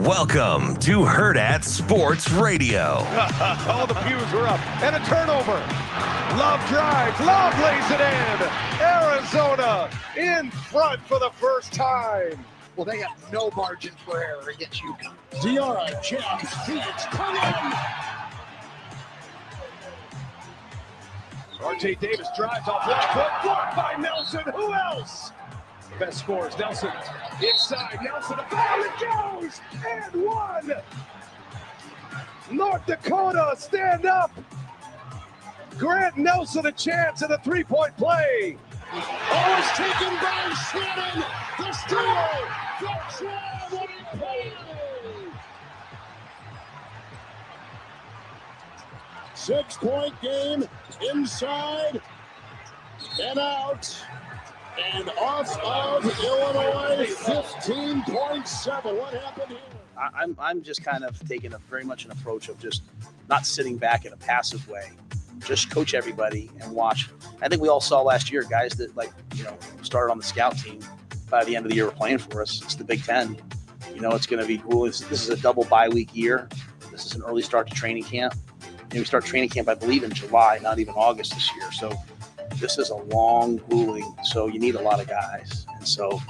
Welcome to Hurrdat Sports Radio. All the pews are up, and a turnover. Love drives, Love lays it in. Arizona in front for the first time. Well, they have no margin for error against UConn. Diarra jams, Phoenix, come in. R.J. Davis drives off left foot, blocked by Nelson. Who else? Best scores, Nelson inside, Nelson, a foul, it goes, and one. North Dakota, stand up. Grant Nelson a chance at a three-point play. Oh, it's taken by Shannon. The steal. Vrzal, what a play. 6-point game, inside and out. And off of Illinois, 15.7. What happened here? I'm just kind of taking very much an approach of just not sitting back in a passive way. Just coach everybody and watch. I think we all saw last year guys that started on the scout team. By the end of the year, were playing for us. It's the Big Ten. It's going to be cool. This is a double bye week year. This is an early start to training camp. We start training camp, I believe, in July, not even August this year. So this is a long, grueling. So you need a lot of guys, and so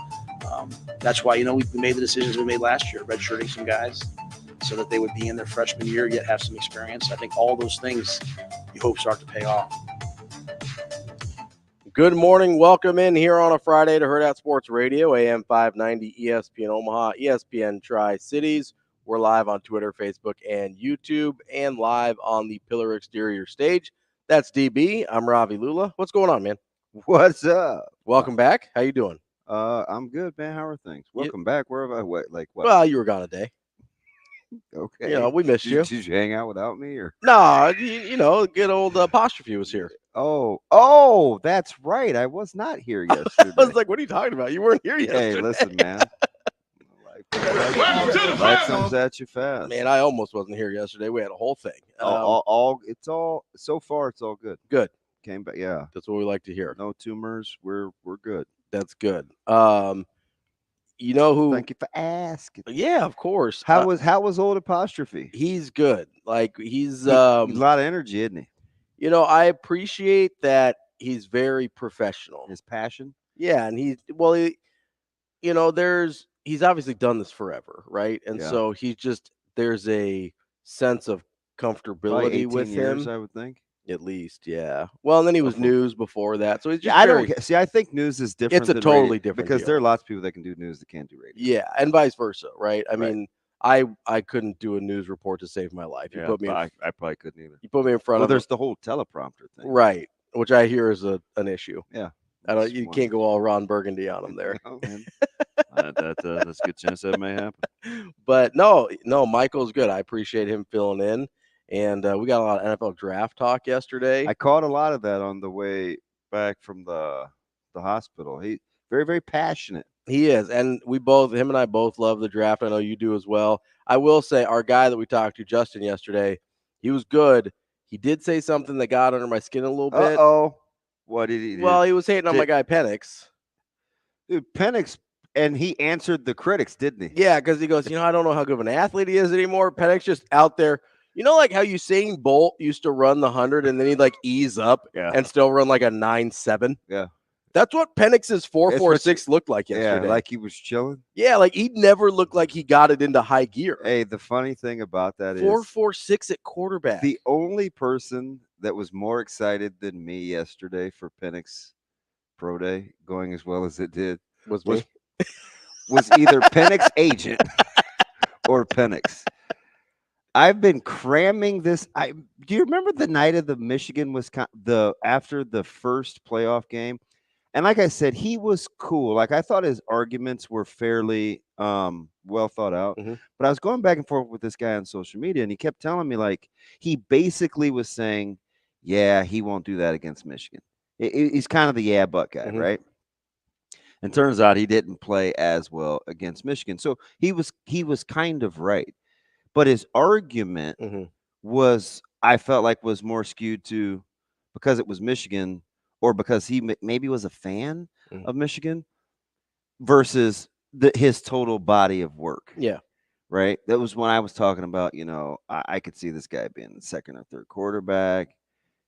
that's why we made the decisions we made last year, redshirting some guys, so that they would be in their freshman year, yet have some experience. I think all those things you hope start to pay off. Good morning. Welcome in here on a Friday to Hurrdat Sports Radio, AM 590, ESPN Omaha, ESPN Tri-Cities. We're live on Twitter, Facebook, and YouTube, and live on the Pillar Exterior stage. That's DB. I'm Ravi Lulla. What's going on, man? What's up? Welcome back. How you doing? I'm good, man. How are things? Welcome back. Where have I went? Like what? Well, you were gone a day. Okay. We missed you. Did you hang out without me or? No, good old Apostrophe was here. Oh, that's right. I was not here yesterday. I was like, what are you talking about? You weren't here yesterday. Hey, listen, man. Life comes at you fast. Man, I almost wasn't here yesterday. We had a whole thing. So far it's all good. Good. Came back, yeah. That's what we like to hear. No tumors. We're good. That's good. You know who? Thank you for asking. Yeah, of course. How was old Apostrophe? He's good. Like he's a lot of energy, isn't he? I appreciate that he's very professional. His passion. Yeah, and he's obviously done this forever, right? And so there's a sense of comfortability with years, him. I would think. At least, yeah. Well, and then he was news before that, so he's just I don't see. I think news is different. It's a totally different because deal. there are lots of people that can do news that can't do radio. Yeah, and vice versa, right? I mean, I couldn't do a news report to save my life. I probably couldn't either. You put me in front of. There's the whole teleprompter thing, right? Which I hear is an issue. Yeah, you can't go all Ron Burgundy on him there. Oh, man. That's a good chance that may happen. But no, Michael's good. I appreciate him filling in. And we got a lot of NFL draft talk yesterday. I caught a lot of that on the way back from the hospital. He very, very passionate. He is. And him and I both love the draft. I know you do as well. I will say our guy that we talked to, Justin, yesterday, he was good. He did say something that got under my skin a little bit. Uh-oh. What did he do? Well, he was hating on my guy Penix. Dude, Penix, and he answered the critics, didn't he? Yeah, because he goes, I don't know how good of an athlete he is anymore. Penix just out there. Like how Usain Bolt used to run the 100 and then he'd ease up and still run like a 9.7. Yeah. That's what Penix's 4.46 looked like yesterday. Yeah, like he was chilling. Yeah, like he never looked like he got it into high gear. Hey, the funny thing about that is 4.46 at quarterback. The only person that was more excited than me yesterday for Penix Pro Day going as well as it did was either Penix agent or Penix. I've been cramming this. Do you remember the night of the Michigan-Wisconsin, after the first playoff game? And like I said, he was cool. Like I thought his arguments were fairly well thought out. Mm-hmm. But I was going back and forth with this guy on social media, and he kept telling me he basically was saying, "Yeah, he won't do that against Michigan." He's kind of the yeah but guy, mm-hmm. right? And turns out he didn't play as well against Michigan, so he was kind of right. But his argument was, I felt like, was more skewed to because it was Michigan or because he maybe was a fan of Michigan versus his total body of work. Yeah. right? That was when I was talking about, I could see this guy being the second or third quarterback.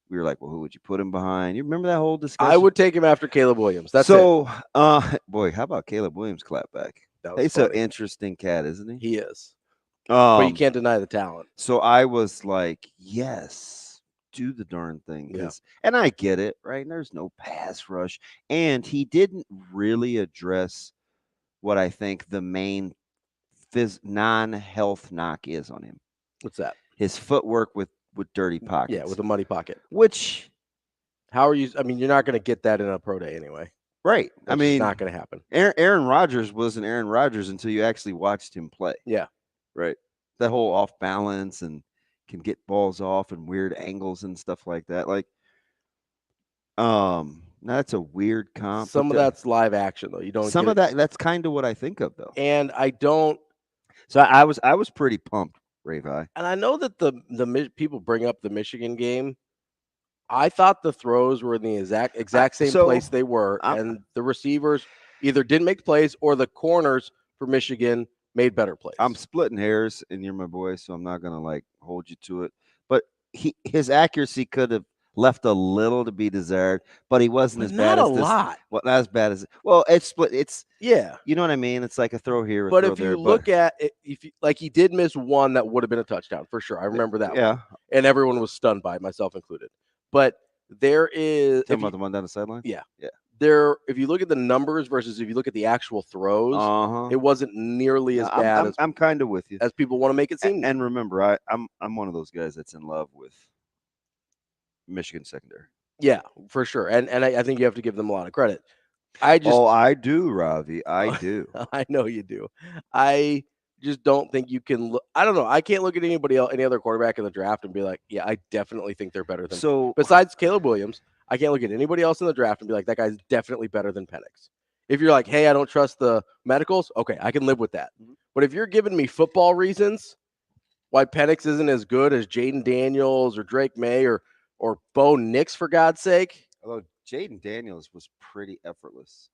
We were like, well, who would you put him behind? You remember that whole discussion? I would take him after Caleb Williams. That's so, boy, how about Caleb Williams clapback? He's an interesting cat, isn't he? He is. But you can't deny the talent. So I was like, yes, do the darn thing. Yeah. And I get it, right? And there's no pass rush. And he didn't really address what I think the main non-health knock is on him. What's that? His footwork with dirty pockets. Yeah, with a muddy pocket. Which, how are you? I mean, you're not going to get that in a pro day anyway. Right. That's not going to happen. Aaron Rodgers wasn't Aaron Rodgers until you actually watched him play. Yeah. Right. That whole off balance and can get balls off and weird angles and stuff like that. Like, that's a weird comp. Some of that's live action though. You don't. Some of that. That's kind of what I think of though. And I don't. So I was pretty pumped, Ravi. And I know that the people bring up the Michigan game. I thought the throws were in the exact same place they were, and the receivers either didn't make plays or the corners for Michigan made better plays. I'm splitting hairs, and you're my boy, so I'm not gonna hold you to it. But his accuracy could have left a little to be desired, but he wasn't as bad as this. Not a lot. Well, not as bad as it's split. It's you know what I mean. It's like a throw here, but if you look at it, he did miss one that would have been a touchdown for sure. I remember that. Yeah, one. And everyone was stunned by it, myself included. But there is talking about the one down the sideline. Yeah. Yeah. If you look at the numbers versus if you look at the actual throws, it wasn't nearly as bad. I'm kind of with you as people want to make it seem. And remember, I'm one of those guys that's in love with Michigan secondary. Yeah, for sure. And I think you have to give them a lot of credit. I do, Ravi. I do. I know you do. I just don't think you can look. I don't know. I can't look at any other quarterback in the draft and be like, yeah, I definitely think they're better than. So besides Caleb Williams, I can't look at anybody else in the draft and be like, that guy's definitely better than Penix. If you're like, hey, I don't trust the medicals, okay, I can live with that. Mm-hmm. But if you're giving me football reasons why Penix isn't as good as Jaden Daniels or Drake May or Bo Nix, for God's sake. Although Jaden Daniels was pretty effortless.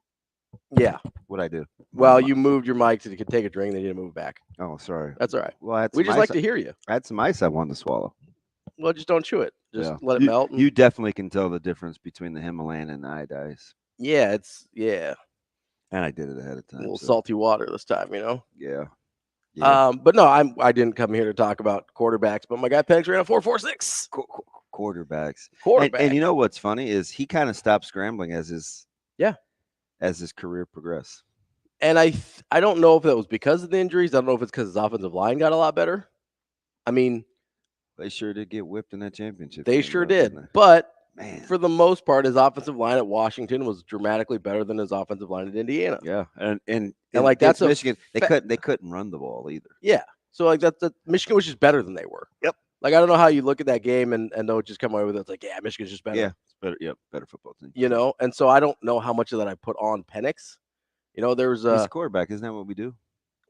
Yeah. What'd I do? Well, you moved your mic so you could take a drink, then you didn't move it back. Oh, sorry. That's all right. Well, we just like to hear you. I had some ice I wanted to swallow. Well, just don't chew it. Just let it melt. You definitely can tell the difference between the Himalayan and the iodized. Yeah, And I did it ahead of time. A little salty water this time, Yeah. But no, I didn't come here to talk about quarterbacks, but my guy Penix ran a 4.46. Quarterbacks. Quarterback. And you know what's funny is he kind of stopped scrambling as his career progressed. And I don't know if that was because of the injuries. I don't know if it's because his offensive line got a lot better. I mean, they sure did get whipped in that championship. They sure did. But for the most part, his offensive line at Washington was dramatically better than his offensive line at Indiana. Yeah, and like that's Michigan. They couldn't run the ball either. Yeah, so like that Michigan was just better than they were. Yep. Like I don't know how you look at that game and they'll just come away with it. It's like, yeah, Michigan's just better. Yeah, it's better. Yep, better football team. And so I don't know how much of that I put on Penix. There's he's a quarterback. Isn't that what we do?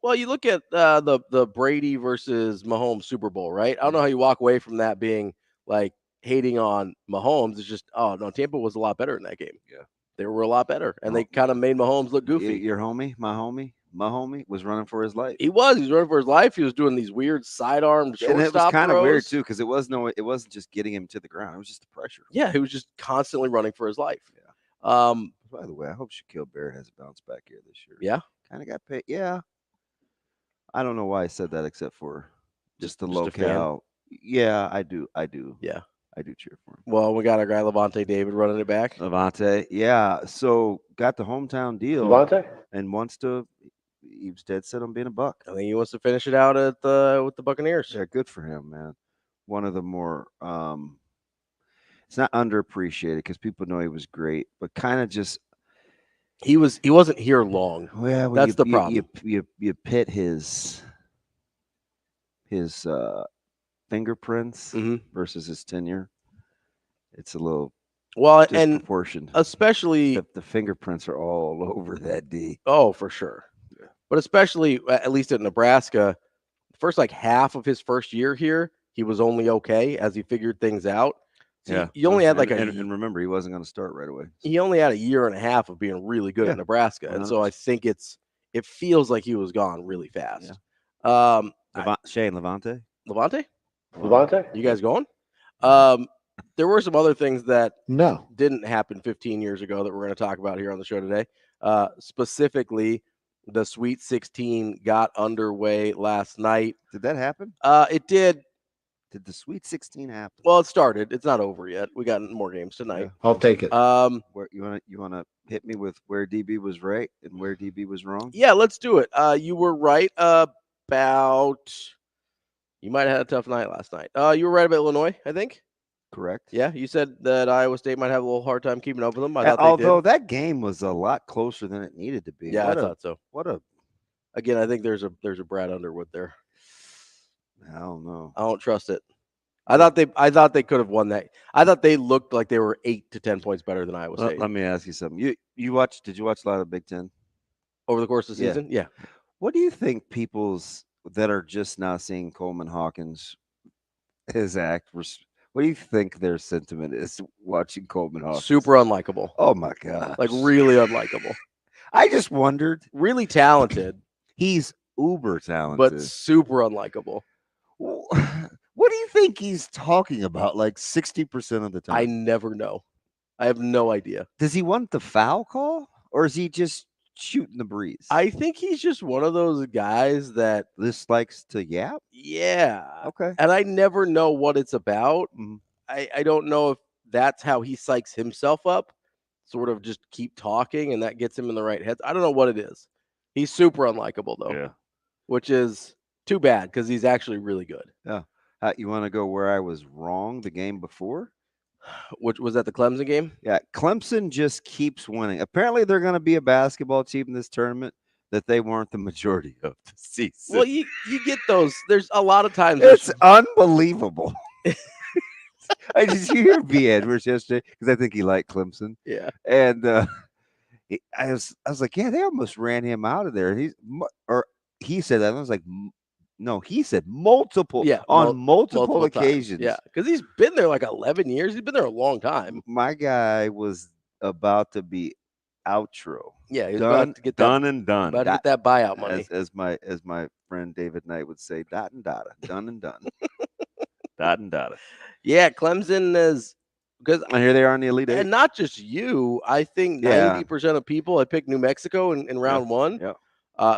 Well, you look at the Brady versus Mahomes Super Bowl, right? I don't know how you walk away from that being like hating on Mahomes. It's just, oh no, Tampa was a lot better in that game. Yeah, they were a lot better, and they kind of made Mahomes look goofy. Your homie, my homie was running for his life. He was running for his life. He was doing these weird sidearm shortstop. And it was kind of weird throws. too, because it wasn't just getting him to the ground. It was just the pressure. Yeah, he was just constantly running for his life. Yeah. By the way, I hope Shaquille Barrett has a bounce back here this year. Yeah. Kind of got paid. Yeah. I don't know why I said that except for just the locale. Yeah, I do. Yeah. I do cheer for him. Well, we got our guy Levante David running it back. Levante, yeah. So got the hometown deal. Levante? And he was dead set on being a Buck. I think he wants to finish it out with the Buccaneers. Yeah, good for him, man. One of the more it's not underappreciated because people know he was great, but kind of just he wasn't here long. Well, that's the problem. You pit his fingerprints versus his tenure. It's a little disproportioned. And especially the fingerprints are all over that D. Oh, for sure. Yeah. But especially at least at Nebraska, the first half of his first year here, he was only okay as he figured things out. So yeah, you only had and remember, he wasn't going to start right away. He only had a year and a half of being really good at Nebraska, and so I think it feels like he was gone really fast. Shane Levante. Levante? Levante? You guys going? There were some other things that didn't happen 15 years ago that we're going to talk about here on the show today. Specifically, the Sweet 16 got underway last night. Did that happen? It did. Did the Sweet 16 happen? Well, it started. It's not over yet. We got more games tonight. Yeah. I'll take it. Where you want to hit me with where DB was right and where DB was wrong? Yeah, let's do it. You were right about. You might have had a tough night last night. You were right about Illinois, I think. Correct. Yeah, you said that Iowa State might have a little hard time keeping up with them. I thought although that game was a lot closer than it needed to be. Yeah, I thought so. Again, I think there's a Brad Underwood there. I don't know. I don't trust it. I thought they could have won that. I thought they looked like they were 8 to 10 points better than Iowa State. Let me ask you something. Did you watch a lot of Big Ten over the course of the season? Yeah. What do you think people's that are just now seeing Coleman Hawkins his act? What do you think their sentiment is watching Coleman Hawkins? Super unlikable. Oh my god! Like really unlikable. I just wondered. Really talented. He's uber talented, but super unlikable. What do you think he's talking about? Like 60% of the time. I never know. I have no idea. Does he want the foul call, or is he just shooting the breeze? I think he's just one of those guys that just likes to yap. Yeah. Okay. And I never know what it's about. Mm-hmm. I don't know if that's how he psychs himself up, sort of just keep talking, and that gets him in the right head. I don't know what it is. He's super unlikable, though. Yeah. Which is too bad because he's actually really good. Yeah. You want to go where I was wrong the game before? Which was that the Clemson game? Yeah. Clemson just keeps winning. Apparently, they're going to be a basketball team in this tournament that they weren't the majority of the season. Well, you get those. There's a lot of times. It's unbelievable. Did you hear B. Edwards yesterday? Because I think he liked Clemson. Yeah. And I was like, yeah, they almost ran him out of there. He said that. I was like, no, he said multiple. Yeah, on multiple occasions. Times. Yeah, because he's been there like 11 years. He's been there a long time. My guy was about to be outro. Yeah, he's about to get done. About to get that buyout money. As my friend David Knight would say, dot and data, done and done. Dot and data. Yeah, Clemson is because here they are in the Elite Eight. And not just you. I think 90% of people had picked New Mexico in round one. Yeah.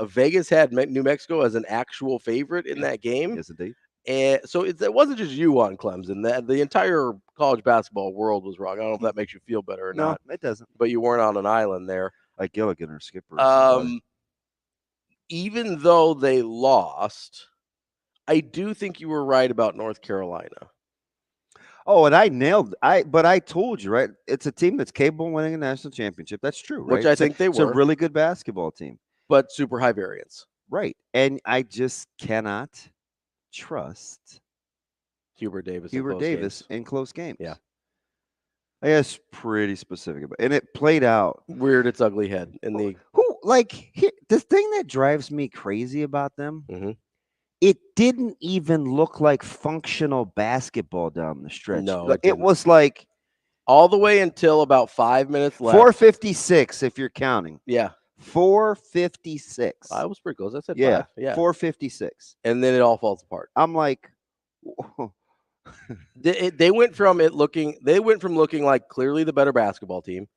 Vegas had New Mexico as an actual favorite in that game. Yes, indeed. And so it wasn't just you on Clemson. The entire college basketball world was wrong. I don't know if that makes you feel better or not. No, it doesn't. But you weren't on an island there. Like Gilligan or Skipper. Even though they lost, I do think you were right about North Carolina. Oh, and I told you, right? It's a team that's capable of winning a national championship. That's true, right? Which I think they were. It's a really good basketball team. But super high variance. Right. And I just cannot trust Hurrdat Davis in close games. Yeah. I guess pretty specific about it. And it played out. Reared its ugly head in the the thing that drives me crazy about them. Mm-hmm. It didn't even look like functional basketball down the stretch. No, it was like all the way until about 5 minutes left. 4:56 if you're counting. Yeah. 4:56. I was pretty close. I said 5. Yeah. 4:56. And then it all falls apart. I'm like they went from looking like clearly the better basketball team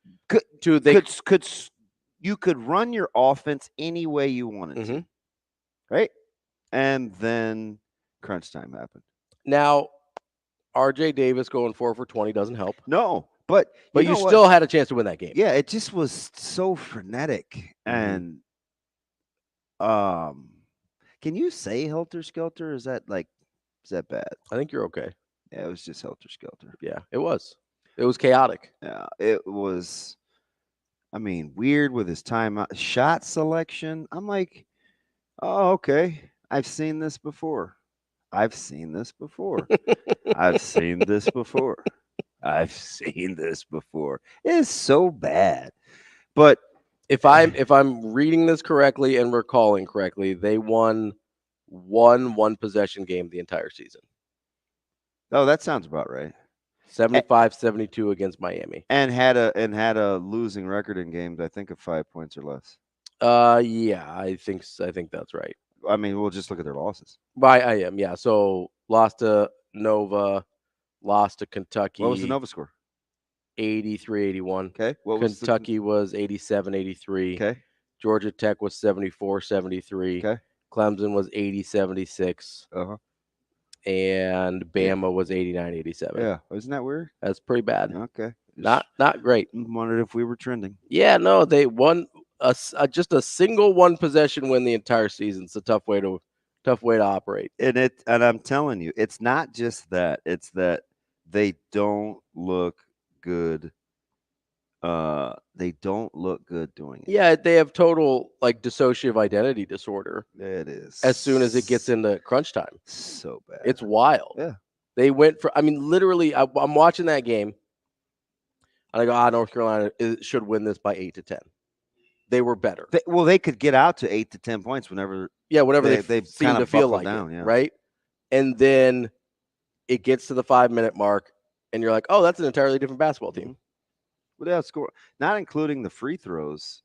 you could run your offense any way you wanted to. Right? And then crunch time happened. Now, RJ Davis going 4 for 20 doesn't help. No, but you still had a chance to win that game. Yeah, it just was so frenetic. And can you say helter skelter? Is that bad? I think you're okay. Yeah, it was just helter skelter. Yeah, it was. It was chaotic. Yeah, it was. I mean, weird with his timeout shot selection. I'm like, oh, okay. I've seen this before. I've seen this before. I've seen this before. I've seen this before. It is so bad. But if I'm reading this correctly and recalling correctly, they won one possession game the entire season. Oh, that sounds about right. 75-72 against Miami. And had a losing record in games, I think, of 5 points or less. Yeah, I think that's right. I mean, we'll just look at their losses. I am, yeah. So lost to Nova, lost to Kentucky. What was the Nova score? 83-81. Okay. What was Kentucky was 87-83. Okay. Georgia Tech was 74-73. Okay. Clemson was 80-76. Uh-huh. And Bama was 89-87. Yeah. Isn't that weird? That's pretty bad. Okay. Not great. Wondered if we were trending. Yeah, no, they won just a single one possession win the entire season. It's a tough way to operate. And I'm telling you, it's not just that. It's that they don't look good. They don't look good doing it. Yeah, they have total like dissociative identity disorder. It is. As soon as it gets into crunch time. So bad. It's wild. Yeah. They went for, I mean, literally, I'm watching that game. And I go, North Carolina should win this by 8 to 10. They were better. They could get out to 8 to 10 points whenever. Yeah, whenever they seem kind to of feel buckled like down, it, yeah. right? And then it gets to the 5-minute mark, and you're like, oh, that's an entirely different basketball team. Without score, not including the free throws,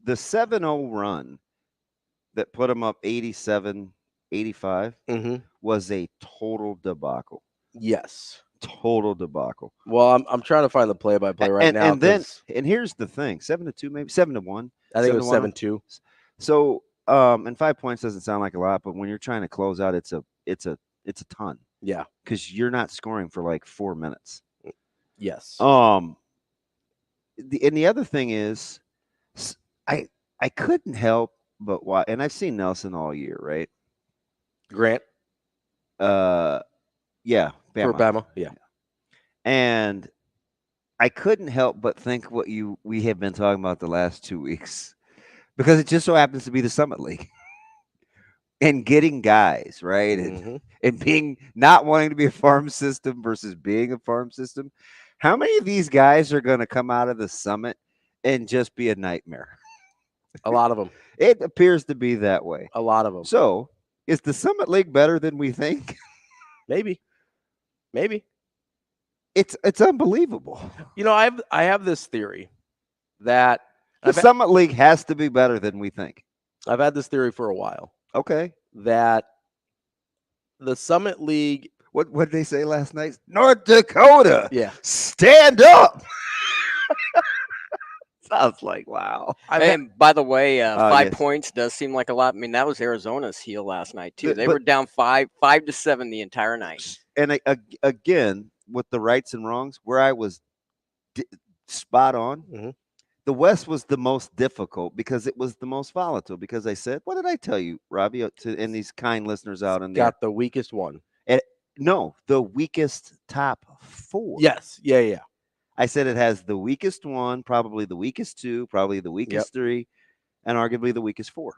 the 7-0 run that put them up 87-85 was a total debacle. Yes. Total debacle. Well, I'm trying to find the play-by-play right now. And here's the thing: 7-2, maybe 7-1. I think it was 7-2. So, and 5 points doesn't sound like a lot, but when you're trying to close out, it's a ton. Yeah, because you're not scoring for like 4 minutes. Yes. And the other thing is, I couldn't help but watch, and I've seen Nelson all year, right? Grant. Yeah, Bama. For Bama, yeah. And I couldn't help but think what we have been talking about the last 2 weeks, because it just so happens to be the Summit League and getting guys, right? And being not wanting to be a farm system versus being a farm system. How many of these guys are going to come out of the Summit and just be a nightmare? A lot of them. It appears to be that way. A lot of them. So, is the Summit League better than we think? Maybe. It's unbelievable. You know, I have this theory that the Summit League has to be better than we think. I've had this theory for a while. Okay. That the Summit League. What did they say last night? North Dakota. Yeah. Stand up. Sounds like, wow. And by the way, 5 points does seem like a lot. I mean, that was Arizona's heel last night, too. They were down 5-7 the entire night. And again, with the rights and wrongs, where I was spot on, the West was the most difficult because it was the most volatile. Because I said, what did I tell you, Ravi, and these kind listeners out in there? Got the weakest one. No, the weakest top 4. Yes. Yeah. I said it has the weakest 1, probably the weakest 2, probably the weakest 3, and arguably the weakest 4.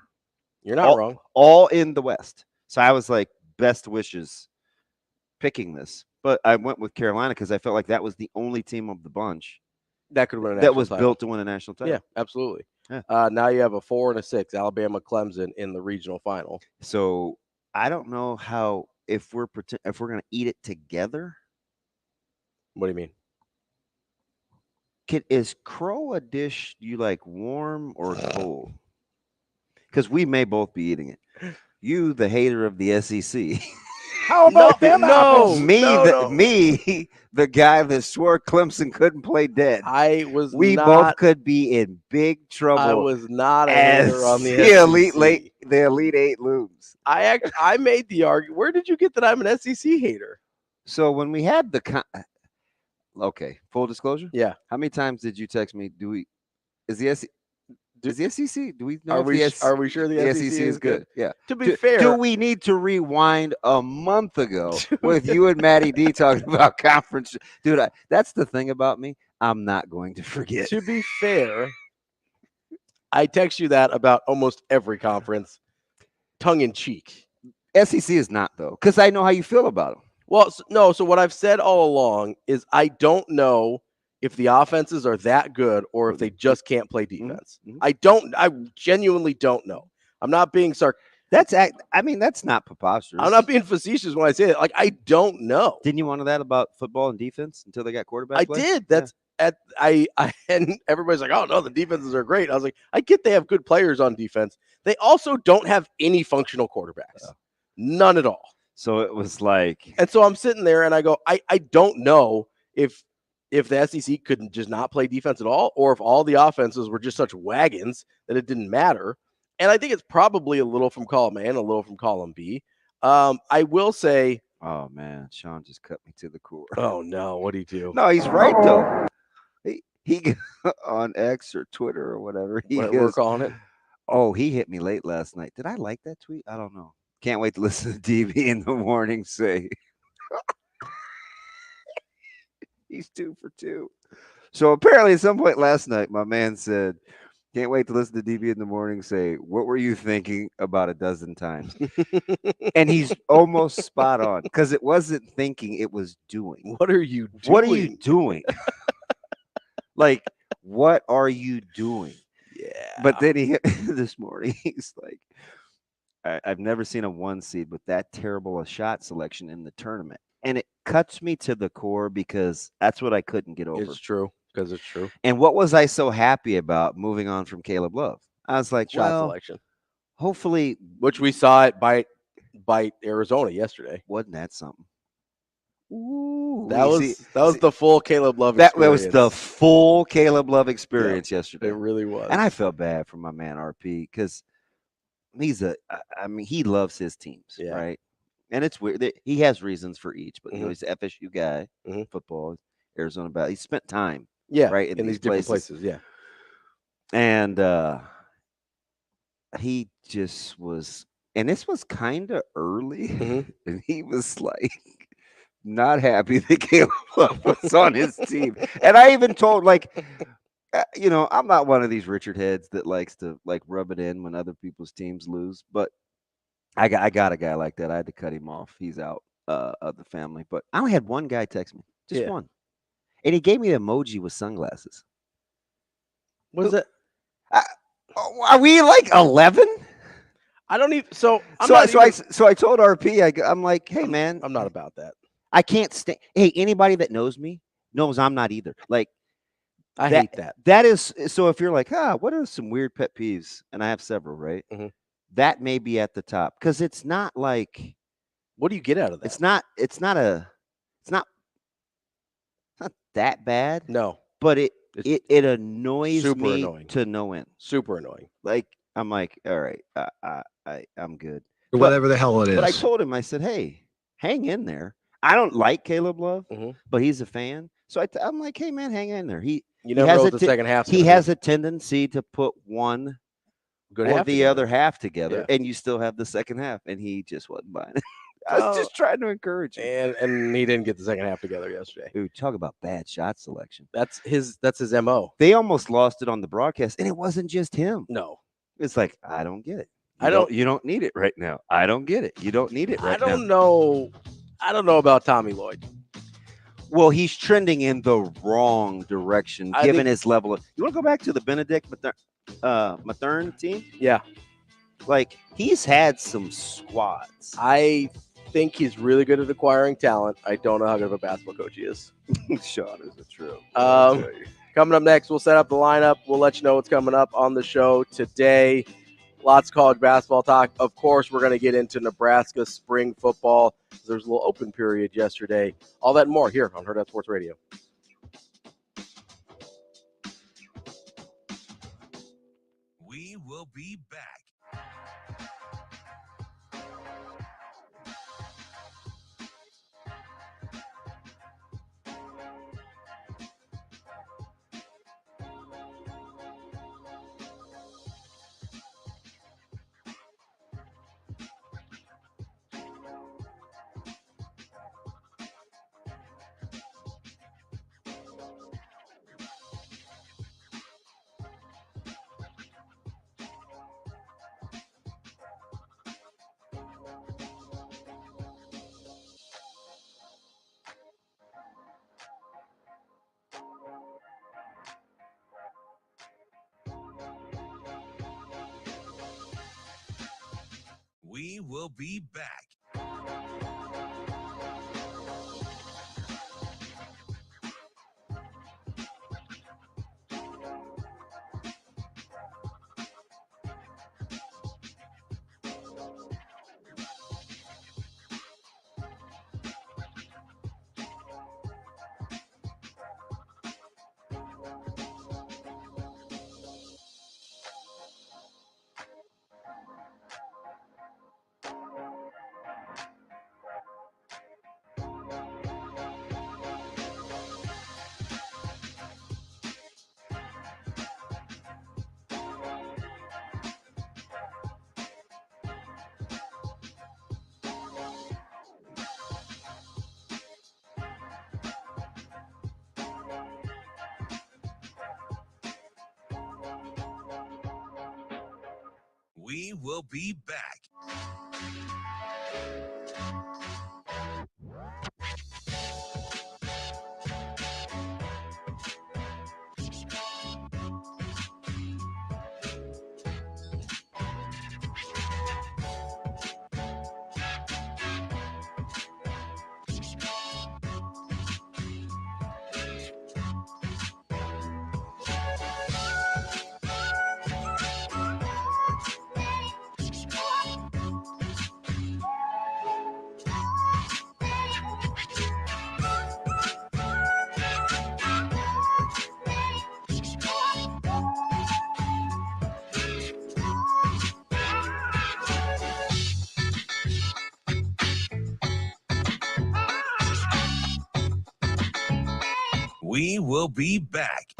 You're not wrong. All in the West. So I was like, best wishes picking this. But I went with Carolina because I felt like that was the only team of the bunch that could win a national that was title. built to win a national title. Yeah, absolutely. Yeah. Now you have a 4 and a 6, Alabama Clemson in the regional final. So I don't know how if we're going to eat it together. What do you mean? Is crow a dish you like warm or cold? Because we may both be eating it. You, the hater of the SEC. How about them apples? Me, the guy that swore Clemson couldn't play dead. We both could be in big trouble. I was not a hater on the SEC. The Elite Eight looms. I made the argument. Where did you get that I'm an SEC hater? So when we had okay, full disclosure. Yeah. How many times did you text me? Is the SEC? Do we know? Are we sure the SEC is good? Yeah. To be fair, do we need to rewind a month ago with you and Matty D talking about conference? Dude, that's the thing about me. I'm not going to forget. To be fair, I text you that about almost every conference, tongue in cheek. SEC is not though, because I know how you feel about them. Well, no. So what I've said all along is I don't know if the offenses are that good or if they just can't play defense. I genuinely don't know. I'm not being sarcastic. That's not preposterous. I'm not being facetious when I say it. Like, I don't know. Didn't you want that about football and defense until they got quarterback play? I did. and everybody's like, oh no, the defenses are great. I was like, I get they have good players on defense. They also don't have any functional quarterbacks, none at all. So it was like, and so I'm sitting there and I go, I don't know if the SEC couldn't just not play defense at all, or if all the offenses were just such wagons that it didn't matter. And I think it's probably a little from column A and a little from column B. I will say, oh man, Sean just cut me to the core. Oh no, what did he do? No, he's right though. He on X or Twitter or whatever. We're calling it. Oh, he hit me late last night. Did I like that tweet? I don't know. Can't wait to listen to DB in the morning say he's 2 for 2. So apparently at some point last night, my man said, can't wait to listen to DB in the morning say, what were you thinking about a dozen times? And he's almost spot on because it wasn't thinking, it was doing. What are you doing? What are you doing? Like, what are you doing? Yeah. But then he hit me this morning. He's like, I've never seen a 1 seed with that terrible a shot selection in the tournament. And it cuts me to the core because that's what I couldn't get over. It's true. Because it's true. And what was I so happy about moving on from Caleb Love? I was like, shot selection. Hopefully. Which we saw it bite Arizona yesterday. Wasn't that something? Ooh, that was the full Caleb Love experience. That was the full Caleb Love experience yesterday. It really was. And I felt bad for my man RP because he loves his teams, right? And it's weird. He has reasons for each, but he's an FSU guy, football, Arizona Valley. He spent time, right, in these different places, yeah. And he just was, and this was kind of early, and he was like not happy that Caleb Love was on his team. And I even told, I'm not one of these Richard heads that likes to rub it in when other people's teams lose, but I got a guy like that. I had to cut him off. He's out of the family. But I only had one guy text me, just one, and he gave me an emoji with sunglasses. What is it? Are we like 11? I don't even. So I told RP. I'm like, hey man, I'm not about that. I can't stand. Hey, anybody that knows me knows I'm not either. Like, I hate that. That is so. If you're like, what are some weird pet peeves? And I have several, right? That may be at the top because it's not like. What do you get out of that? It's not that bad. No, but it annoys me to no end. Super annoying. Like, I'm like, all right, I'm good. Whatever the hell it is. But I told him, I said, hey, hang in there. I don't like Caleb Love, but he's a fan. So I'm like, hey, man, hang in there. He never know the second half. He has a tendency to put one good or half the together. Other half together, and you still have the second half. And he just wasn't buying it. I was just trying to encourage him. And he didn't get the second half together yesterday. Dude, talk about bad shot selection. That's his MO. They almost lost it on the broadcast, and it wasn't just him. No. It's like, I don't get it. You don't need it right now. I don't get it. You don't need it right now. I don't know about Tommy Lloyd. Well, he's trending in the wrong direction, given his level of. You want to go back to the Benedict Mathern team? Yeah. Like, he's had some squads. I think he's really good at acquiring talent. I don't know how good of a basketball coach he is. Sean is a true. Coming up next, we'll set up the lineup. We'll let you know what's coming up on the show today. Lots of college basketball talk. Of course, we're going to get into Nebraska spring football. There's a little open period yesterday. All that and more here on Hurrdat Sports Radio. We will be back. We will be back. We will be back. We will be back.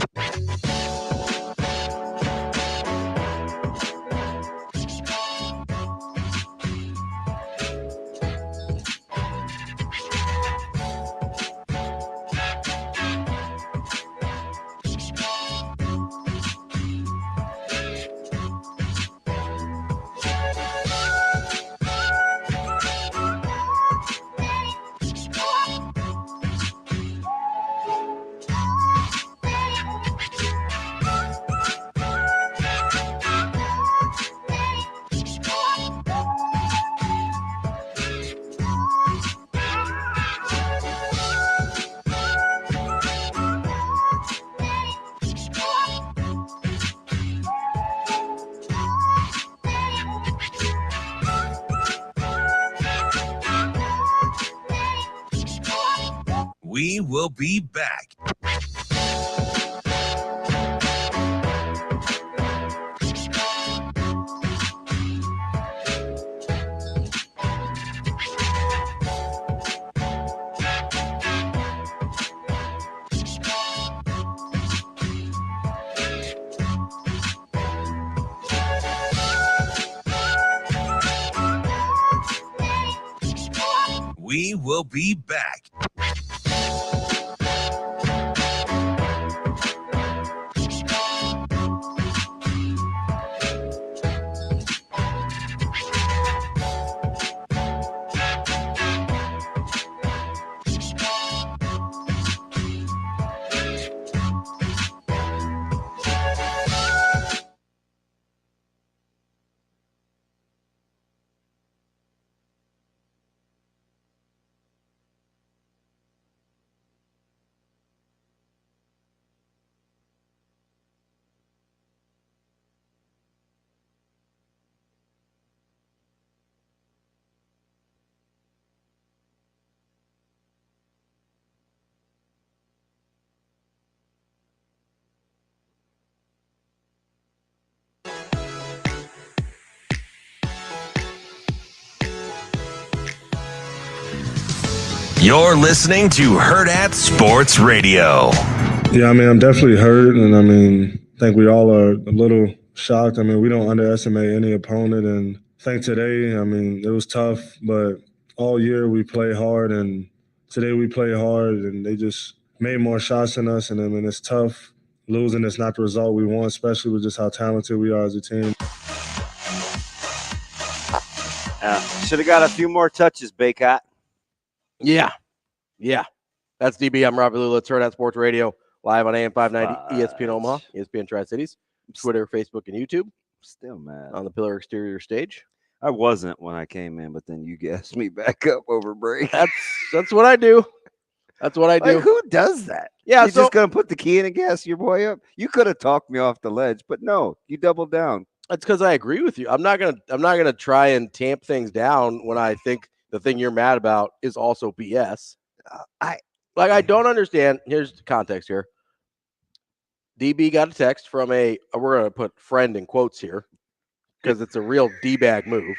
We will be back. We will be back. You're listening to Hurrdat Sports Radio. Yeah, I mean, I'm definitely hurt, and I think we all are a little shocked. We don't underestimate any opponent, and I think today, it was tough, but all year we play hard, and today we play hard, and they just made more shots than us, and it's tough. Losing is not the result we want, especially with just how talented we are as a team. Should have got a few more touches, Baycott. Yeah. That's DB. I'm Ravi. Lulla. It's Hurrdat Sports Radio, live on AM 590, ESPN Omaha, ESPN Tri-Cities, Twitter, Facebook, and YouTube. Still mad. On the Pillar Exterior stage. I wasn't when I came in, but then you gassed me back up over break. That's what I do. That's what I do. Like, who does that? Yeah, you're just gonna put the key in and gas your boy up. You could have talked me off the ledge, but no, you doubled down. That's because I agree with you. I'm not gonna try and tamp things down when I think the thing you're mad about is also BS. I don't understand. Here's the context here. DB got a text from we're going to put friend in quotes here because it's a real D-bag move,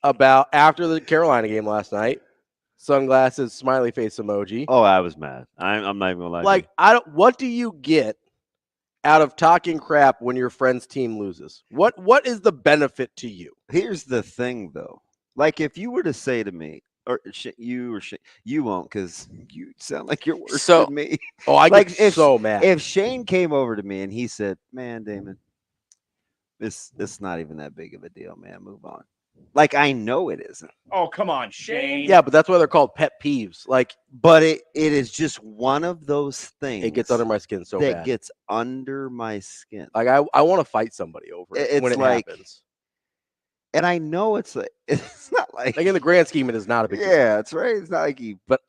about after the Carolina game last night, sunglasses, smiley face emoji. Oh, I was mad. I'm not even going to lie. Like, what do you get out of talking crap when your friend's team loses? What is the benefit to you? Here's the thing, though. Like, if you were to say to me, you won't, because you sound like you're worse than me. Oh, I get so mad. If Shane came over to me and he said, "Man, Damon, It's not even that big of a deal, man. Move on. Like, I know it isn't. Oh, come on, Shane. Yeah, but that's why they're called pet peeves. Like, but it is just one of those things. It gets under my skin so that bad. Gets under my skin. Like, I want to fight somebody over it when it happens. And I know it's not like in the grand scheme, it is not a big deal. Yeah, that's right. It's not like you put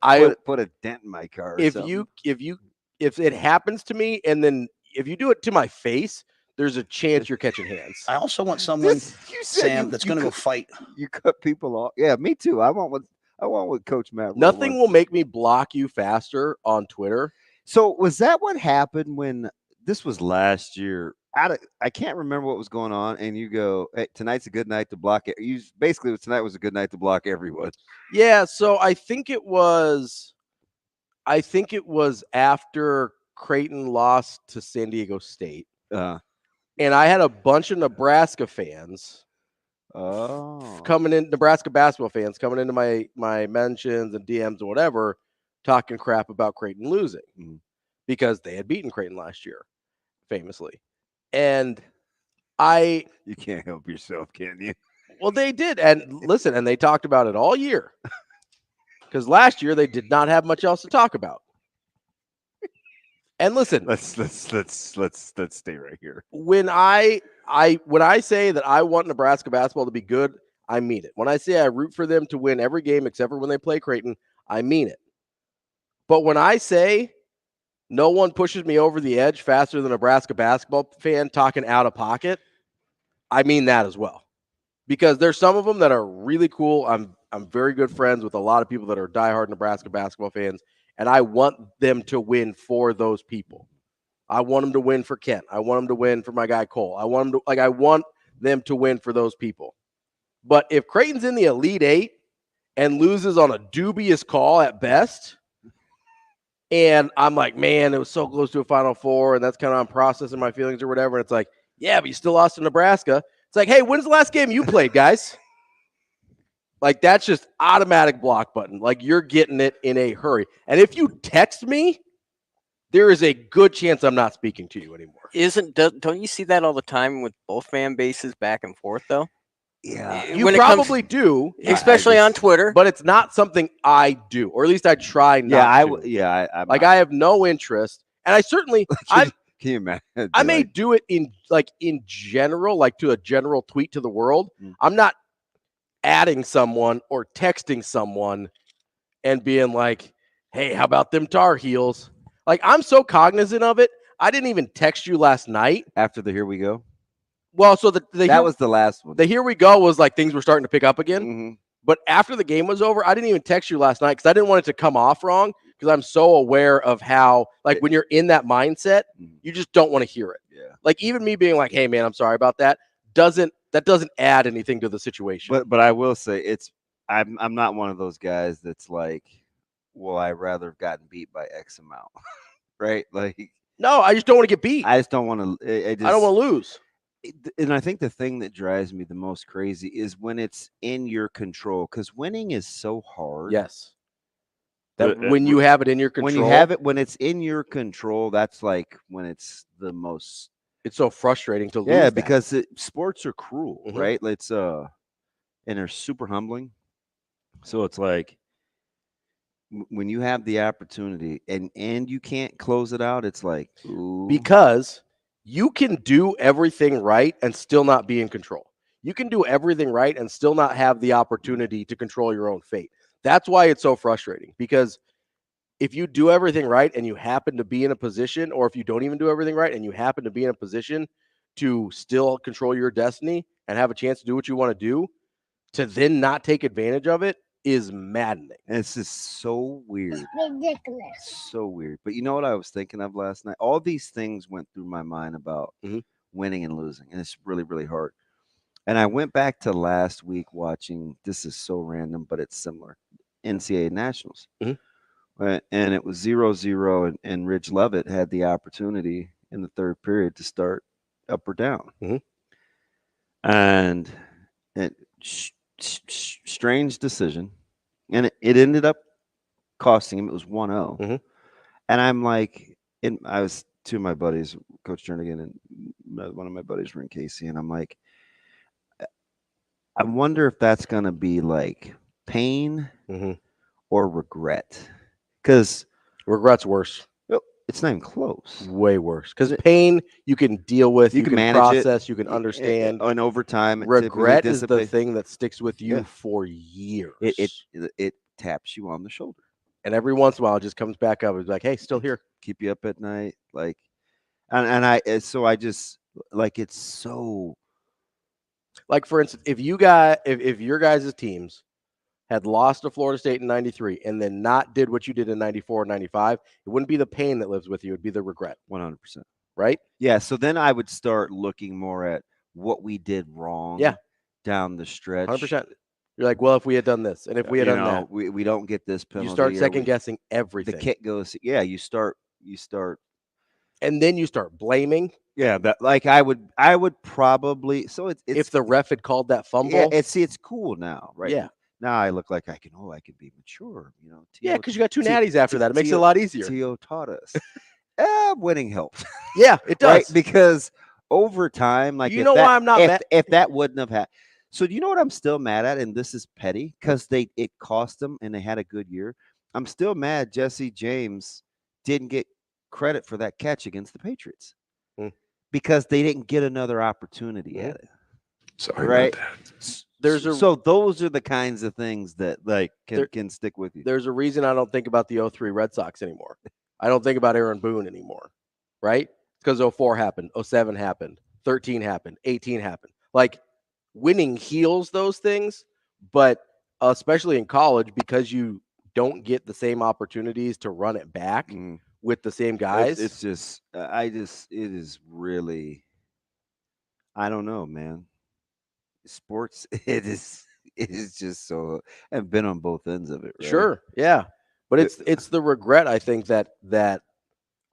a dent in my car. If it happens to me, and then if you do it to my face, there's a chance you're catching hands. I also want someone, Sam, that's going to go fight. You cut people off. Yeah, me too. I want what Coach Matt. Nothing will make me block you faster on Twitter. So was that what happened when this was last year? I can't remember what was going on, and you go, hey, tonight's a good night to block it. Tonight was a good night to block everyone. Yeah, so I think it was after Creighton lost to San Diego State. And I had a bunch of Nebraska fans coming in, Nebraska basketball fans coming into my mentions and DMs and whatever, talking crap about Creighton losing because they had beaten Creighton last year, famously. And you can't help yourself, can you? Well, they did. And listen, and they talked about it all year. Because last year they did not have much else to talk about. And listen, let's stay right here. When I say that I want Nebraska basketball to be good, I mean it. When I say I root for them to win every game except for when they play Creighton, I mean it. But when I say no one pushes me over the edge faster than a Nebraska basketball fan talking out of pocket, I mean that as well. Because there's some of them that are really cool. I'm very good friends with a lot of people that are diehard Nebraska basketball fans, and I want them to win for those people. I want them to win for Kent. I want them to win for my guy Cole. I want them to win for those people. But if Creighton's in the Elite Eight and loses on a dubious call at best, and I'm like, man, it was so close to a Final Four, and that's kind of I'm processing my feelings or whatever. And it's like, yeah, but you still lost to Nebraska. It's like, hey, when's the last game you played, guys? Like, that's just automatic block button. Like, you're getting it in a hurry. And if you text me, there is a good chance I'm not speaking to you anymore. Don't you see that all the time with both fan bases back and forth, though? Yeah. You probably do. Especially on Twitter. But it's not something I do, or at least I try not to. I have no interest. And I certainly can you imagine? I may do it in general, like to a general tweet to the world. I'm not adding someone or texting someone and being like, hey, how about them Tar Heels? Like, I'm so cognizant of it. I didn't even text you last night. After the Here We Go? Well, so that was the last one. The Here We Go was like things were starting to pick up again. Mm-hmm. But after the game was over, I didn't even text you last night because I didn't want it to come off wrong because I'm so aware of how, like, when you're in that mindset, you just don't want to hear it. Yeah. Like, even me being like, hey, man, I'm sorry about that, doesn't add anything to the situation. But I will say I'm not one of those guys that's like, well, I'd rather have gotten beat by X amount. Right? Like, no, I just don't want to get beat. I just don't want to. I don't want to lose. And I think the thing that drives me the most crazy is when it's in your control, because winning is so hard. Yes. That when you have it in your control. When it's in your control, that's like when it's the most. It's so frustrating to lose. Yeah, because sports are cruel, right? It's and they're super humbling. So it's like when you have the opportunity and you can't close it out, it's like, ooh. Because you can do everything right and still not be in control. You can do everything right and still not have the opportunity to control your own fate. That's why it's so frustrating, because if you do everything right and you happen to be in a position, or if you don't even do everything right and you happen to be in a position to still control your destiny and have a chance to do what you want to do, to then not take advantage of it is maddening. And it's just so weird. Ridiculous. So weird. But you know what I was thinking of last night? All these things went through my mind about winning and losing, and it's really, really hard. And I went back to last week watching, this is so random, but it's similar, NCAA Nationals. And it was 0-0, and Rich Lovett had the opportunity in the third period to start up or down. And it strange decision, and it ended up costing him. It was 1-0. And I'm like, I was two of my buddies, Coach Jernigan and one of my buddies were in Casey, and I'm like, I wonder if that's going to be like pain or regret. Because regret's worse. It's not even close. Way worse. Because pain you can deal with, you can manage process, you can understand. And over time, regret is the thing that sticks with you for years. It taps you on the shoulder. And every once in a while, it just comes back up. It's like, hey, still here. Keep you up at night. Like, it's so. Like, for instance, if your guys' teams had lost to Florida State in 93 and then not did what you did in 94 and 95, it wouldn't be the pain that lives with you. It'd be the regret. 100%. Right? Yeah. So then I would start looking more at what we did wrong down the stretch. 100%. You're like, well, if we had done this and if we had done that. We don't get this penalty. You start second-guessing everything. The kick goes, you start. And then you start blaming. Yeah, that like I would probably. So it's if the ref had called that fumble. Yeah, it's cool now, right? Yeah. Now I look like I can be mature, yeah, because you got two natties after that. It makes it a lot easier. Tio taught us. Winning helps. Yeah, it does. Right? Because over time, like why I'm not mad. If that wouldn't have happened. So do you know what I'm still mad at? And this is petty because it cost them and they had a good year. I'm still mad Jesse James didn't get credit for that catch against the Patriots because they didn't get another opportunity at it. Sorry right? about that. So those are the kinds of things that like can stick with you. There's a reason I don't think about the 03 Red Sox anymore. I don't think about Aaron Boone anymore, right? Because 04 happened, 07 happened, 13 happened, 18 happened. Like, winning heals those things, but especially in college, because you don't get the same opportunities to run it back with the same guys. It's just, it is really, I don't know, man. Sports, it is just so. I've been on both ends of it. Right? Sure, yeah, but it's the regret. I think that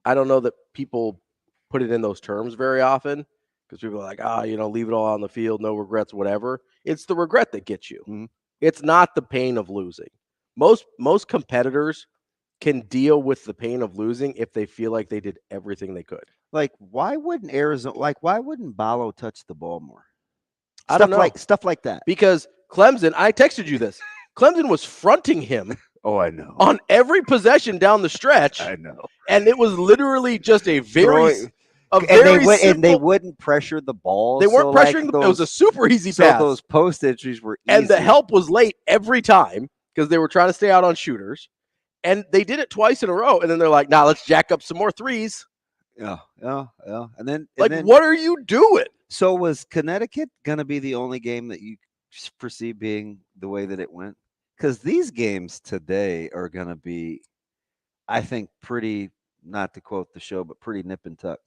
I don't know that people put it in those terms very often because people are like, leave it all on the field, no regrets, whatever. It's the regret that gets you. Mm-hmm. It's not the pain of losing. Most competitors can deal with the pain of losing if they feel like they did everything they could. Like, why wouldn't Arizona? Like, why wouldn't Ballo touch the ball more? I don't know. Stuff like that. Because Clemson, I texted you this. Clemson was fronting him. Oh, I know. On every possession down the stretch. I know. And it was literally just a very and they wouldn't pressure the ball. They weren't pressuring the ball. It was a super easy pass. So those post entries were easy. And the help was late every time because they were trying to stay out on shooters. And they did it twice in a row. And then they're like, let's jack up some more threes. Yeah. And then what are you doing? So was Connecticut going to be the only game that you foresee being the way that it went? Because these games today are going to be, I think, pretty, not to quote the show, but pretty nip and tuck.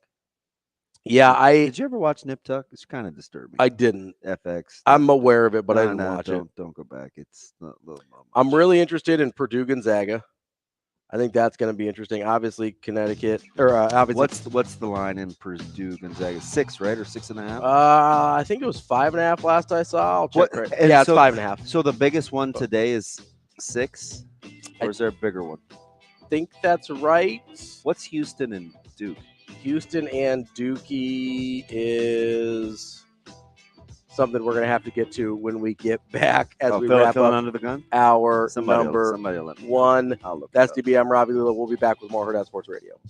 Yeah, Did you ever watch Nip Tuck? It's kind of disturbing. I didn't. FX. I'm aware of it, but I didn't watch it. Don't go back. It's not a little. I'm really interested in Purdue Gonzaga. I think that's going to be interesting. Obviously, Connecticut or obviously. What's the line in Purdue Gonzaga? 6, right, or 6.5? I think it was 5.5 last I saw. I'll check. Yeah, it's 5.5. So the biggest one today is 6, or is there a bigger one? I think that's right. What's Houston and Duke? Houston and Dookie is something we're going to have to get to when we get back as we wrap up under the gun? Our somebody number will one. That's DB. I'm Ravi. Lulla. We'll be back with more Hurrdat Sports Radio.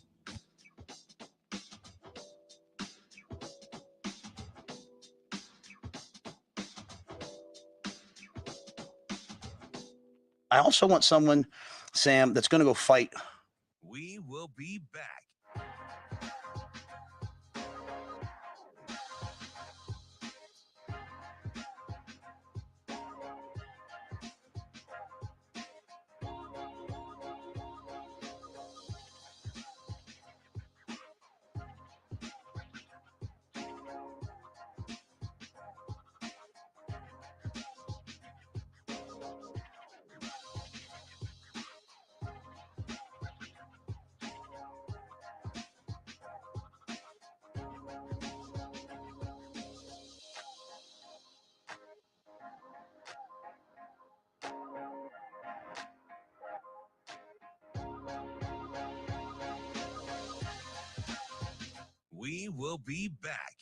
I also want someone, Sam, that's going to go fight. We will be back. We will be back.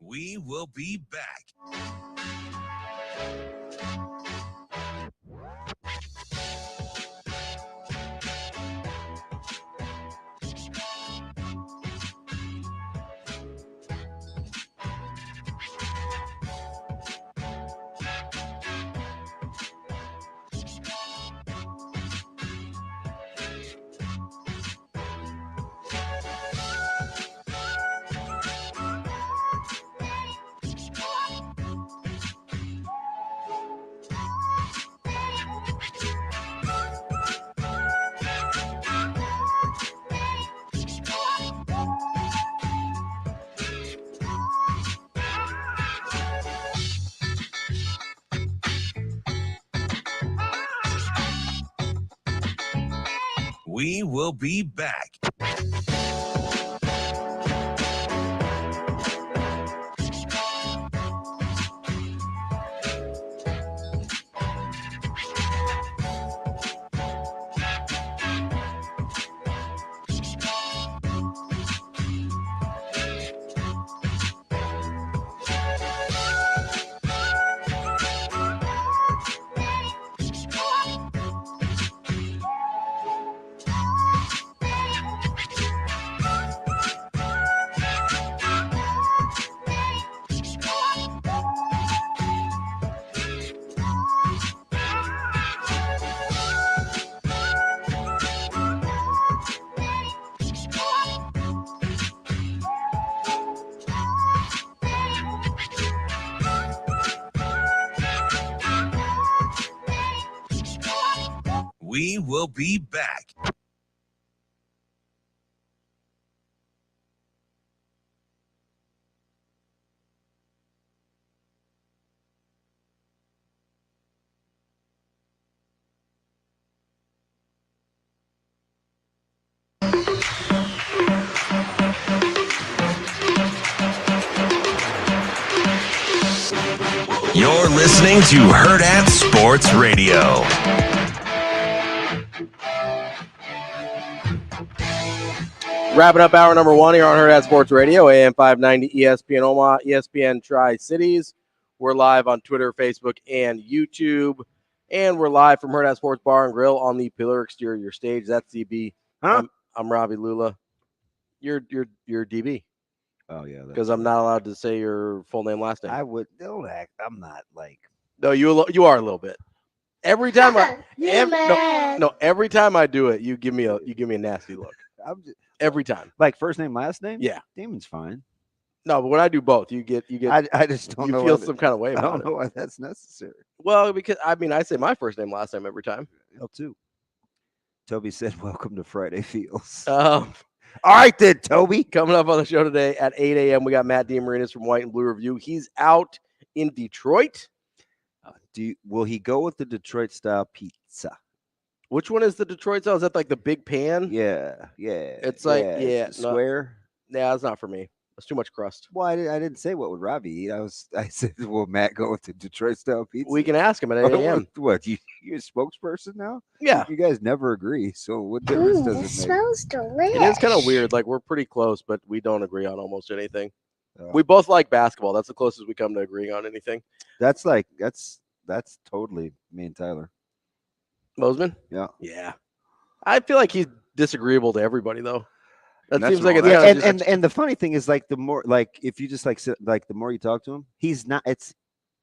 We will be back. We will be back. We will be back. You're listening to Hurrdat Sports Radio. Wrapping up hour number one here on Hurrdat Sports Radio, AM 590 ESPN Omaha, ESPN Tri-Cities. We're live on Twitter, Facebook, and YouTube. And we're live from Hurrdat Sports Bar and Grill on the Pillar Exterior stage. That's DB. Huh? I'm Ravi Lulla. You're DB. Oh, yeah. Because I'm not allowed to say your full name, last name. I would. Don't act. I'm not like. No, you are a little bit. Every time every time I do it, you give me a nasty look. Every time. Like first name, last name? Yeah. Damon's fine. No, but when I do both, you get. I just don't know. You feel some kind of way about it. I don't know why that's necessary. Well, because I say my first name, last name every time. L too. Toby said, "Welcome to Friday Feels." All right, then, Toby. Coming up on the show today at 8 a.m., we got Matt DeMarinis from White and Blue Review. He's out in Detroit. Will he go with the Detroit style pizza? Which one is the Detroit style? Is that like the big pan? Yeah. It's like square. Yeah, that's not for me. That's too much crust. Well, I didn't say what would Ravi eat. I said, will Matt go with the Detroit style pizza? We can ask him at 8 a.m. What? You're a spokesperson now? Yeah. You guys never agree. So what difference does it make? It smells delicious. It is kind of weird. Like, we're pretty close, but we don't agree on almost anything. We both like basketball. That's the closest we come to agreeing on anything. That's totally me and Tyler. Mosman? Yeah. Yeah. I feel like he's disagreeable to everybody, though. That seems like and the funny thing is, like, the more, like, if you just like the more you talk to him, he's not.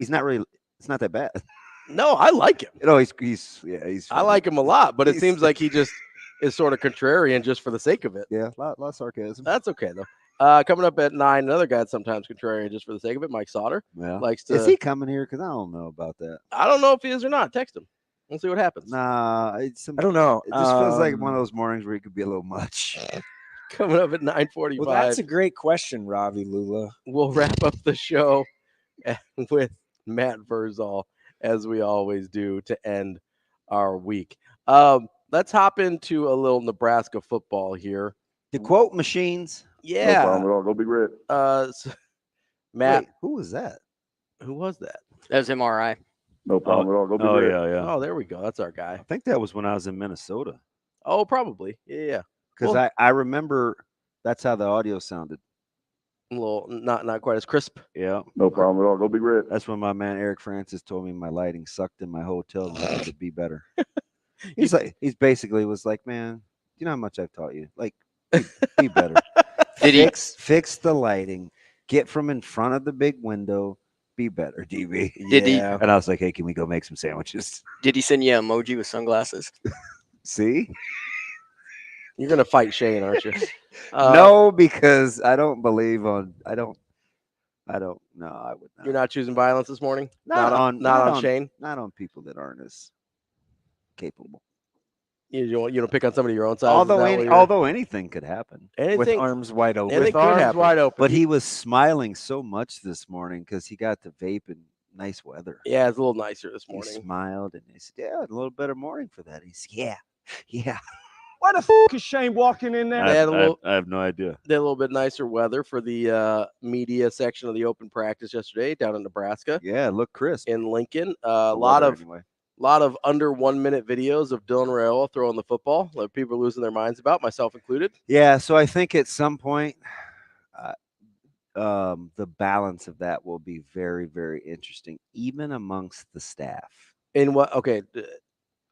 He's not really. It's not that bad. No, I like him. He's I like him a lot, but it seems like he just is sort of contrarian just for the sake of it. Yeah, a lot of sarcasm. That's okay though. Coming up at 9, another guy that's sometimes contrarian just for the sake of it, Mike Sautter. Yeah. Likes to. Is he coming here? Because I don't know about that. I don't know if he is or not. Text him. We'll see what happens. Nah, I don't know. It just feels like one of those mornings where he could be a little much. Coming up at 9:45. Well, that's a great question, Ravi, Lulla. We'll wrap up the show with Matt Vrzal, as we always do to end our week. Let's hop into a little Nebraska football here. The quote machines. Yeah. No problem at all. Go Big Red. Matt. Wait, who was that? Who was that? That was MRI. No problem at all. Go Big Oh, Red. yeah. Oh, there we go. That's our guy. I think that was when I was in Minnesota. Oh, probably. Yeah. Because Well- I remember that's how the audio sounded. A little not quite as crisp. Yeah. No problem at all. Go Big Red. That's when my man Eric Francis told me my lighting sucked in my hotel and I had to be better. He's basically was like, man, you know how much I've taught you? Like, be better. Fix the lighting. Get from in front of the big window. Be better, DB. Did he? And I was like, hey, can we go make some sandwiches? Did he send you an emoji with sunglasses? See? You're gonna fight Shane, aren't you? No, because I don't believe on. I don't. No, I would not. You're not choosing violence this morning. Not on Shane. Not on people that aren't as capable. You don't pick on somebody your own size. Although anything could happen. Anything with arms wide open. Anything could happen. Wide open. But he was smiling so much this morning because he got to vape in nice weather. Yeah, it's a little nicer this morning. He smiled and he said, "Yeah, a little better morning for that." He said, "Yeah." Why the is Shane walking in there? I have no idea. They had a little bit nicer weather for the media section of the open practice yesterday down in Nebraska. Yeah, it looked crisp in Lincoln. A lot of under 1 minute videos of Dylan Verel throwing the football that people are losing their minds about, myself included. Yeah, so I think at some point, the balance of that will be very, very interesting, even amongst the staff. In what? Okay,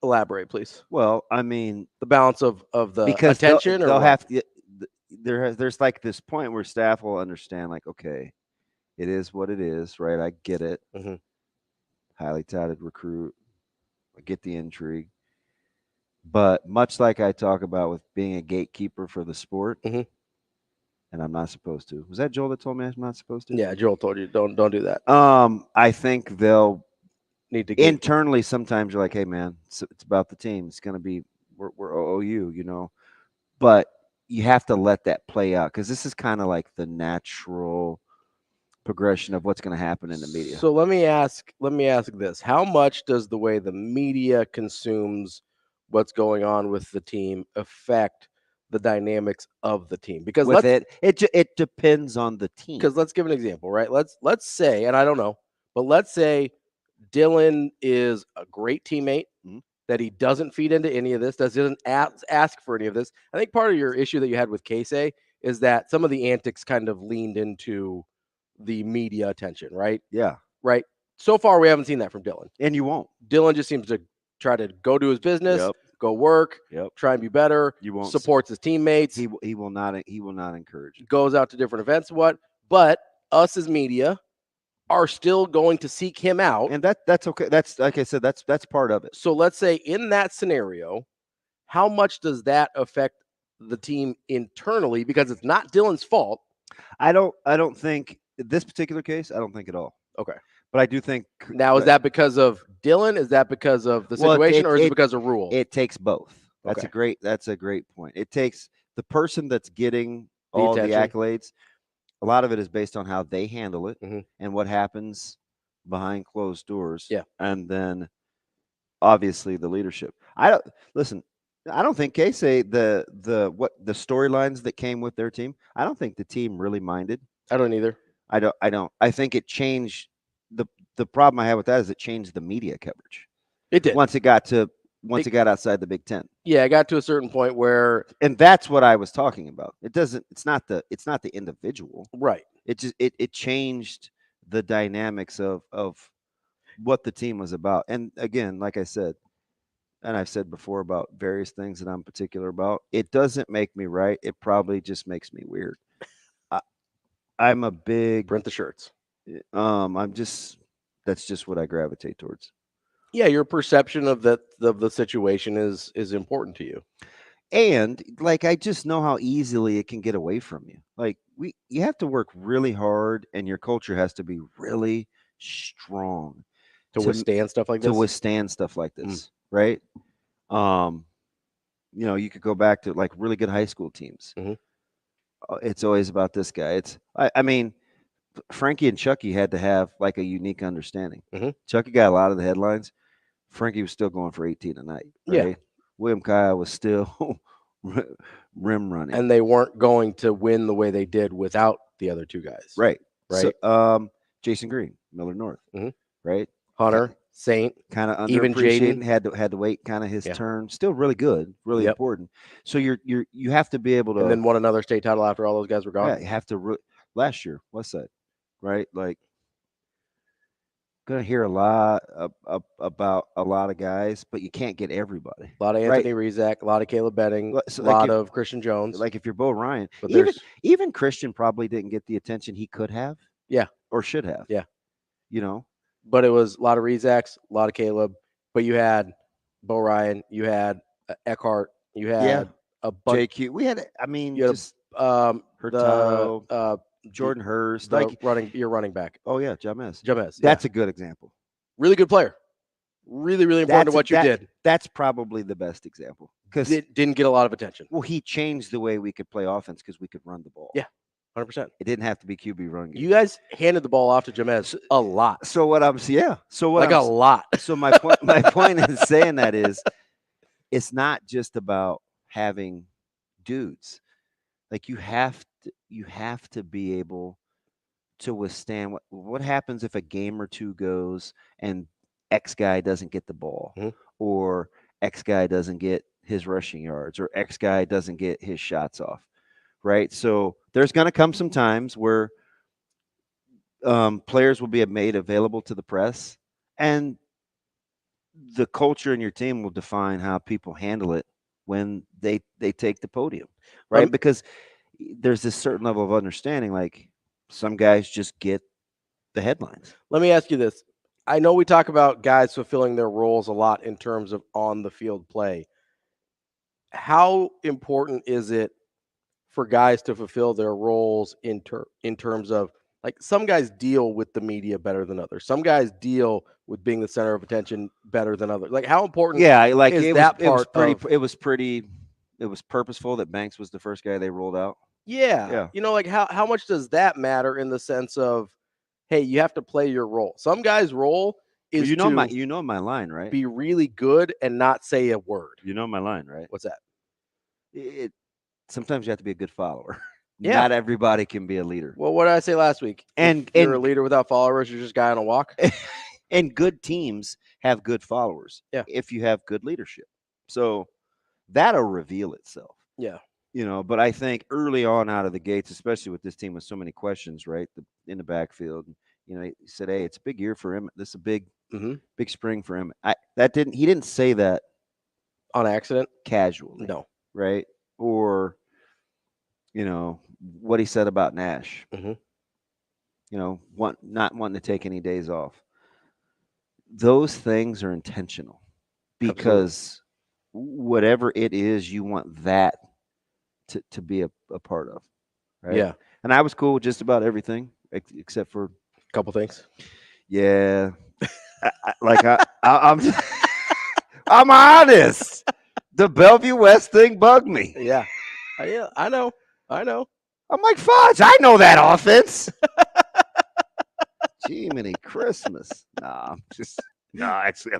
elaborate, please. Well, I mean, the balance of the because attention, they'll have to. There's like this point where staff will understand, like, okay, it is what it is, right? I get it. Mm-hmm. Highly touted recruit. I get the intrigue. But much like I talk about with being a gatekeeper for the sport, mm-hmm. and I'm not supposed to. Was that Joel that told me I'm not supposed to? Yeah, Joel told you don't do that. I think they'll need to internally. Sometimes you're like, hey man, it's about the team. It's gonna be we're OU, you know. But you have to let that play out because this is kind of like the natural progression of what's going to happen in the media. So let me ask this: how much does the way the media consumes what's going on with the team affect the dynamics of the team? Because it depends on the team. Because let's give an example, right? Let's say, and I don't know, but let's say Dylan is a great teammate, that he doesn't feed into any of this, doesn't ask for any of this. I think part of your issue that you had with Casey is that some of the antics kind of leaned into the media attention, right? Yeah. Right. So far, we haven't seen that from Dylan. And you won't. Dylan just seems to try to go do his business, go work, try and be better. You won't. Supports his teammates. He will not encourage it. Goes out to different events. But us as media are still going to seek him out. And that's okay. That's, like I said, that's part of it. So let's say in that scenario, how much does that affect the team internally? Because it's not Dylan's fault. I don't think this particular case, I don't think at all. Okay. But I do think now, is that because of Dylan? Is that because of the situation, or is it because of rule? It takes both. That's a great point. It takes the person that's getting all the accolades. A lot of it is based on how they handle it and what happens behind closed doors. Yeah. And then obviously the leadership. I don't think Casey, the storylines that came with their team, I don't think the team really minded. I don't either. I don't. I think it changed the problem I have with that is it changed the media coverage. It did. Once it got outside the Big Ten. Yeah, it got to a certain point where, and that's what I was talking about. It's not the individual. Right. It changed the dynamics of what the team was about. And again, like I said, and I've said before about various things that I'm particular about, it doesn't make me right. It probably just makes me weird. I'm a big print the shirts. I'm That's just what I gravitate towards. Yeah, your perception of the situation is important to you. And like, I just know how easily it can get away from you. Like, you have to work really hard, and your culture has to be really strong to withstand stuff like this. To withstand stuff like this, right? You could go back to like really good high school teams. It's always about this guy. I mean, Frankie and Chucky had to have like a unique understanding. Chucky got a lot of the headlines. Frankie was still going for 18 a night. Right? Yeah. William Kyle was still rim running. And they weren't going to win the way they did without the other two guys. Right. Right. So, Jason Green, Miller North. Right. Hunter, Saint, kind of even underappreciated. Jaden Had to wait kind of his turn. Still really good, really important. So you have to be able to. And then won another state title after all those guys were gone. Yeah, you have to. Last year, what's that? Right, like. Going to hear a lot about a lot of guys, but you can't get everybody. A lot of Anthony Rizak, a lot of Caleb Benning, so a lot of Christian Jones. Like if you're Bo Ryan, but even Christian probably didn't get the attention he could have. Yeah. Or should have. Yeah. But it was a lot of Rizaks, a lot of Caleb. But you had Bo Ryan, you had Eckhart, you had a bunch. JQ. We had. I mean, you just Hurtado, Jordan Hurst, your running back. Oh yeah, James. That's a good example. Really good player. Really, really important to what you did. That's probably the best example because it didn't get a lot of attention. Well, he changed the way we could play offense because we could run the ball. Yeah, 100%. It didn't have to be QB run game. You guys handed the ball off to James a lot. So what I'm a lot. So my point in saying that is, it's not just about having dudes. Like you have to be able to withstand what happens if a game or two goes and X guy doesn't get the ball, or X guy doesn't get his rushing yards, or X guy doesn't get his shots off, right? So there's going to come some times where players will be made available to the press, and the culture in your team will define how people handle it when they take the podium, right? Because there's this certain level of understanding, like some guys just get the headlines. Let me ask you this. I know we talk about guys fulfilling their roles a lot in terms of on the field play. How important is it for guys to fulfill their roles in terms of, like, some guys deal with the media better than others. Some guys deal with being the center of attention better than others. Like, how important is that part? It was purposeful that Banks was the first guy they rolled out. Yeah. Like how much does that matter in the sense of, hey, you have to play your role. Some guys' role is my line, right? Be really good and not say a word. You know my line, right? What's that? Sometimes you have to be a good follower. Yeah. Not everybody can be a leader. Well, what did I say last week? If you're a leader without followers, you're just a guy on a walk. And good teams have good followers. Yeah. If you have good leadership. So that'll reveal itself. Yeah. But I think early on out of the gates, especially with this team with so many questions, right, in the backfield, he said, hey, it's a big year for him. This is a big spring for him. He didn't say that on accident, casually. No. Right. Or, what he said about Nash, not wanting to take any days off. Those things are intentional because whatever it is, you want that to be a part of. Right. Yeah. And I was cool with just about everything except for a couple things. Yeah. I'm I'm honest. The Bellevue West thing bugged me. Yeah. I know. I'm like, fudge, I know that offense. Jiminy Christmas. Actually,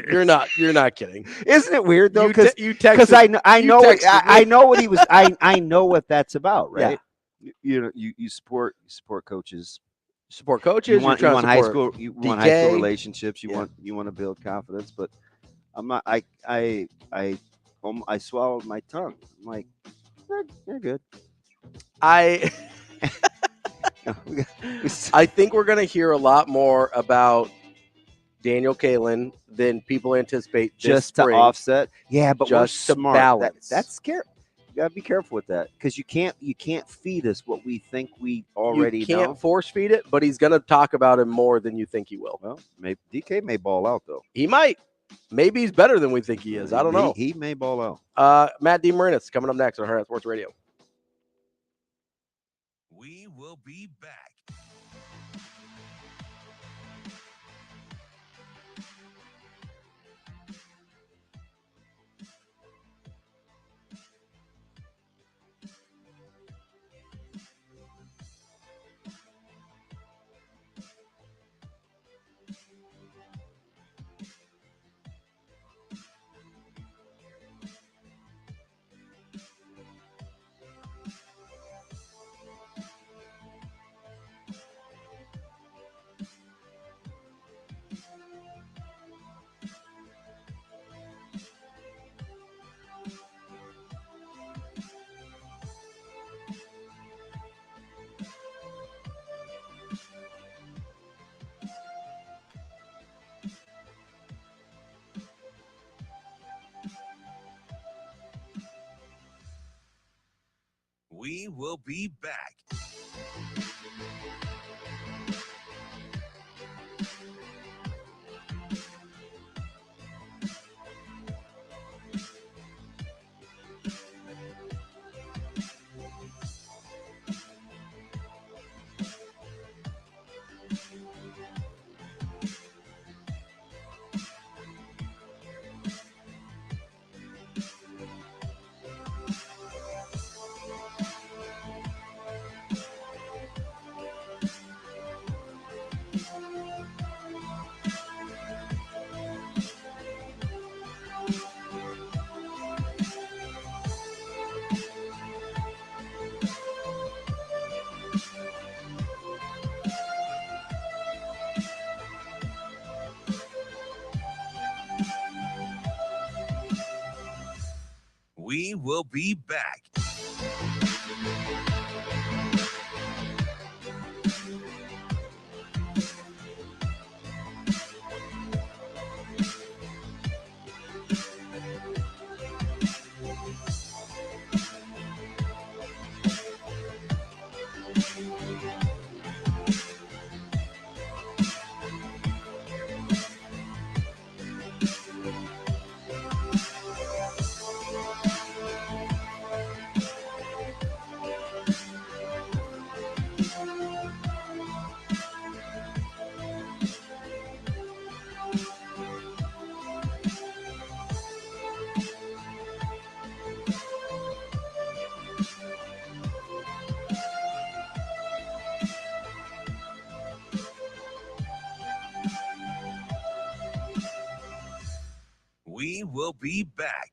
you're not kidding. Isn't it weird though? Because I know what he was. I know what that's about, right? Yeah. You support coaches. Support coaches. You want high school. You want high school relationships. You want to build confidence. But I'm not. I swallowed my tongue. I'm like, you're good. I think we're going to hear a lot more about Daniel Kalen than people anticipate. Just spring, to offset. Yeah, but just we're smart. To balance. That's scary. gotta be careful with that because you can't feed us what we think we already You can't know. force feed it, but he's going to talk about him more than you think he will. Well, maybe DK may ball out though. He might. Maybe he's better than we think he is. I don't know. He may ball out. Matt DeMarinis coming up next on Hurrdat Sports Radio. We will be back. We will be back. We will be back. We will be back.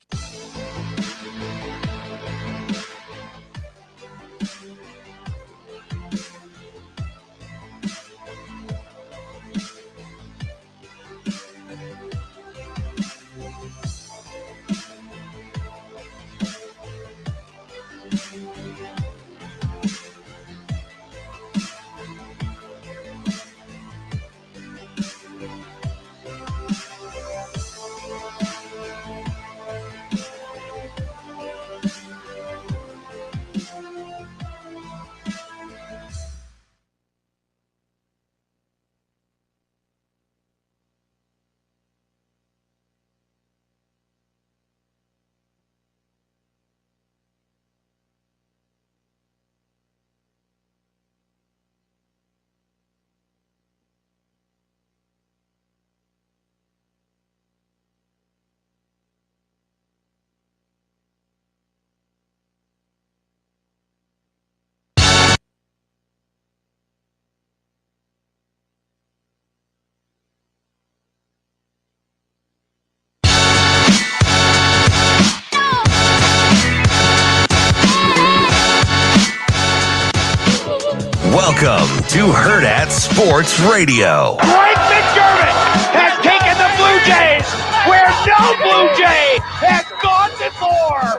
Welcome to Hurrdat Sports Radio. Greg McDermott has taken the Blue Jays where no Blue Jay has gone before.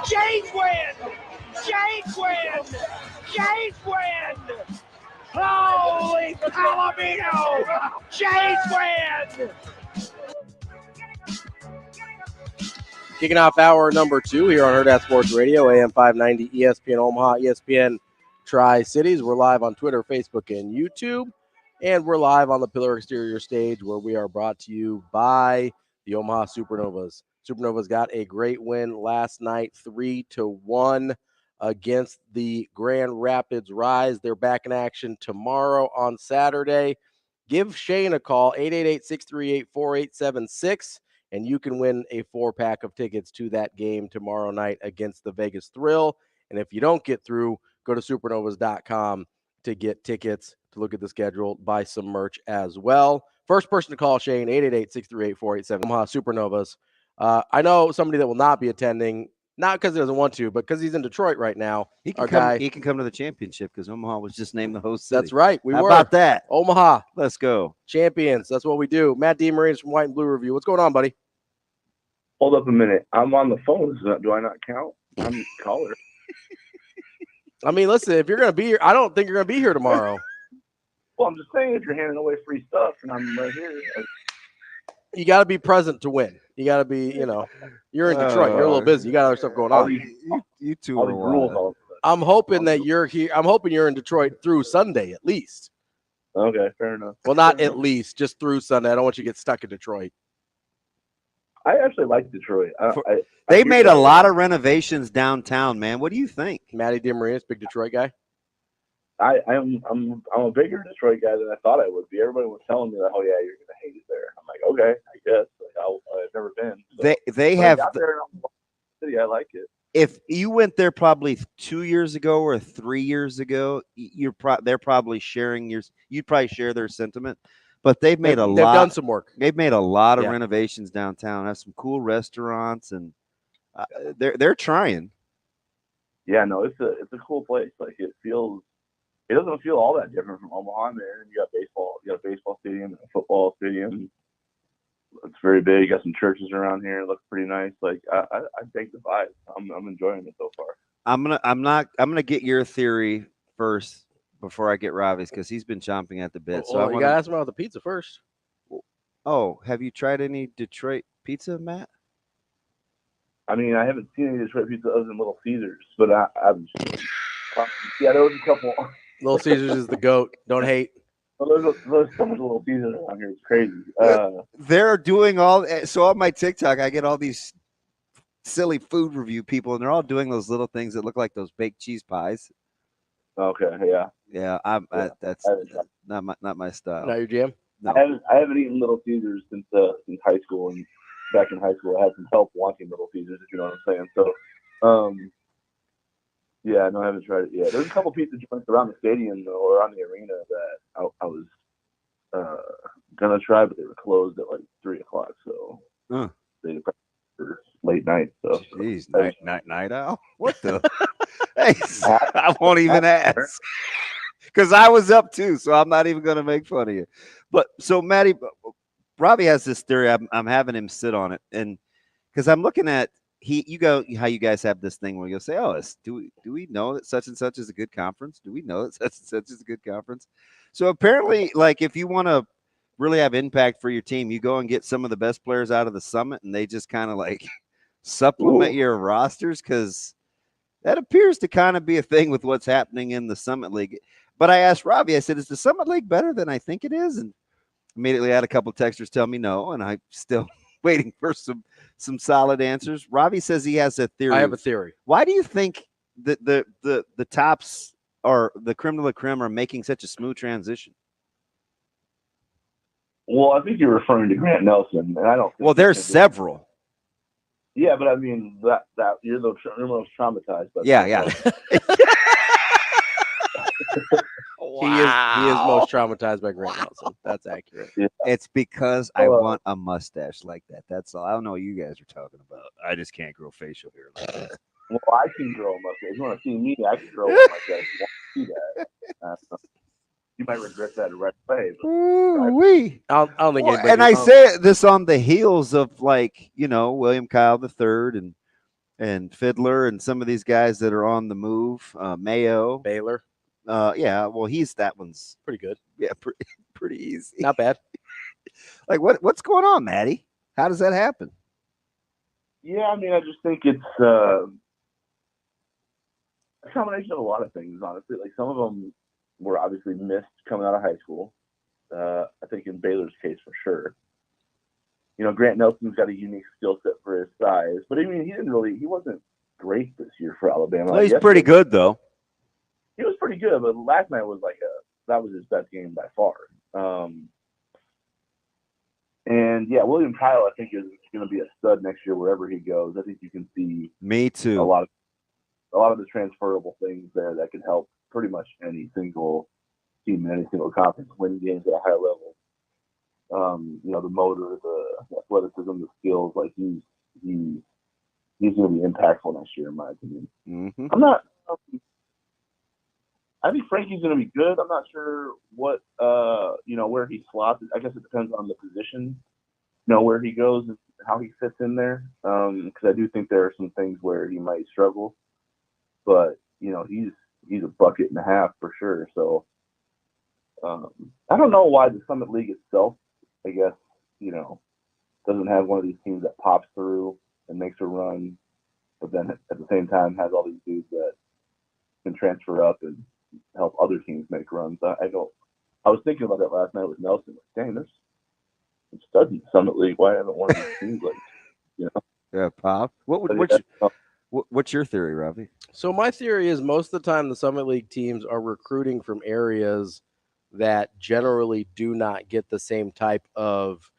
Jays win! Jays win! Jays win! Holy Palomino! Jays win! Kicking off hour number 2 here on Hurrdat Sports Radio, AM 590, ESPN Omaha, ESPN Tri-Cities. We're live on Twitter, Facebook, and YouTube. And we're live on the Pillar Exterior stage where we are brought to you by the Omaha Supernovas. Supernovas got a great win last night, 3-1 against the Grand Rapids Rise. They're back in action tomorrow on Saturday. Give Shane a call, 888-638-4876. And you can win a 4-pack of tickets to that game tomorrow night against the Vegas Thrill. And if you don't get through, go to supernovas.com to get tickets, to look at the schedule, buy some merch as well. First person to call, Shane, 888-638-4877. Omaha Supernovas. I know somebody that will not be attending, not because he doesn't want to, but because he's in Detroit right now. He can come to the championship because Omaha was just named the host city. That's right. How about that? Omaha. Let's go. Champions. That's what we do. Matt DeMarinis from White and Blue Review. What's going on, buddy? Hold up a minute. I'm on the phone. Do I not count? I'm a caller. I mean, listen, if you're going to be here, I don't think you're going to be here tomorrow. Well, I'm just saying, if you're handing away free stuff and I'm right here. You got to be present to win. You got to be, you're in Detroit. You're a little busy. You got other stuff going on. You two are wild. I'm hoping that you're here. I'm hoping you're in Detroit through Sunday at least. Okay, fair enough. Well, not at least, just through Sunday. I don't want you to get stuck in Detroit. I actually like Detroit. They made a lot of renovations downtown, man. What do you think? Matty DeMarinis, big Detroit guy. I'm a bigger Detroit guy than I thought I would be. Everybody was telling me that, oh yeah, you're gonna hate it there. I'm like, okay, I guess. Like, I've never been. So, they have there in city. I like it. If you went there probably 2 years ago or 3 years ago, they're probably sharing yours. You'd probably share their sentiment. But they've done some work. They've made a lot of renovations downtown. Have some cool restaurants, and they're trying. Yeah, no, it's a cool place. Like it doesn't feel all that different from Omaha. There, you got baseball. You got a baseball stadium and a football stadium. It's very big. You got some churches around here. It looks pretty nice. Like I take the vibe. I'm enjoying it so far. I'm gonna get your theory first before I get Ravi's, because he's been chomping at the bit. So you gotta ask him about the pizza first. Oh, have you tried any Detroit pizza, Matt? I mean, I haven't seen any Detroit pizza other than Little Caesars, but I'm there was a couple. Little Caesars is the GOAT. Don't hate. Well, there's so much Little Caesars around here. It's crazy. They're doing on my TikTok, I get all these silly food review people, and they're all doing those little things that look like those baked cheese pies. Okay, yeah. Yeah, that's not my style. Not your jam? No. I haven't eaten Little Caesars since high school, and back in high school I had some help wanting Little Caesars, if you know what I'm saying. So, yeah, no, I haven't tried it yet. There's a couple pizza joints around the stadium or around the arena that I was gonna try, but they were closed at like 3:00. So they for late night. So, jeez, night owl. What the? Hey, I won't even ask because I was up too. So I'm not even gonna make fun of you. But so Matty, Ravi has this theory. I'm having him sit on it, and because I'm looking at. How you guys have this thing where you'll say, oh, do we know that such and such is a good conference? Do we know that such and such is a good conference? So apparently, like, if you want to really have impact for your team, you go and get some of the best players out of the Summit, and they just kind of like supplement your rosters, because that appears to kind of be a thing with what's happening in the Summit League. But I asked Ravi, I said, is the Summit League better than I think it is? And immediately I had a couple of texters tell me no, and I still waiting for some solid answers. Ravi says he has a theory. I have a theory. Why do you think that the tops or the creme de la creme are making such a smooth transition? Well, I think you're referring to Grant Nelson, and I don't. Well, there's several. Yeah, but I mean that you're the most traumatized. By yeah. Wow. He is most traumatized by Grant Nelson. That's accurate. Yeah. It's because I want a mustache like that. That's all. I don't know what you guys are talking about. I just can't grow facial hair like that. Well, I can grow a mustache. If you want to see me, I can grow one like that. If you want to see that. You might regret that right away. I don't think. And I say this on the heels of William Kyle III and Fiddler and some of these guys that are on the move. Mayo, Baylor. Yeah, well, that one's pretty good. Yeah, pretty easy. Not bad. Like what's going on, Matty? How does that happen? Yeah, I mean, I just think it's a combination of a lot of things, honestly. Like, some of them were obviously missed coming out of high school. I think in Baylor's case, for sure. You know, Grant Nelson's got a unique skill set for his size, but I mean, he wasn't great this year for Alabama. Well, he's pretty good, though. He was pretty good, but last night was that was his best game by far. And yeah, William Kyle, I think, is going to be a stud next year wherever he goes. I think you can see Me too. a lot of the transferable things there that can help pretty much any single team in any single conference win games at a high level. You know, the motor, the athleticism, the skills, like he's going to be impactful next year, in my opinion. Mm-hmm. I'm not. I think Frankie's going to be good. I'm not sure what, you know, where he slots. I guess it depends on the position, you know, where he goes and how he fits in there. Because I do think there are some things where he might struggle, but you know, he's a bucket and a half for sure. So I don't know why the Summit League itself, I guess, you know, doesn't have one of these teams that pops through and makes a run, but then at the same time has all these dudes that can transfer up and help other teams make runs. I was thinking about that last night with Nelson. Like, dang, there's some studs in the Summit League. Why haven't one of these teams, like, you know? Yeah, Pop. What's your theory, Ravi? So my theory is most of the time the Summit League teams are recruiting from areas that generally do not get the same type of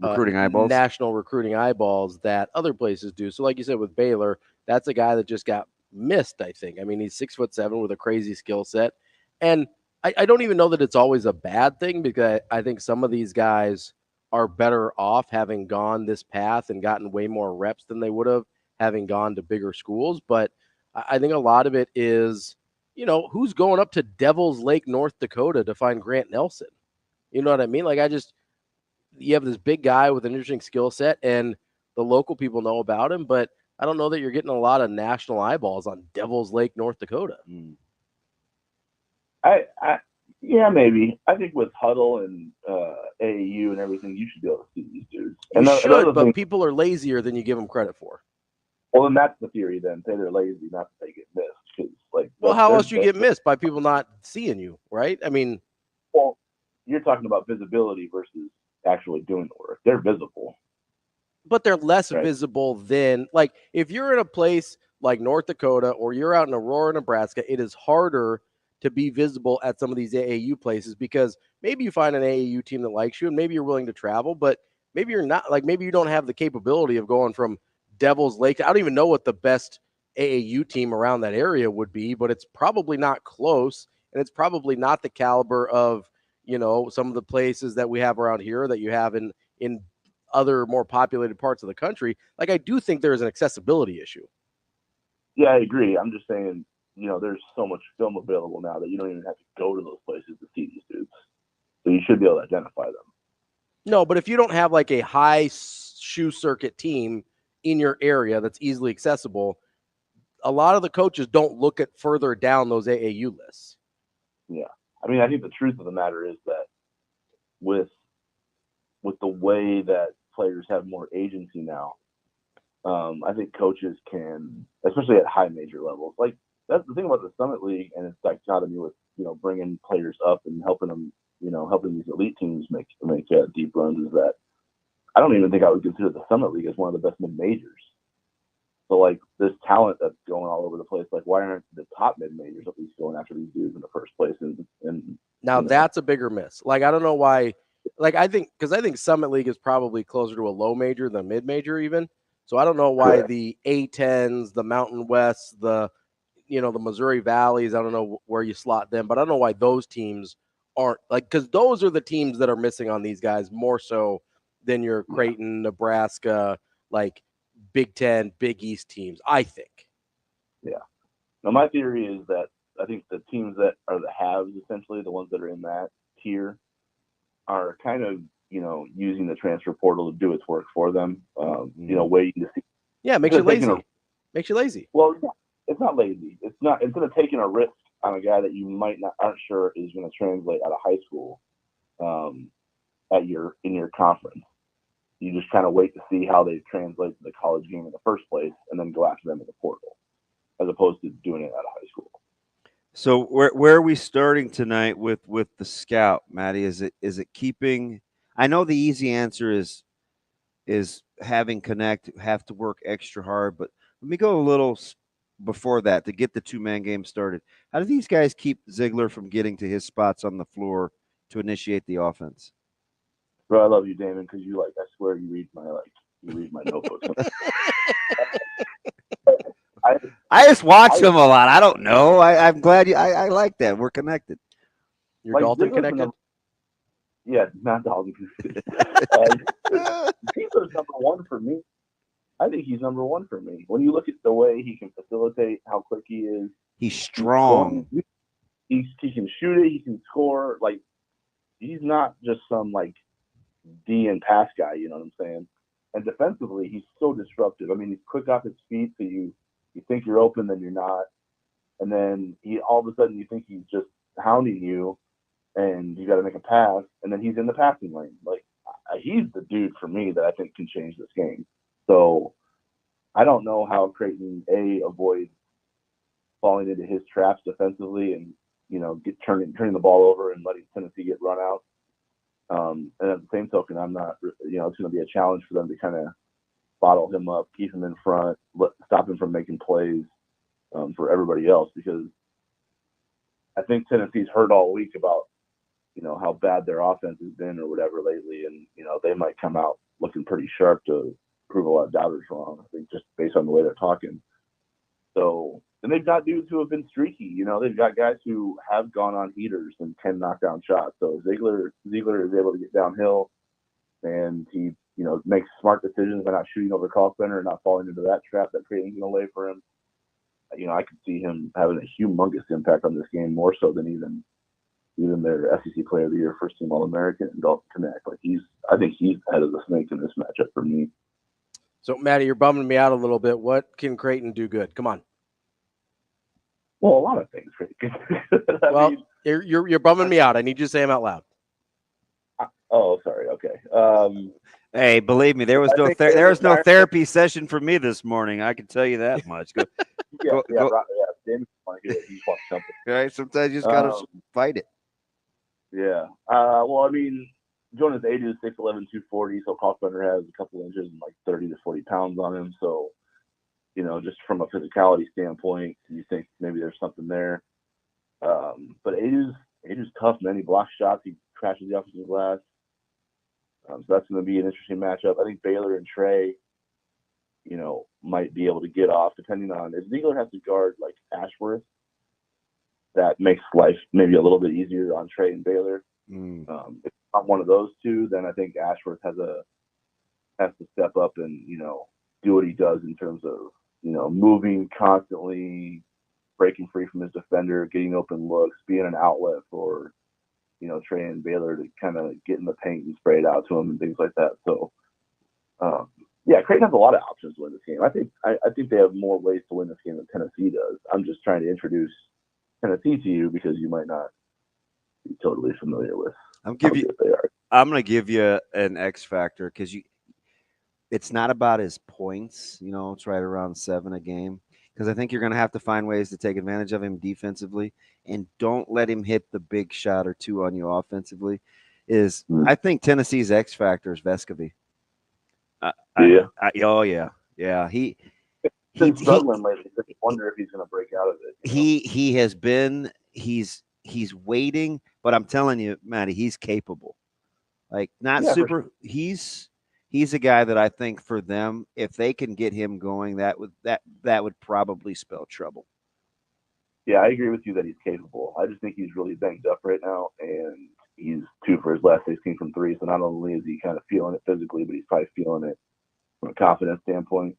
Recruiting eyeballs? national recruiting eyeballs that other places do. So like you said with Baylor, that's a guy that just got missed, I think. I mean, he's 6'7" with a crazy skill set. And I don't even know that it's always a bad thing, because I think some of these guys are better off having gone this path and gotten way more reps than they would have having gone to bigger schools. But I think a lot of it is, you know, who's going up to Devil's Lake, North Dakota to find Grant Nelson? You know what I mean? Like, you have this big guy with an interesting skill set and the local people know about him, but I don't know that you're getting a lot of national eyeballs on Devil's Lake, North Dakota. Yeah, maybe. I think with Huddle and AAU and everything, you should be able to see these dudes. You should, but people are lazier than you give them credit for. Well, then that's the theory. Then say they're lazy, not that they get missed. 'Cause, like, well, how else do you get missed? By people not seeing you, right? I mean, well, you're talking about visibility versus actually doing the work. They're visible, but they're less visible than, like, if you're in a place like North Dakota or you're out in Aurora, Nebraska, it is harder to be visible at some of these AAU places, because maybe you find an AAU team that likes you and maybe you're willing to travel, but maybe you're not. Like, maybe you don't have the capability of going from Devil's Lake. I don't even know what the best AAU team around that area would be, but it's probably not close, and it's probably not the caliber of, you know, some of the places that we have around here that you have in other more populated parts of the country. Like, I do think there is an accessibility issue. Yeah, I agree. I'm just saying, you know, there's so much film available now that you don't even have to go to those places to see these dudes. So you should be able to identify them. No, but if you don't have like a high shoe circuit team in your area that's easily accessible, a lot of the coaches don't look at further down those AAU lists. Yeah. I mean, I think the truth of the matter is that with the way that players have more agency now, I think coaches can, especially at high major levels, like, that's the thing about the Summit League and its dichotomy with, you know, bringing players up and helping them, you know, helping these elite teams make deep runs, is that I don't even think I would consider the Summit League as one of the best mid-majors. So, like, this talent that's going all over the place, like, why aren't the top mid-majors at least going after these dudes in the first place? And now that's a bigger miss. Like, I don't know why. Like, I think Summit League is probably closer to a low major than mid-major even. So I don't know why the A-10s, the Mountain Wests, the Missouri Valleys, I don't know where you slot them, but I don't know why those teams aren't, like, because those are the teams that are missing on these guys more so than your Creighton, Nebraska, like Big Ten, Big East teams, I think. Yeah. Now, my theory is that I think the teams that are the haves, essentially, the ones that are in that tier, are kind of, you know, using the transfer portal to do its work for them, you know, waiting to see. Yeah, it makes you lazy. Makes you lazy. Well, it's not lazy. It's not. Instead of taking a risk on a guy that you aren't sure is going to translate out of high school, in your conference, you just kind of wait to see how they translate to the college game in the first place, and then go after them in the portal, as opposed to doing it out of high school. So where are we starting tonight with the scout, Matty? Is it keeping? I know the easy answer is having Connect have to work extra hard, but let me go a little before that to get the two-man game started. How do these guys keep Ziegler from getting to his spots on the floor to initiate the offense? Bro, I love you, Damon, because I swear you read my notebooks. I just watch them a lot. I don't know. I'm glad you. I like that. We're connected. You're Dalton connected. Yeah, not Dalton. Ziegler's number one for me. I think he's number one for me. When you look at the way he can facilitate, how quick he is, he's strong. He can shoot it. He can score. Like, he's not just some D and pass guy. You know what I'm saying? And defensively, he's so disruptive. I mean, he's quick off his feet, so you think you're open, then you're not, and then all of a sudden you think he's just hounding you, and you got to make a pass, and then he's in the passing lane. Like, he's the dude for me that I think can change this game. So I don't know how Creighton avoids falling into his traps defensively, and turning the ball over and letting Tennessee get run out. And at the same token, I'm not, it's going to be a challenge for them to kind of bottle him up, keep him in front, stop him from making plays for everybody else, because I think Tennessee's heard all week about, how bad their offense has been or whatever lately. And, they might come out looking pretty sharp to prove a lot of doubters wrong, I think, just based on the way they're talking. So, and they've got dudes who have been streaky. They've got guys who have gone on heaters and can knock down shots. So Ziegler is able to get downhill, and he, makes smart decisions by not shooting over call center and not falling into that trap that Creighton's going to lay for him. I could see him having a humongous impact on this game, more so than even their SEC Player of the Year, first team All-American, and Dalton Connect. I think he's ahead of the snake in this matchup for me. So, Matty, you're bumming me out a little bit. What can Creighton do good? Come on. Well, a lot of things. You're bumming me out. I need you to say them out loud. Oh, sorry. Okay. Hey, believe me, there was no therapy session for me this morning. I can tell you that much. Go. Damon's funny. He's watched something. Right. Sometimes you just gotta fight it. Yeah. Well, I mean, Jonah's age is 6'11", 240, so Kalkbrenner has a couple inches and 30 to 40 pounds on him. So, just from a physicality standpoint, you think maybe there's something there. But age is tough, man. He blocks shots. He crashes the offensive glass. So that's going to be an interesting matchup. I think Baylor and Trey, might be able to get off, depending on if Ziegler has to guard Ashworth. That makes life maybe a little bit easier on Trey and Baylor. If it's not one of those two, then I think Ashworth has to step up and do what he does in terms of moving constantly, breaking free from his defender, getting open looks, being an outlet for Trey and Baylor to kind of get in the paint and spray it out to him and things like that. So, Creighton has a lot of options to win this game. I think they have more ways to win this game than Tennessee does. I'm just trying to introduce Tennessee to you because you might not be totally familiar with. I'm going to give you an X factor because it's not about his points. It's right around 7 a game. Because I think you're going to have to find ways to take advantage of him defensively, and don't let him hit the big shot or two on you offensively. I think Tennessee's X factor is Vescovy. Yeah. He's been struggling lately. I wonder if he's going to break out of it. He has been. He's waiting, but I'm telling you, Matty, he's capable. Not super. Sure. He's a guy that I think for them, if they can get him going, that would probably spell trouble. Yeah, I agree with you that he's capable. I just think he's really banged up right now, and he's 2 for his last 16 from 3. So not only is he kind of feeling it physically, but he's probably feeling it from a confidence standpoint.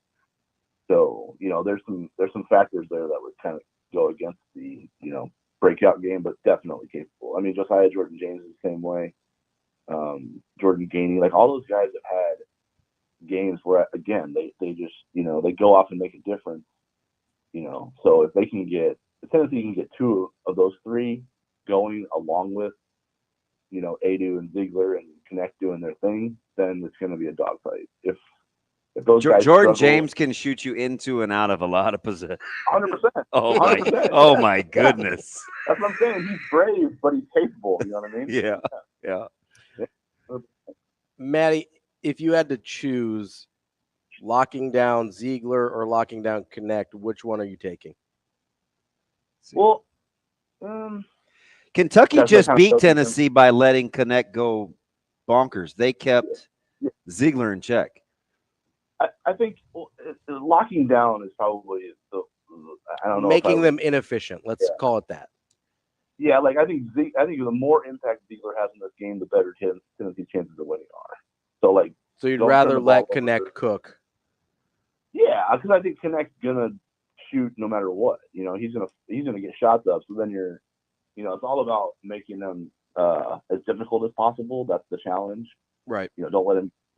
So there's some factors there that would kind of go against the breakout game, but definitely capable. I mean, Josiah Jordan James is the same way. Jordan Gainey, all those guys have had games where, again, they just, they go off and make a difference, so if Tennessee can get 2 of those 3 going along with, Adu and Ziegler and Connect doing their thing, then it's going to be a dogfight. If those guys Jordan struggle, James can shoot you into and out of a lot of positions. 100%. Oh my! 100%. Oh my goodness! That's what I'm saying. He's brave, but he's capable. You know what I mean? Yeah. Maddie, if you had to choose locking down Ziegler or locking down Connect, which one are you taking? Well, Kentucky just beat Tennessee by letting Connect go bonkers. They kept Ziegler in check. I think locking down is probably I don't know. Making them inefficient. Let's call it that. Yeah, like I think the more impact Ziegler has in this game, the better Tennessee's chances of winning are. So you'd rather let Connect cook. Yeah, because I think Connect's gonna shoot no matter what. You know, he's gonna get shots up. So then it's all about making them as difficult as possible. That's the challenge. Right. You know, don't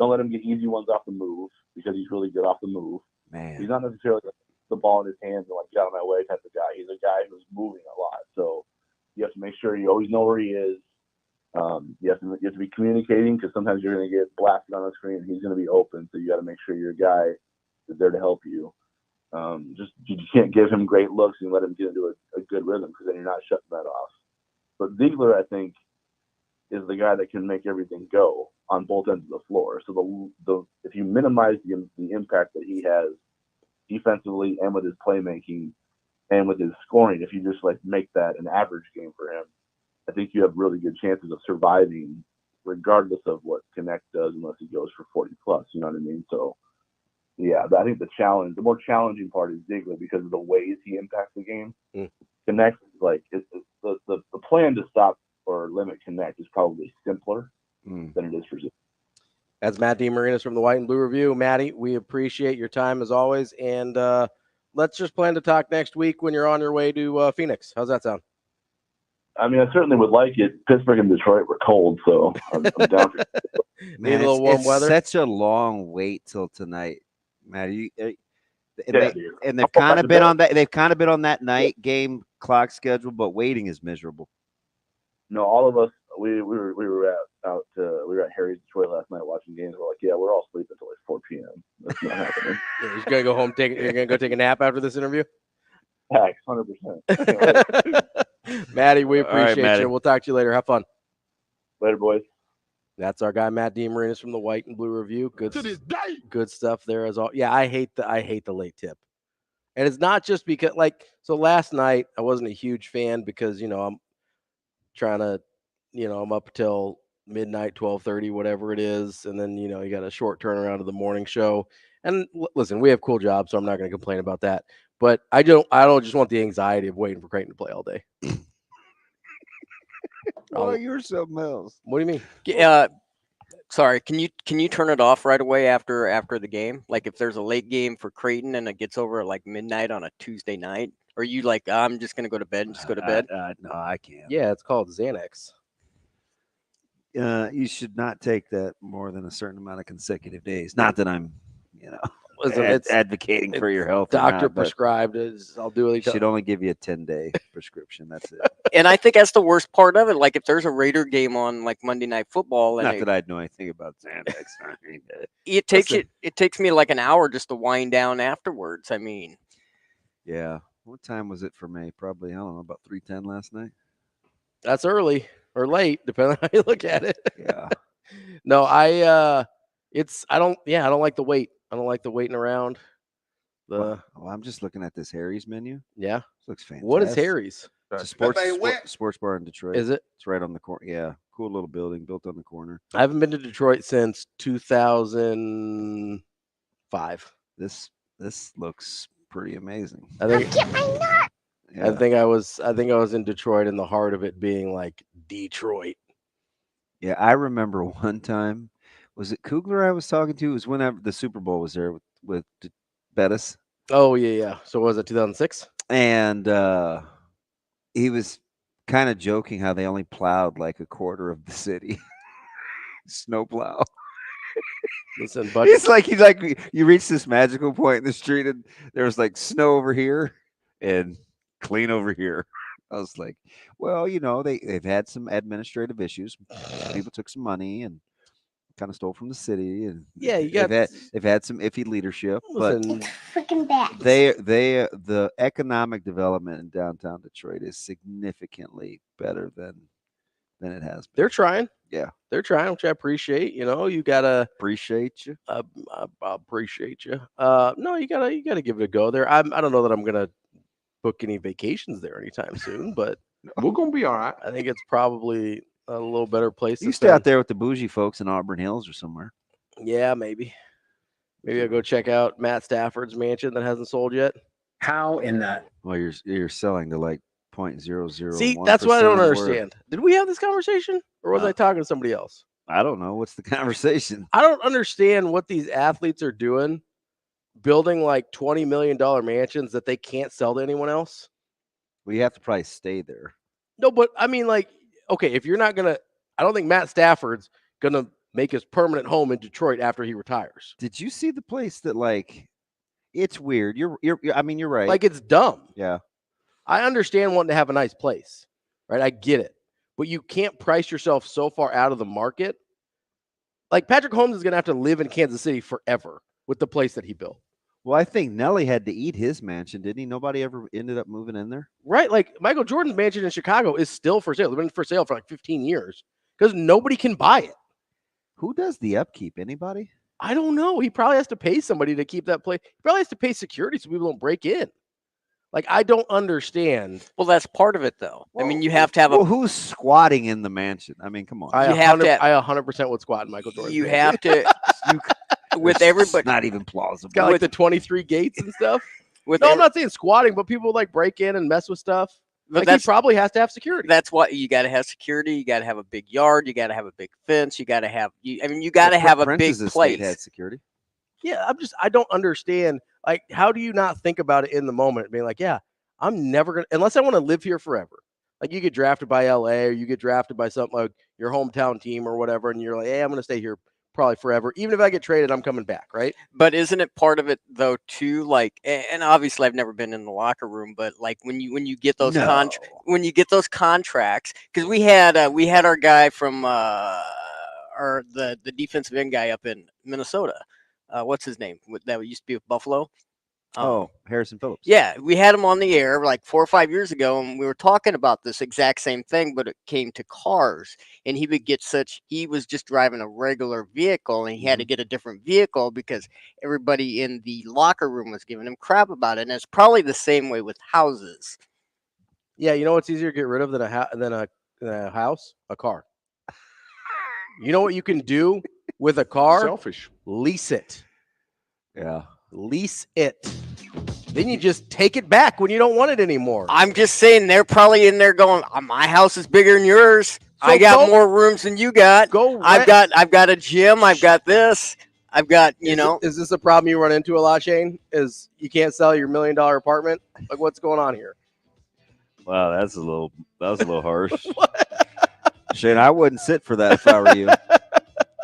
let him get easy ones off the move because he's really good off the move. Man, he's not necessarily the ball in his hands and like get out of my way type of guy. He's a guy who's moving a lot. So you have to make sure you always know where he is. You have to be communicating because sometimes you're going to get blasted on the screen and he's going to be open. So you got to make sure your guy is there to help you. You can't give him great looks and let him get into a good rhythm because then you're not shutting that off. But Ziegler, I think, is the guy that can make everything go on both ends of the floor. So if you minimize the impact that he has defensively and with his playmaking and with his scoring, if you just like make that an average game for him, I think you have really good chances of surviving regardless of what Connect does unless he goes for 40 plus, you know what I mean? So yeah, I think the more challenging part is Ziegler because of the ways he impacts the game. Connect, like the plan to stop or limit Connect is probably simpler than it is for Ziegler. That's Matt DeMarinis from the White and Blue Review. Maddie, we appreciate your time as always, and let's just plan to talk next week when you're on your way to Phoenix. How's that sound? I mean, I certainly would like it. Pittsburgh and Detroit were cold, so I'm down for it. Need a little warm weather. It's such a long wait till tonight, Matt. And they've I'll kind of to been bed. on that. They've kind of been on that night game clock schedule, but waiting is miserable. No, all of us we were at Harry's Detroit last night watching games. We're like, yeah, we're all sleeping until like 4 p.m. That's not happening. You're just gonna go home. You're gonna go take a nap after this interview. Heck, 100%. Maddie, we All right, appreciate Maddie. you. We'll talk to you later. Have fun. Later, boys. That's our guy Matt DeMarinis from the White and Blue Review. Good stuff there as all. Yeah, I hate the late tip, and it's not just because so last night I wasn't a huge fan because I'm trying to I'm up till midnight, 12:30, whatever it is, and then you got a short turnaround of the morning show. And listen, we have cool jobs, so I'm not going to complain about that. But I don't just want the anxiety of waiting for Creighton to play all day. Oh, you're something else. What do you mean? Sorry, can you turn it off right away after the game? Like if there's a late game for Creighton and it gets over at like midnight on a Tuesday night, or you like I'm just gonna go to bed and just go to bed? No, I can't. Yeah, it's called Xanax. You should not take that more than a certain amount of consecutive days. Not that I'm, It's advocating for your health. Doctor prescribed. I'll do it. Should only give you a 10-day prescription. That's it. And I think that's the worst part of it. Like if there's a Raider game on like Monday Night Football, and Not that I'd know anything about Xanax. it takes me like an hour just to wind down afterwards. I mean, yeah. What time was it for me? Probably I don't know about 3:10 last night. That's early or late, depending on how you look at it. Yeah. No, I don't like the wait. I don't like the waiting around. Well, I'm just looking at this Harry's menu. Yeah. This looks fantastic. What is Harry's? It's a sports bar in Detroit. Is it? It's right on the corner. Yeah. Cool little building built on the corner. I haven't been to Detroit since 2005. This looks pretty amazing. I think I was in Detroit in the heart of it being like Detroit. Yeah, I remember one time. Was it Kugler I was talking to? It was whenever the Super Bowl was there with Bettis. Oh, yeah. So was it 2006? And he was kind of joking how they only plowed like a quarter of the city. Snowplow. Listen, buddy. He's like you reach this magical point in the street and there was like snow over here and clean over here. I was like, well, they've had some administrative issues. People took some money and kind of stole from the city, and Yeah, they've had some iffy leadership, Listen, but Freaking bats. the economic development in downtown Detroit is significantly better than it has been. they're trying. Yeah, They're trying, which I appreciate. You gotta appreciate you. I appreciate you. No, you gotta give it a go there. I don't know that I'm gonna book any vacations there anytime soon, but We're gonna be all right. I think it's probably a little better place. You to stay out spend. there with the bougie folks in Auburn Hills or somewhere. Yeah, maybe. Maybe I'll go check out Matt Stafford's mansion that hasn't sold yet. How in that? Well, you're selling to like 0.001%. See, that's what I don't of understand. Did we have this conversation, or was No. I talking to somebody else? I don't know. What's the conversation? I don't understand what these athletes are doing, building like $20 million mansions that they can't sell to anyone else. Well, you have to probably stay there. No, but I mean, like, okay, if you're not gonna, I don't think Matt Stafford's gonna make his permanent home in Detroit after he retires. Did you see the place that like? It's weird. I mean, you're right. Like, it's dumb. Yeah. I understand wanting to have a nice place, right? I get it, but you can't price yourself so far out of the market. Like, Patrick Holmes is gonna have to live in Kansas City forever with the place that he built. Well, I think Nelly had to eat his mansion, didn't he? Nobody ever ended up moving in there. Right, like Michael Jordan's mansion in Chicago is still for sale. It's been for sale for like 15 years because nobody can buy it. Who does the upkeep? Anybody? I don't know. He probably has to pay somebody to keep that place. He probably has to pay security so people don't break in. Like, I don't understand. Well, that's part of it, though. I mean, you have to have Well, who's squatting in the mansion? I mean, come on. I 100% would squat in Michael Jordan. You have to with everybody. It's not even plausible. It's got like the 23 gates and stuff. With I'm not saying squatting, but people like break in and mess with stuff. But Like, he probably has to have security. That's why you got to have security. You got to have a big yard. You got to have a big fence. You got to have. I mean, you got to have a big Prince's place. estate had security. Yeah, I don't understand. Like, how do you not think about it in the moment? Being like, yeah, I'm never going to, unless I want to live here forever. Like, you get drafted by LA or you get drafted by something like your hometown team or whatever. And you're like, hey, I'm going to stay here probably forever. Even if I get traded, I'm coming back. Right. But isn't it part of it though, too? Like, and obviously I've never been in the locker room, but like when you get those contracts, because we had our guy from the defensive end guy up in Minnesota. What's his name? That used to be with Buffalo. Harrison Phillips. Yeah, we had him on the air like 4 or 5 years ago, and we were talking about this exact same thing, but it came to cars. And he was just driving a regular vehicle, and he had to get a different vehicle because everybody in the locker room was giving him crap about it. And it's probably the same way with houses. Yeah, you know what's easier to get rid of than a house? A car. You know what you can do with a car? Selfish. Lease it. Yeah. Lease it. Then you just take it back when you don't want it anymore. I'm just saying they're probably in there going, my house is bigger than yours. So I got more rooms than you got. I've got a gym. I've got this. I've got, Is this a problem you run into a lot, Shane? Is you can't sell your $1 million apartment? Like, what's going on here? Wow, that was a little harsh. Shane, I wouldn't sit for that if I were you.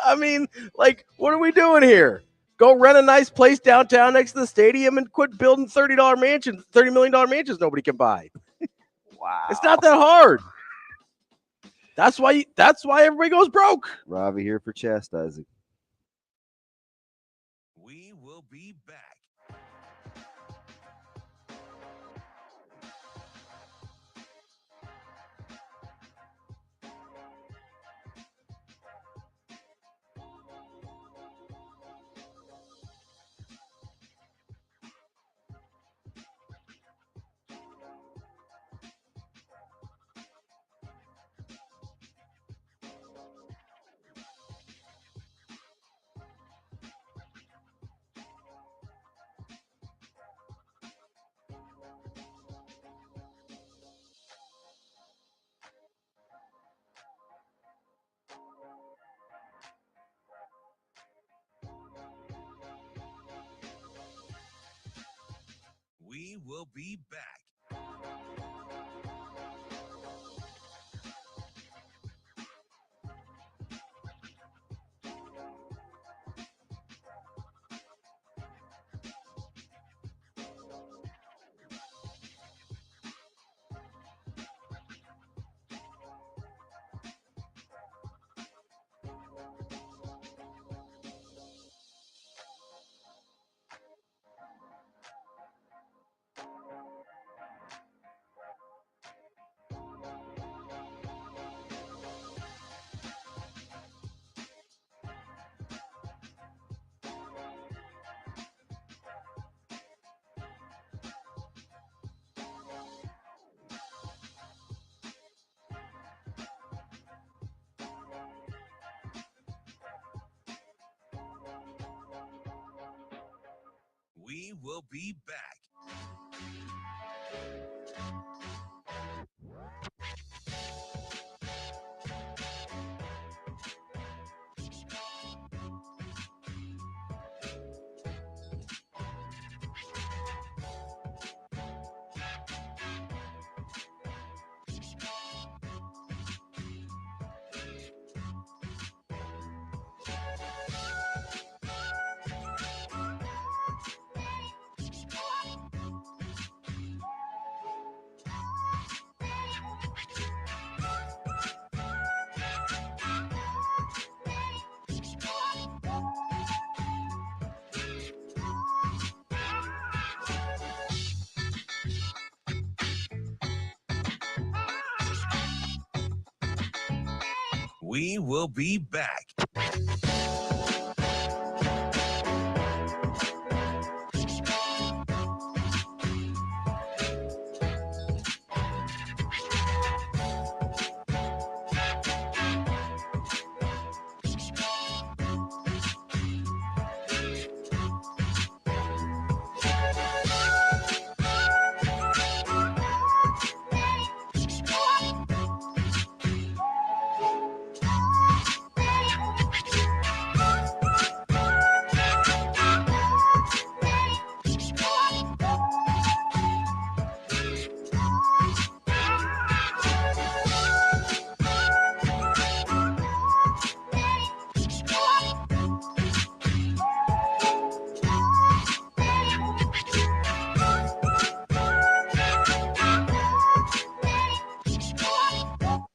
I mean, like, what are we doing here? Go rent a nice place downtown next to the stadium and quit building $30 million mansions nobody can buy. Wow. It's not that hard. That's why everybody goes broke. Ravi here for chastising. We will be back. We will be back. We will be back. We will be back.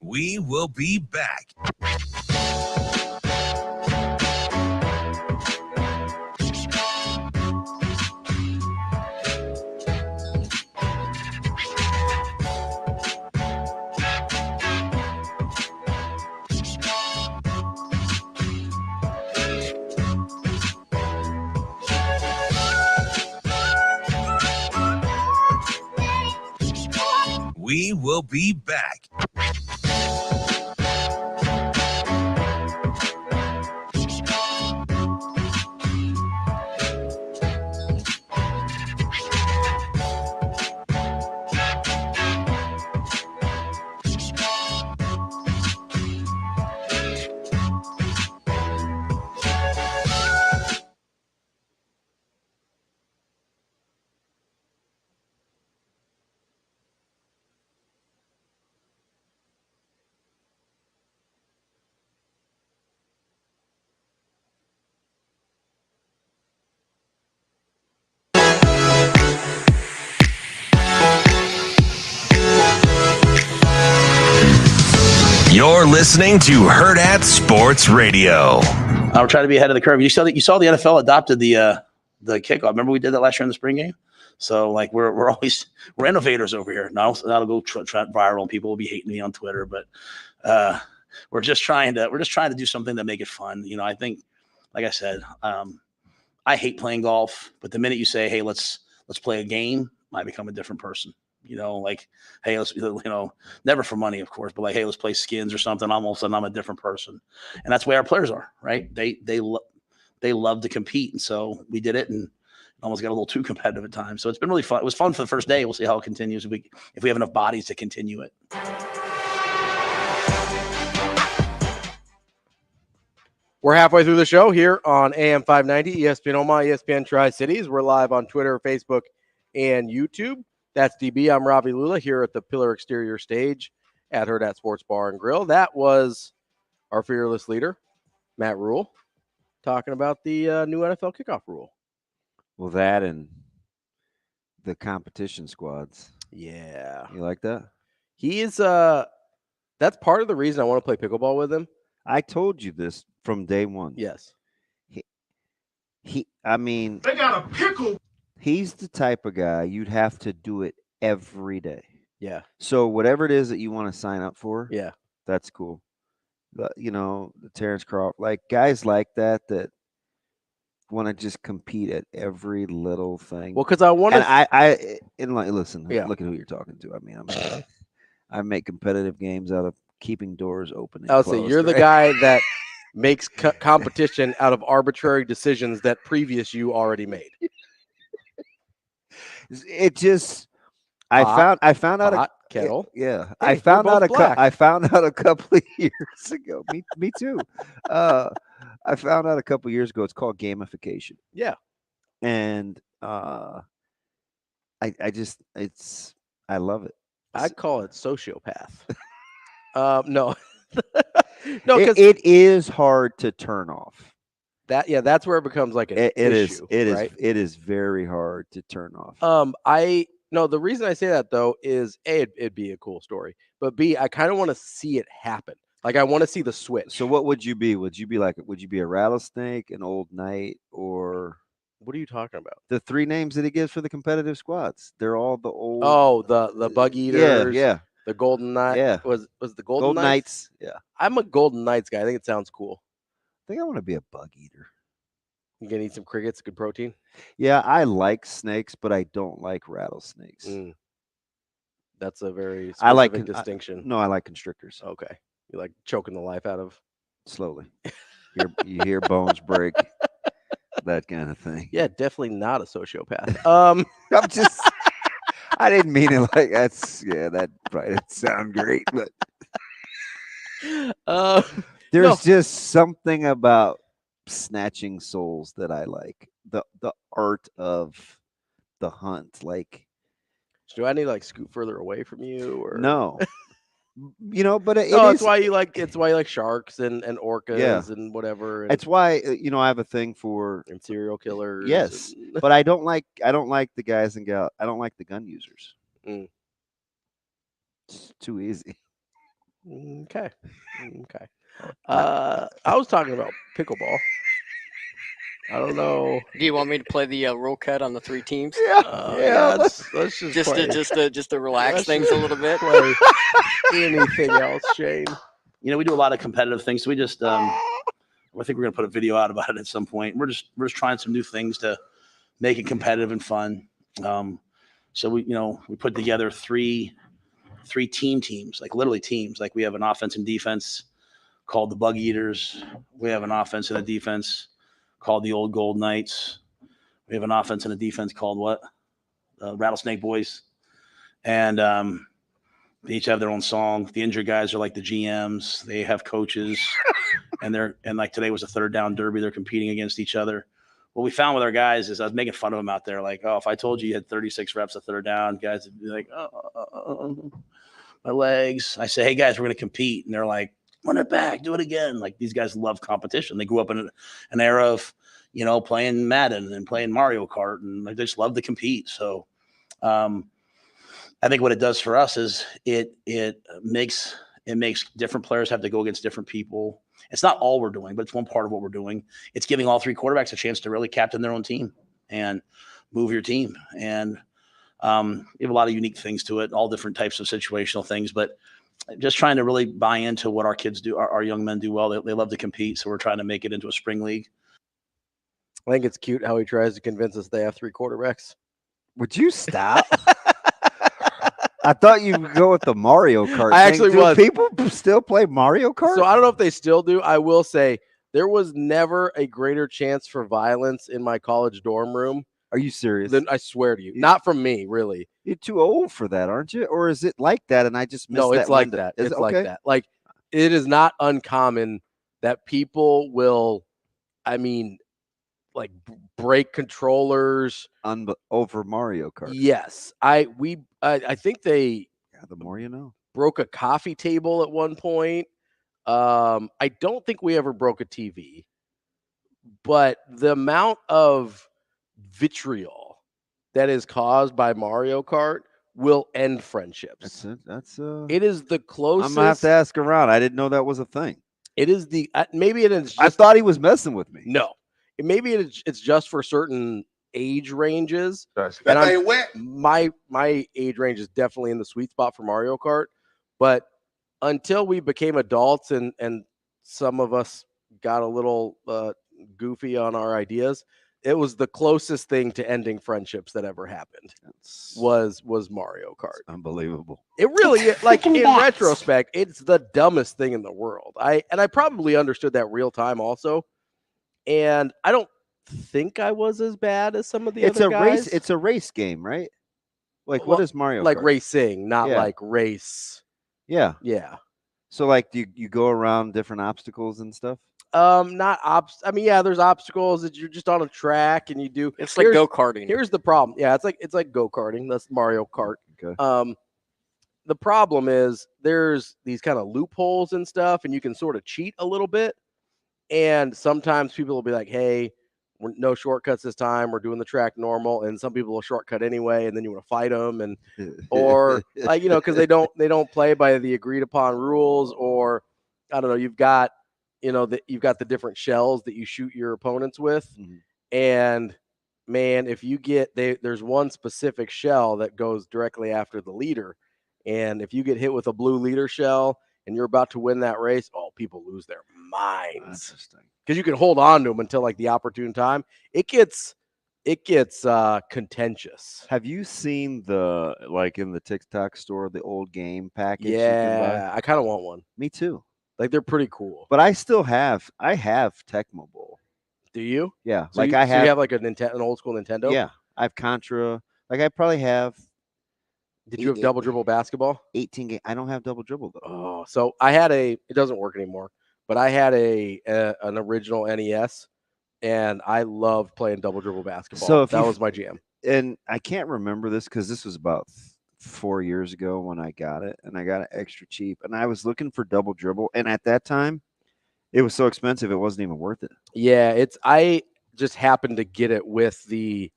We will be back. We will be back. You're listening to Hurrdat Sports Radio. We're trying to be ahead of the curve. You saw the NFL adopted the kickoff. Remember we did that last year in the spring game. So like we're innovators over here. Now that'll go viral and people will be hating me on Twitter. But we're just trying to do something that make it fun. You know, I think, like I said, I hate playing golf. But the minute you say, "Hey, let's play a game," I become a different person. You know, like, hey, let's, never for money, of course, but like, hey, let's play skins or something. All of a sudden, I'm a different person, and that's the way our players are, right? They love to compete, and so we did it, and almost got a little too competitive at times. So it's been really fun. It was fun for the first day. We'll see how it continues if we have enough bodies to continue it. We're halfway through the show here on AM 590, ESPN Omaha, ESPN Tri-Cities. We're live on Twitter, Facebook, and YouTube. That's DB. I'm Ravi Lulla here at the Pillar Exterior stage at Hurrdat Sports Bar and Grill. That was our fearless leader, Matt Rule, talking about the new NFL kickoff rule. Well, that and the competition squads. Yeah. You like that? He is that's part of the reason I want to play pickleball with him. I told you this from day one. Yes. I mean, They got a pickle. He's the type of guy you'd have to do it every day. Yeah. So whatever it is that you want to sign up for, yeah, that's cool. The Terrence Crawford, like guys like that want to just compete at every little thing. Well, because I want to. Listen, look at who you're talking to. I mean, I make competitive games out of keeping doors open. I'll say you're the guy that makes competition out of arbitrary decisions that previous you already made. It just I found out Hot kettle. yeah. Hey, I found out black. I found out a couple of years ago. Me too. I found out a couple of years ago it's called gamification. Yeah. And I love it. I call it sociopath. No. No, it, because it is hard to turn off. that's where it becomes like an issue. Right? It is very hard to turn off. The reason I say that though is A, it'd be a cool story, but B, I kind of want to see it happen. Like I want to see the switch. So what would you be? Would you be a rattlesnake, an old knight, or what are you talking about? The 3 names that he gives for the competitive squads. They're all the old. Oh, the bug eaters. Yeah. The golden knight. Yeah. Was the golden knights? Yeah. I'm a golden knights guy. I think it sounds cool. I think I want to be a bug eater. You gonna eat some crickets? Good protein. Yeah, I like snakes, but I don't like rattlesnakes. That's a very specific distinction. I like constrictors. Okay, you like choking the life out of slowly. You hear bones break, that kind of thing. Yeah, definitely not a sociopath. I'm just. I didn't mean it like that's. Yeah, that probably didn't sound great, but there's just something about snatching souls that I like. The art of the hunt. Like, do I need to scoot further away from you or no? But it's why you like sharks and orcas and whatever. It's why I have a thing for serial killers. Yes, but I don't like the guys and gals. I don't like the gun users. It's too easy. Okay. I was talking about pickleball. I don't know. Do you want me to play the roll cut on the 3 teams? Yeah. Let's just to relax things a little bit. Play anything else, Shane? We do a lot of competitive things. So we just, I think we're gonna put a video out about it at some point. We're just trying some new things to make it competitive and fun. So we put together three teams, like literally teams. Like we have an offense and defense called the Bug Eaters. We have an offense and a defense called the Old Gold Knights. We have an offense and a defense called what? Rattlesnake Boys. And they each have their own song. The injured guys are like the GMs. They have coaches. and like today was a 3rd down derby. They're competing against each other. What we found with our guys is I was making fun of them out there. Like, oh, if I told you had 36 reps of 3rd down, guys would be like, oh, my legs. I say, hey, guys, we're going to compete. And they're like, run it back, do it again. Like these guys love competition. They grew up in an era of, playing Madden and playing Mario Kart, and they just love to compete. So I think what it does for us is it makes different players have to go against different people. It's not all we're doing, but it's one part of what we're doing. It's giving all 3 quarterbacks a chance to really captain their own team and move your team. And you have a lot of unique things to it, all different types of situational things, but just trying to really buy into what our kids do, our young men do well. They love to compete, so we're trying to make it into a spring league. I think it's cute how he tries to convince us they have 3 quarterbacks. Would you stop? I thought you would go with the Mario Kart. I actually was. People still play Mario Kart? So I don't know if they still do. I will say there was never a greater chance for violence in my college dorm room. Are you serious? I swear to you. Not from me, really. You're too old for that, aren't you? Or is it like that and I just missed that? No, it's like that. It's like that. Like, it is not uncommon that people will, break controllers over Mario Kart. Yes. I think they the more you know. Broke a coffee table at one point. I don't think we ever broke a TV. But the amount of vitriol that is caused by Mario Kart will end friendships. It is the closest. I'm gonna have to ask around. I didn't know that was a thing. It is the maybe it is. Just, I thought he was messing with me. No, maybe it's just for certain age ranges. And my age range is definitely in the sweet spot for Mario Kart, but until we became adults and some of us got a little goofy on our ideas, it was the closest thing to ending friendships that ever happened. Was Mario Kart. Unbelievable. It really is. Like, in retrospect, it's the dumbest thing in the world. I probably understood that real time also. And I don't think I was as bad as some of the other guys. It's a race game, right? Like, what is Mario like Kart? racing, not Yeah. like race. Yeah. Yeah. So, like, do you go around different obstacles and stuff? Not I mean, yeah, there's obstacles that you're just on a track and you do. It's like go-karting. Here's the problem. Yeah, it's like go-karting. That's Mario Kart. Okay. The problem is there's these kind of loopholes and stuff, and you can sort of cheat a little bit. And sometimes people will be like, "Hey, no shortcuts this time. We're doing the track normal." And some people will shortcut anyway, and then you want to fight them, and or like because they don't play by the agreed upon rules, or I don't know. You've got you've got the different shells that you shoot your opponents with, and man, if you get there's one specific shell that goes directly after the leader, and if you get hit with a blue leader shell and you're about to win that race, people lose their minds because you can hold on to them until like the opportune time. It gets contentious. Have you seen in the TikTok store, the old game package? Yeah, I kind of want one. Me too. Like they're pretty cool. But I have Tecmo Bowl. Do you? Yeah. So you have like an old school Nintendo? Yeah. I have Contra. Like I probably have. Did you have Double Dribble basketball? 18 game. I don't have Double Dribble though. Oh, so I had it doesn't work anymore, but I had an original NES and I loved playing Double Dribble basketball. So that was my jam. And I can't remember this because this was about 4 years ago when I got it, and I got it extra cheap. And I was looking for Double Dribble, and at that time, it was so expensive it wasn't even worth it. Yeah, I just happened to get it with the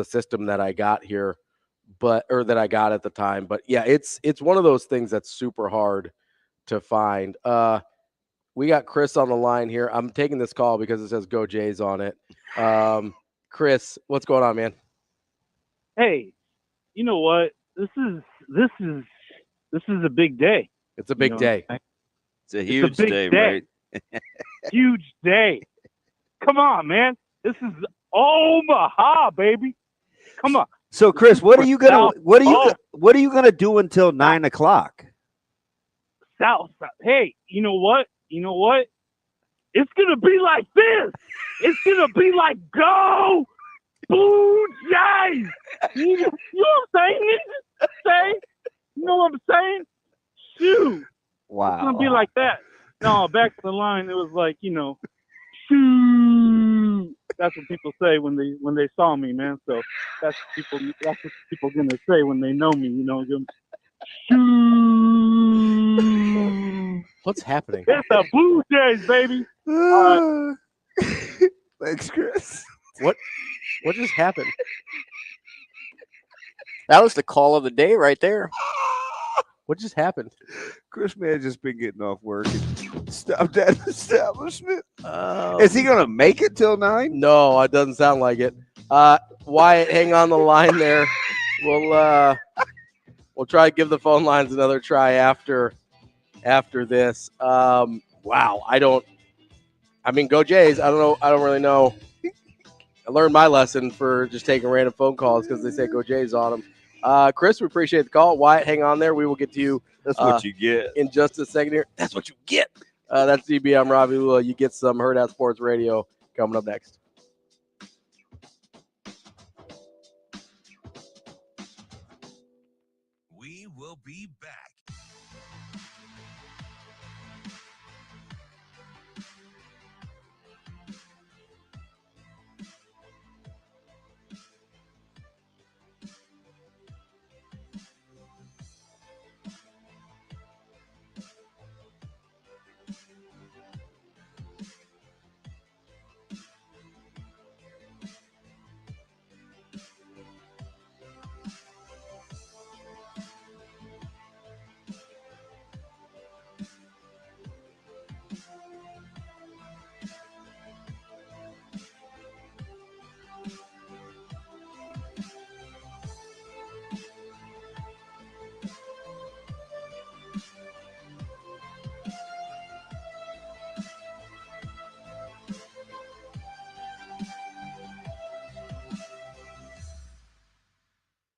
system that I got here, or that I got at the time. But yeah, it's one of those things that's super hard to find. We got Chris on the line here. I'm taking this call because it says "Go Jays" on it. Chris, what's going on, man? Hey, you know what? This is a big day. It's a big day. It's a huge day, right? Huge day. Come on, man. This is Omaha, baby. Come on. So, Chris, what are you gonna do until 9 o'clock? South. Hey, you know what? It's gonna be like this. It's gonna be like go Blue Jays. You know what I'm saying? You know what I'm saying? Shoot. Wow. It's gonna be like that. No, back to the line. It was like, shoot. That's what people say when they saw me, man. So that's what people gonna say when they know me. Shoot. What's happening? It's the Blue Jays, baby. Thanks, Chris. What just happened? That was the call of the day right there. What just happened? Chris may have just been getting off work and stopped at the establishment. Is he going to make it till 9? No, it doesn't sound like it. Wyatt, hang on the line there. We'll try to give the phone lines another try after this. Wow, go Jays. I don't know. I don't really know. I learned my lesson for just taking random phone calls because they say go Jays on them. Chris, we appreciate the call. Wyatt, hang on there. We will get to you. That's what you get in just a second here. That's what you get. That's DB. I'm Ravi. Lulla. You get some Hurrdat Sports Radio coming up next. We will be back.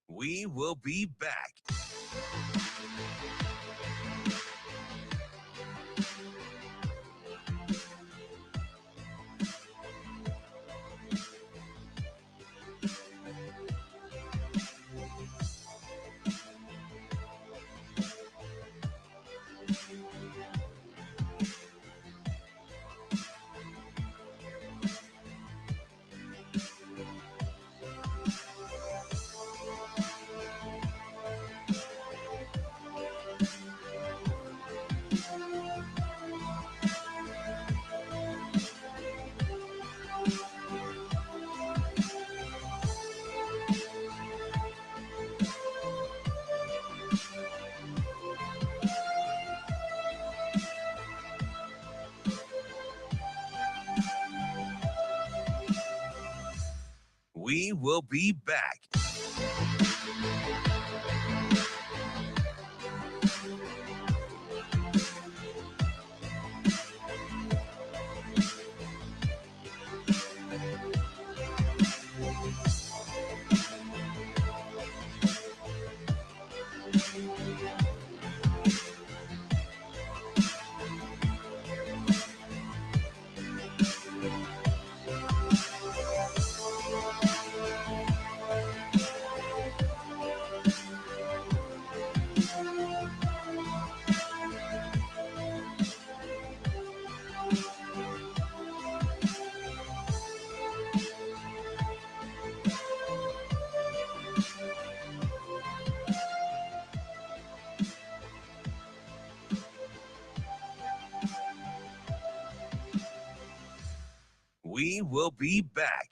We will be back. We will be back. We will be back.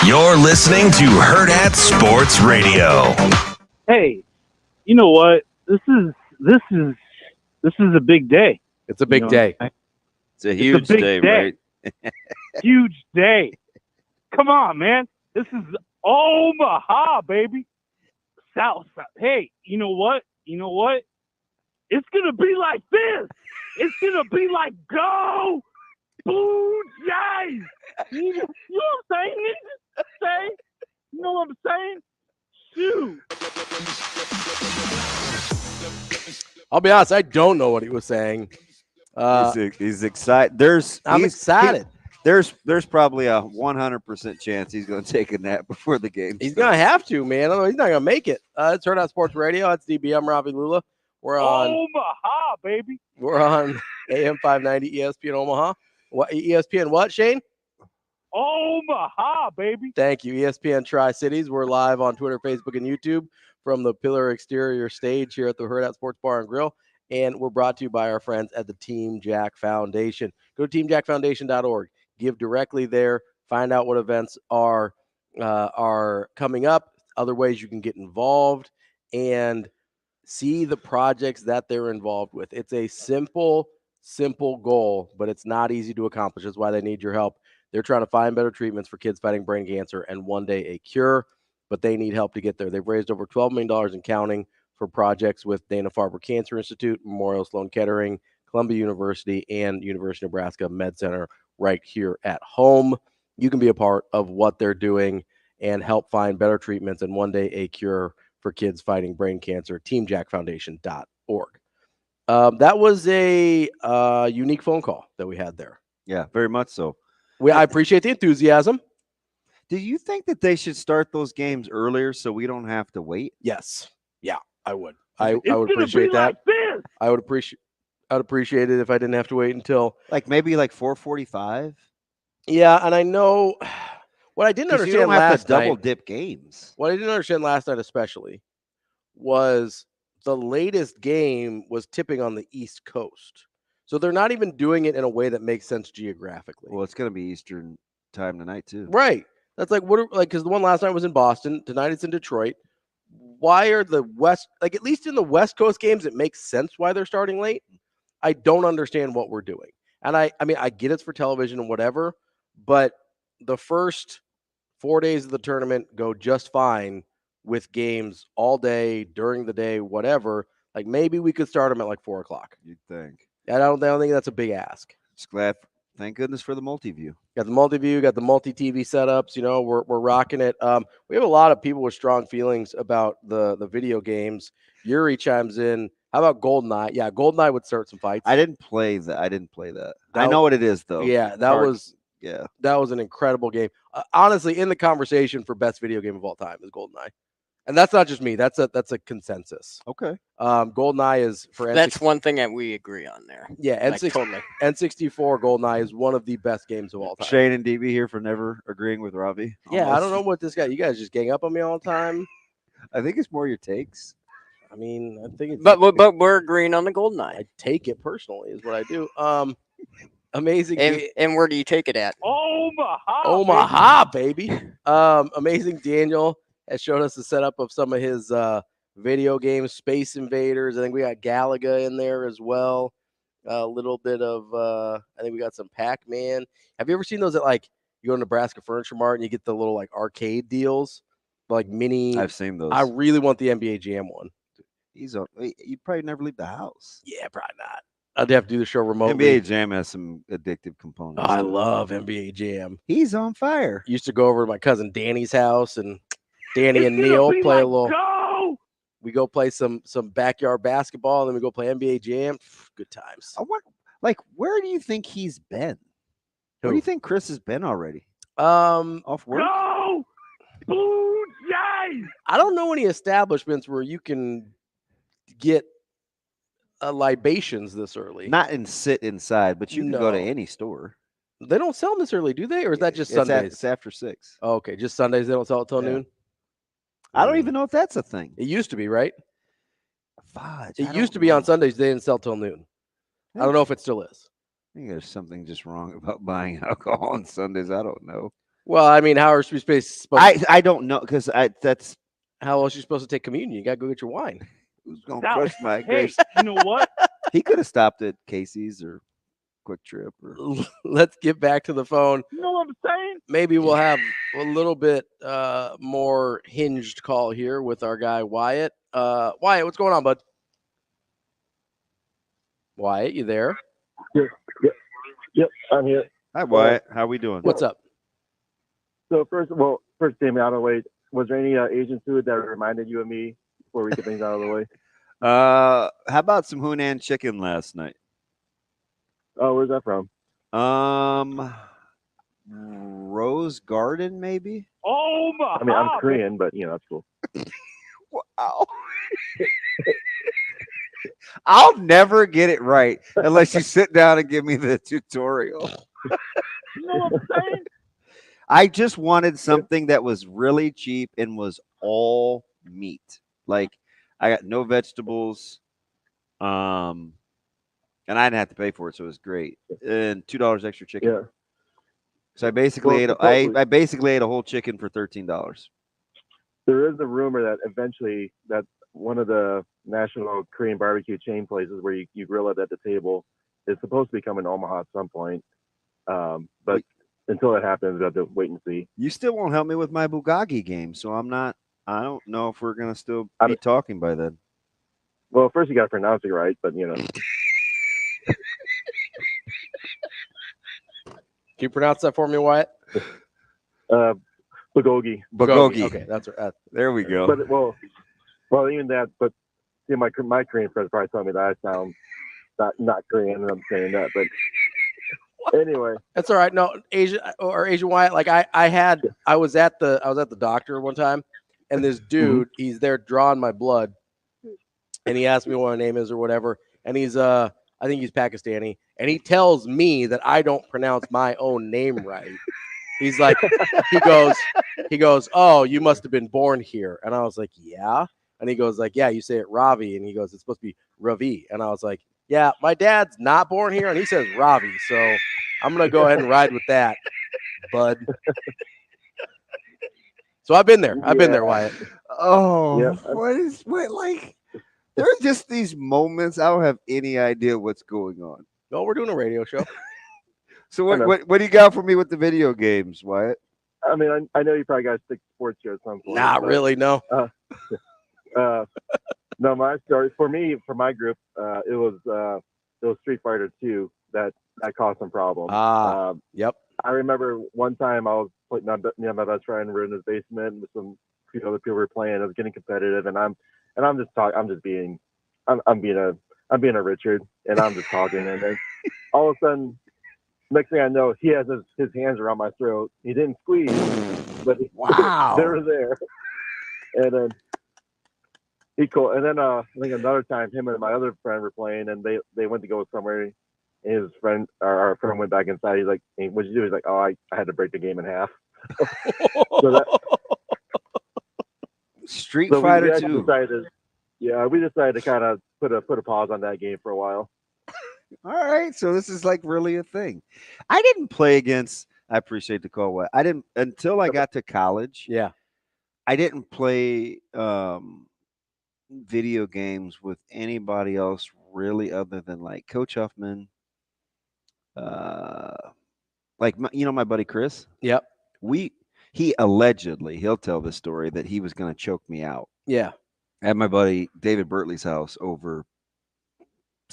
You're listening to Hurrdat Sports Radio. Hey, you know what? This is a big day. It's a big day. It's a huge day, right? Huge day. Come on, man. This is Omaha, baby. South. Hey, you know what? It's going to be like this. It's going to be like go Blue Jays. You know what I'm saying? You know what I'm saying? Shoot. I'll be honest, I don't know what he was saying. He's excited. I'm excited. There's probably a 100% chance he's going to take a nap before the game. He's going to have to, man. Otherwise, he's not going to make it. It's Hurrdat Sports Radio. It's DB. I'm Ravi Lulla. We're on Omaha, baby. We're on AM 590 ESPN Omaha. What ESPN? What, Shane? Omaha, baby. Thank you, ESPN Tri-Cities. We're live on Twitter, Facebook, and YouTube from the Pillar Exterior stage here at the Hurrdat Sports Bar and Grill, and we're brought to you by our friends at the Team Jack Foundation. Go to teamjackfoundation.org. Give directly there. Find out what events are coming up, other ways you can get involved, and see the projects that they're involved with. It's a simple goal, but it's not easy to accomplish. That's why they need your help. They're trying to find better treatments for kids fighting brain cancer and one day a cure, but they need help to get there. They've raised over $12 million in counting for projects with Dana-Farber Cancer Institute, Memorial Sloan Kettering, Columbia University, and University of Nebraska Med Center right here at home. You can be a part of what they're doing and help find better treatments and one day a cure for kids fighting brain cancer. TeamJackFoundation.org. That was a unique phone call that we had there. Yeah, very much so. I appreciate the enthusiasm. Do you think that they should start those games earlier so we don't have to wait? Yes. Yeah, I would. I would appreciate that. Like I would appreciate it if I didn't have to wait until maybe 4:45. Yeah, and I know what I didn't understand you don't last have to double night, dip games. What I didn't understand last night especially was the latest game was tipping on the East Coast. So they're not even doing it in a way that makes sense geographically. Well, it's going to be Eastern time tonight too. Right. That's because the one last night was in Boston. Tonight it's in Detroit. Why are the West, at least in the West Coast games, it makes sense why they're starting late. I don't understand what we're doing. And I mean, I get it's for television and whatever, but the first 4 days of the tournament go just fine with games all day, during the day, whatever, like maybe we could start them at like 4 o'clock. You'd think. I don't think that's a big ask. Just glad. Thank goodness for the multi-view. Got the multi-view, got the multi-TV setups. We're rocking it. We have a lot of people with strong feelings about the video games. Yuri chimes in. How about GoldenEye? Yeah, GoldenEye would start some fights. I didn't play that. I know what it is, though. Yeah, that was an incredible game. Honestly, in the conversation for best video game of all time is GoldenEye. And that's not just me. That's a consensus. Okay. GoldenEye is for That's one thing that we agree on there. Yeah, totally. N64 GoldenEye is one of the best games of all time. Shane and DB here for never agreeing with Ravi. Yeah, I don't know what this guy. You guys just gang up on me all the time. I think it's more your takes. I mean, I think it's But we're agreeing on the GoldenEye. I take it personally is what I do. Amazing. And where do you take it at? Omaha, baby. Amazing Daniel has showed us the setup of some of his video games, Space Invaders. I think we got Galaga in there as well. A little bit of, I think we got some Pac-Man. Have you ever seen those at like, you go to Nebraska Furniture Mart and you get the little like arcade deals? Like mini. I've seen those. I really want the NBA Jam one. You'd probably never leave the house. Yeah, probably not. I'd have to do the show remotely. NBA Jam has some addictive components. I love NBA Jam. He's on fire. Used to go over to my cousin Danny's house, and Danny and Neil play a little. We go play some backyard basketball, and then we go play NBA Jam. Good times. Where do you think he's been? Where do you think Chris has been already? Off work? Go! Blue Jays! I don't know any establishments where you can get libations this early. Not sit inside, but you can go to any store. They don't sell them this early, do they? Or is that just Sundays? It's after 6. Oh, okay, just Sundays. They don't sell it till noon? I don't even know if that's a thing. It used to be, right? Fudge. It used to be on Sundays. They didn't sell till noon. I don't know if it still is. I think there's something just wrong about buying alcohol on Sundays. I don't know. Well, I mean, how are we supposed I don't know, because that's how else are you supposed to take communion? You got to go get your wine. Who's going to crush my grapes? You know what? He could have stopped at Casey's or Quick Trip. Let's get back to the phone. You know what I'm saying? Maybe we'll have a little bit more hinged call here with our guy Wyatt. Wyatt, what's going on, bud? Wyatt, you there? Yep, I'm here. Hi, Wyatt. How we doing? What's up? So first, Damon, out of the way, was there any Asian food that reminded you of me before we get things out of the way? How about some Hunan chicken last night? Oh, where's that from? Rose Garden, maybe? Omaha! I mean, I'm Korean, but, that's cool. Wow. I'll never get it right unless you sit down and give me the tutorial. You know what I'm saying? I just wanted something that was really cheap and was all meat. Like, I got no vegetables, and I didn't have to pay for it, so it was great. And $2 extra chicken. Yeah. So I basically ate a whole chicken for $13. There is a rumor that eventually that one of the national Korean barbecue chain places where you grill it at the table is supposed to become in Omaha at some point. But until that happens, we have to wait and see. You still won't help me with my Bulgogi game, so I don't know if we're going to still be talking by then. Well, first you got to pronounce it right, but Can you pronounce that for me, Wyatt? Bulgogi. Okay, that's right. There we go. But well, even that. But my Korean friends probably tell me that I sound not Korean, and I'm saying that. But anyway, that's all right. No, Asian Wyatt. Like I was at the doctor one time, and this dude, he's there drawing my blood, and he asked me what my name is or whatever, and he's I think he's Pakistani, and he tells me that I don't pronounce my own name right. He's like, he goes, oh, you must have been born here. And I was like, yeah. And he goes like, yeah, you say it Ravi. And he goes, it's supposed to be Ravi. And I was like, yeah, my dad's not born here. And he says Ravi. So I'm going to go ahead and ride with that, bud. So I've been there. I've been there, Wyatt. Oh, yeah. There's just these moments. I don't have any idea what's going on. No, we're doing a radio show. So what do you got for me with the video games, Wyatt? I mean, I know you probably got to stick to sports here at some point. Not really, no. No, my story for my group, it was Street Fighter 2 that caused some problems. Yep. I remember one time I was playing, my best friend, we were in his basement with some few other people were playing. It was getting competitive, and I'm being a Richard, and I'm just talking, and then all of a sudden, next thing I know, he has his hands around my throat. He didn't squeeze, but wow, they were there, and then. And then I think another time, him and my other friend were playing, and they went to go somewhere. And his friend, our friend, went back inside. He's like, "Hey, what'd you do?" He's like, "Oh, I had to break the game in half." Street Fighter 2. We decided to kind of put a pause on that game for a while. All right, so this is like really a thing. I didn't play against. I appreciate the call. What I didn't until I got to college. Yeah, I didn't play video games with anybody else really other than like Coach Huffman, like my buddy Chris. Yep. He allegedly, he'll tell this story that he was going to choke me out. Yeah. At my buddy David Bertley's house over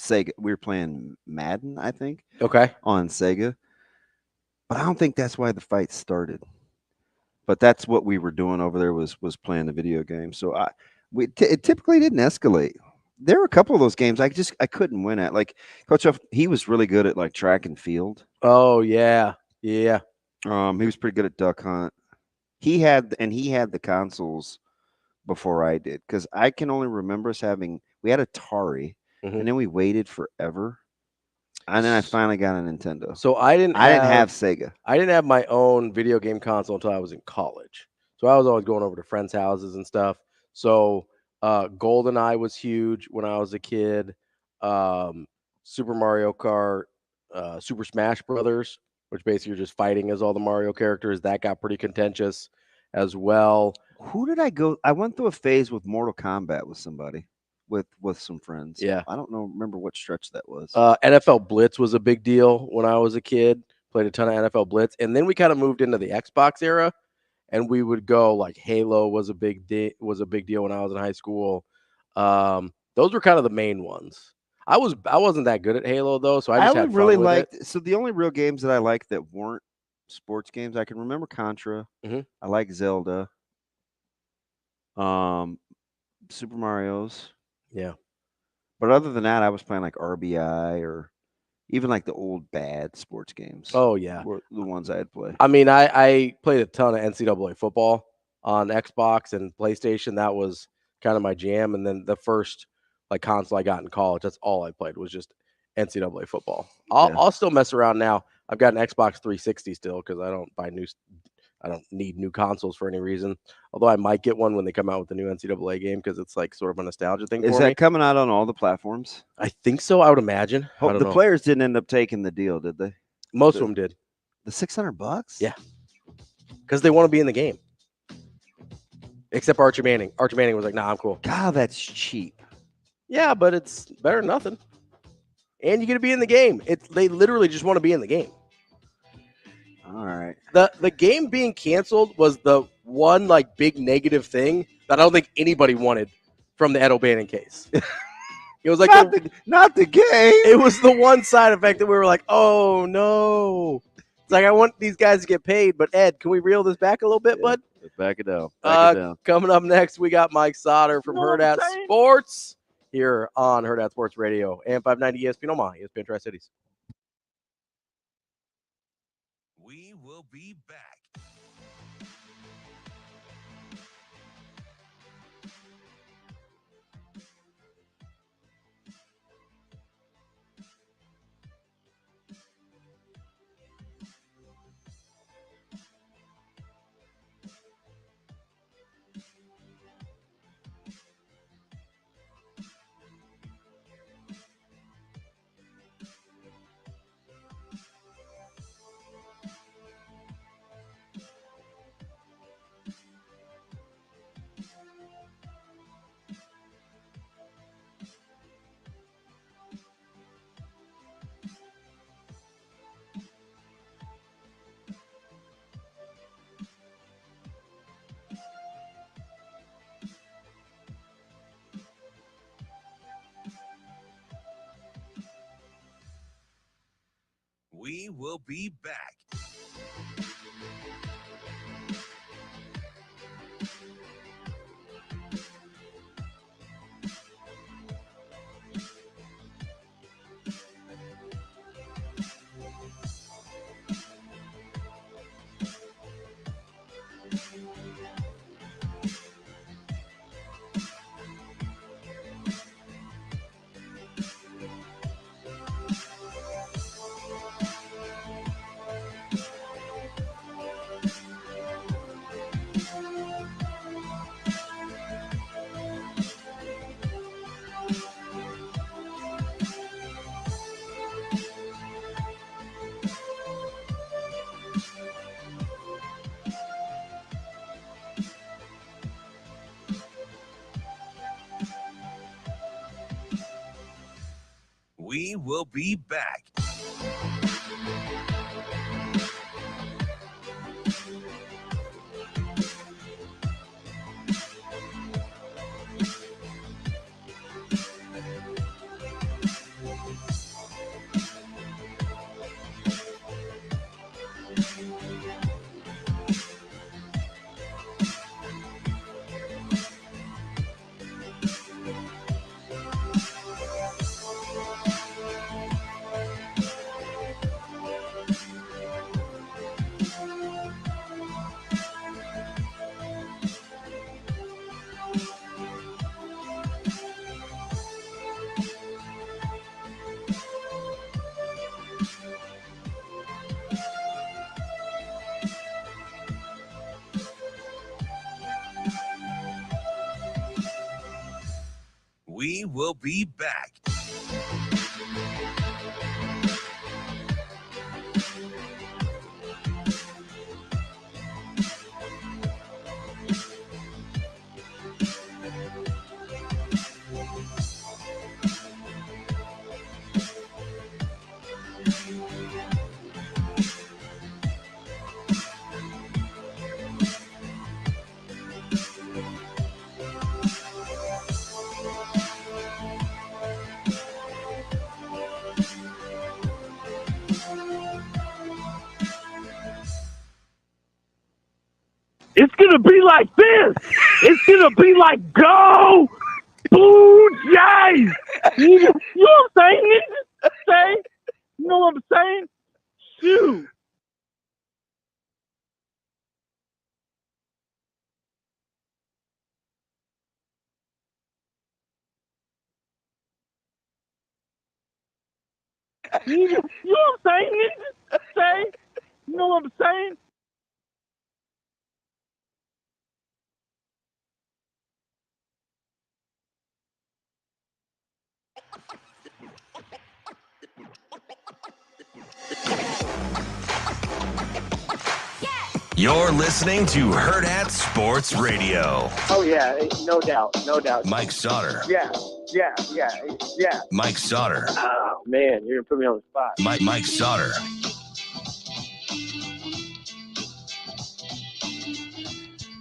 Sega. We were playing Madden, I think. Okay. On Sega. But I don't think that's why the fight started. But that's what we were doing over there was playing the video game. So it typically didn't escalate. There were a couple of those games I couldn't win at. Like Coach Huff, he was really good at like track and field. Oh yeah, yeah. He was pretty good at duck hunt. He had the consoles before I did because I can only remember us we had Atari and then we waited forever. And then I finally got a Nintendo. So I didn't have Sega. I didn't have my own video game console until I was in college. So I was always going over to friends' houses and stuff. So GoldenEye was huge when I was a kid. Super Mario Kart, Super Smash Brothers, which basically you're just fighting as all the Mario characters. That got pretty contentious as well. Who did I go? I went through a phase with Mortal Kombat with somebody. With some friends. Yeah. I don't remember what stretch that was. NFL Blitz was a big deal when I was a kid. Played a ton of NFL Blitz. And then we kind of moved into the Xbox era. And we would go like Halo was a big deal when I was in high school. Those were kind of the main ones. I wasn't that good at Halo though, so I had really fun with it. So the only real games that I liked that weren't sports games, I can remember Contra. Mm-hmm. I like Zelda. Super Mario's. Yeah. But other than that, I was playing like RBI or even like the old bad sports games. Oh, yeah. Were the ones I had played. I mean, I played a ton of NCAA football on Xbox and PlayStation. That was kind of my jam. And then the first like console I got in college, that's all I played was just NCAA football. I'll still mess around now. I've got an Xbox 360 still because I don't need new consoles for any reason. Although I might get one when they come out with the new NCAA game because it's like sort of a nostalgia thing. Is that coming out on all the platforms? I think so. I would imagine. The players didn't end up taking the deal, did they? Most of them did. The $600? Yeah, because they want to be in the game. Except Archie Manning. Archie Manning was like, "Nah, I'm cool." God, that's cheap. Yeah, but it's better than nothing. And you get to be in the game. They literally just want to be in the game. All right. The game being canceled was the one like big negative thing that I don't think anybody wanted from the Ed O'Bannon case. It was like not the game. It was the one side effect that we were like, oh no. It's like I want these guys to get paid, but Ed, can we reel this back a little bit, bud? Back it down. Coming up next, we got Mike Sautter from Hurrdat Sports here on Hurrdat Sports Radio and 590 ESPN Omaha, ESPN Tri-Cities. We will be back. We will be back. We will be back. We will be back. It's going to be like this. It's going to be like, go, Blue Jays. You know what I'm saying? You know what I'm saying? Shoot. You know what I'm saying? You know what I'm saying? You're listening to Hurrdat Sports Radio. Oh, yeah, no doubt, no doubt. Mike Sautter. Yeah. Mike Sautter. Oh, man, you're going to put me on the spot. Mike Sautter.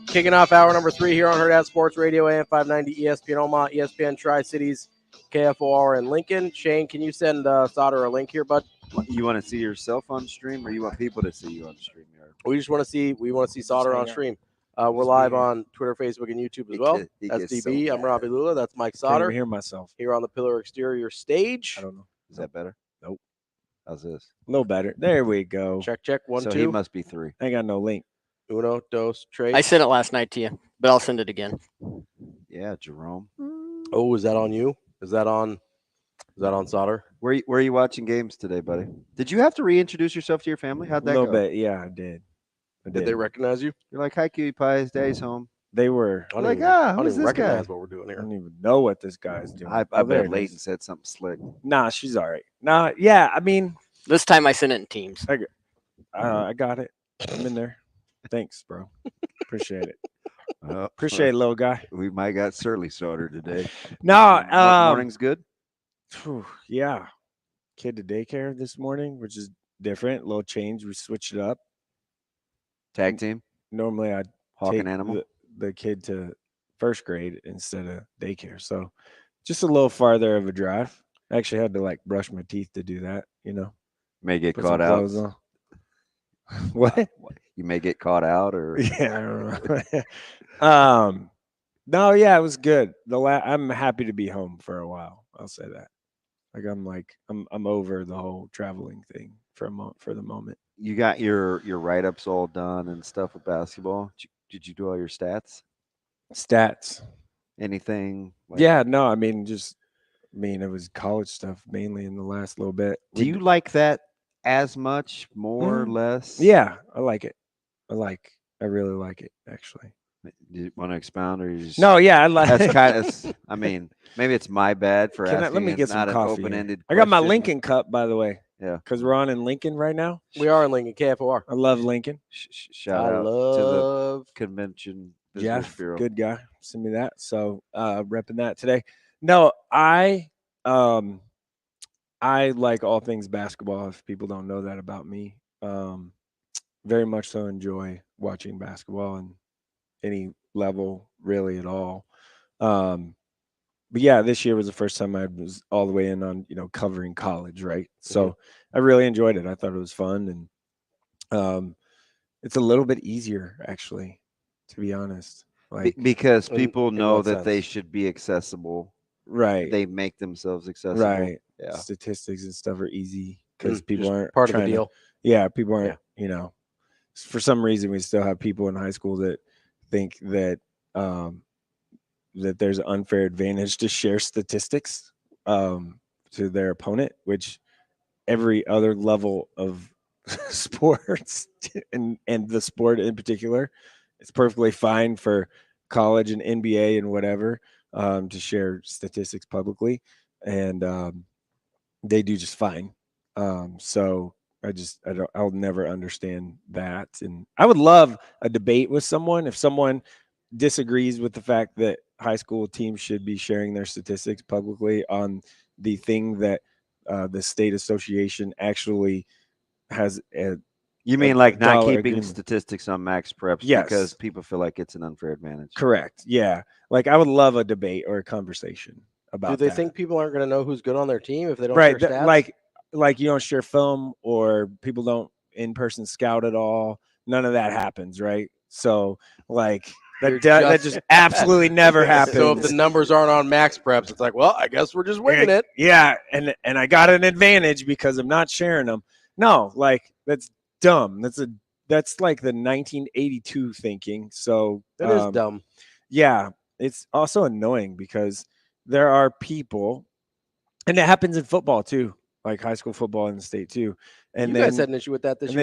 Kicking off hour number 3 here on Hurrdat Sports Radio, AM 590, ESPN Omaha, ESPN Tri-Cities, KFOR in Lincoln. Shane, can you send Sautter a link here, bud? You want to see yourself on stream, or you want people to see you on stream? We want to see Sautter on stream. We're live on Twitter, Facebook, and YouTube as well. That's DB. I'm Ravi Lulla. That's Mike Sautter. Can't even hear myself Here on the Pillar Exterior stage. I don't know. Is that better? Nope. How's this? A little better. There we go. Check. 1, so 2. He must be 3. I ain't got no link. Uno, dos, tres. I sent it last night to you, but I'll send it again. Yeah, Jerome. Oh, is that on you? Is that on Sautter? Where are you watching games today, buddy? Did you have to reintroduce yourself to your family? How'd that A go? little bit. Yeah, I did. Did they recognize you? You're like, hi, cutie pie. His daddy's home. They were. I don't even recognize what we're doing I here. don't even know what this guy's doing. I bet Leighton said something slick. Nah, she's all right. Nah, yeah, I mean. This time I sent it in Teams. I got it. I'm in there. Thanks, bro. Appreciate it. Appreciate it, little guy. We might got surly Sautter today. No, morning's good. Yeah, kid to daycare this morning, which is different. Little change. We switched it up. Tag team. Normally, I'd Hawk take and Animal. the kid to first grade instead of daycare. So, just a little farther of a drive. I actually had to brush my teeth to do that. May get put caught some out. clothes on. What? You may get caught out, or Yeah, I don't know. No, yeah, it was good. I'm happy to be home for a while. I'll say that. I'm over the whole traveling thing for the moment. you got your write-ups all done and stuff with basketball. Did you do all your stats? Stats. Anything? Yeah, no, I mean, it was college stuff mainly in the last little bit. Do you like that as much, more, less? Yeah, I like it. I really like it, actually. Do you want to expound, or you just? No, yeah, I like. That's kind of. I mean, maybe it's my bad for asking. Let me get some coffee. Open-ended. I got my Lincoln cup, by the way. Yeah, because we're on in Lincoln right now. We are in Lincoln, KFOR. I love Lincoln. Shout out to the convention visitors Jeff, bureau. good guy. Send me that. So repping that today. No, I like all things basketball. If people don't know that about me, very much so enjoy watching basketball and any level really at all. But yeah, this year was the first time I was all the way in on, covering college, right? So I really enjoyed it. I thought it was fun, and it's a little bit easier, actually, to be honest. Because people know that they should be accessible. Right. They make themselves accessible. Right. Yeah. Statistics and stuff are easy because people aren't part of the deal. People aren't, for some reason we still have people in high school that think that that there's an unfair advantage to share statistics to their opponent, which every other level of sports and the sport in particular, it's perfectly fine for college and NBA and whatever to share statistics publicly, and they do just fine. So I'll never understand that, and I would love a debate with someone. If someone disagrees with the fact that high school teams should be sharing their statistics publicly on the thing that the state association actually has you mean like not keeping statistics on max preps because people feel like it's an unfair advantage? Correct. Yeah. Like I would love a debate or a conversation about Do they think people aren't going to know who's good on their team if they don't share stats? Like you don't share film or people don't in-person scout at all. None of that happens, right? So like that just absolutely never happens. So if the numbers aren't on max preps, it's like, well, I guess we're just winging it. Yeah, and I got an advantage because I'm not sharing them. No, like that's dumb. That's like the 1982 thinking. So that is dumb. Yeah, it's also annoying because there are people, and it happens in football too, like high school football in the state too. And you guys had an issue with that this year.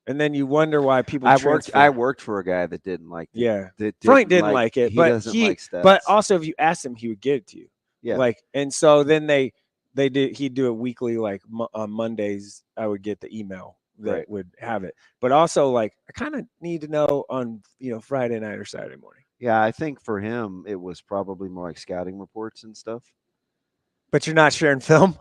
And then you wonder why people. I worked for a guy that didn't like it. Yeah, Frank didn't like it, but doesn't like stats. But also, if you asked him, he would give it to you. Yeah, and so then they did. He'd do it weekly, like on Mondays. I would get the email that would have it, but also I kind of need to know on Friday night or Saturday morning. Yeah, I think for him it was probably more like scouting reports and stuff. But you're not sharing film.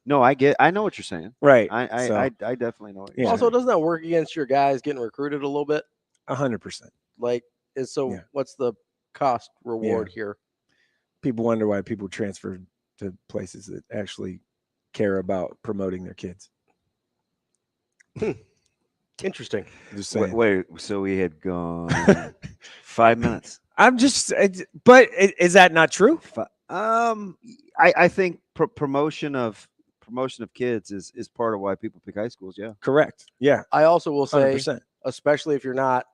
No, I know what you're saying. Right. I definitely know what you're saying. Also, doesn't that work against your guys getting recruited a little bit? 100%. What's the cost reward here? People wonder why people transfer to places that actually care about promoting their kids. Interesting. Just saying. Wait, so we had gone 5 minutes. I'm just, but is that not true? I think promotion of kids is part of why people pick high schools. Yeah, correct. Yeah, I also will say, 100%. Especially if you're not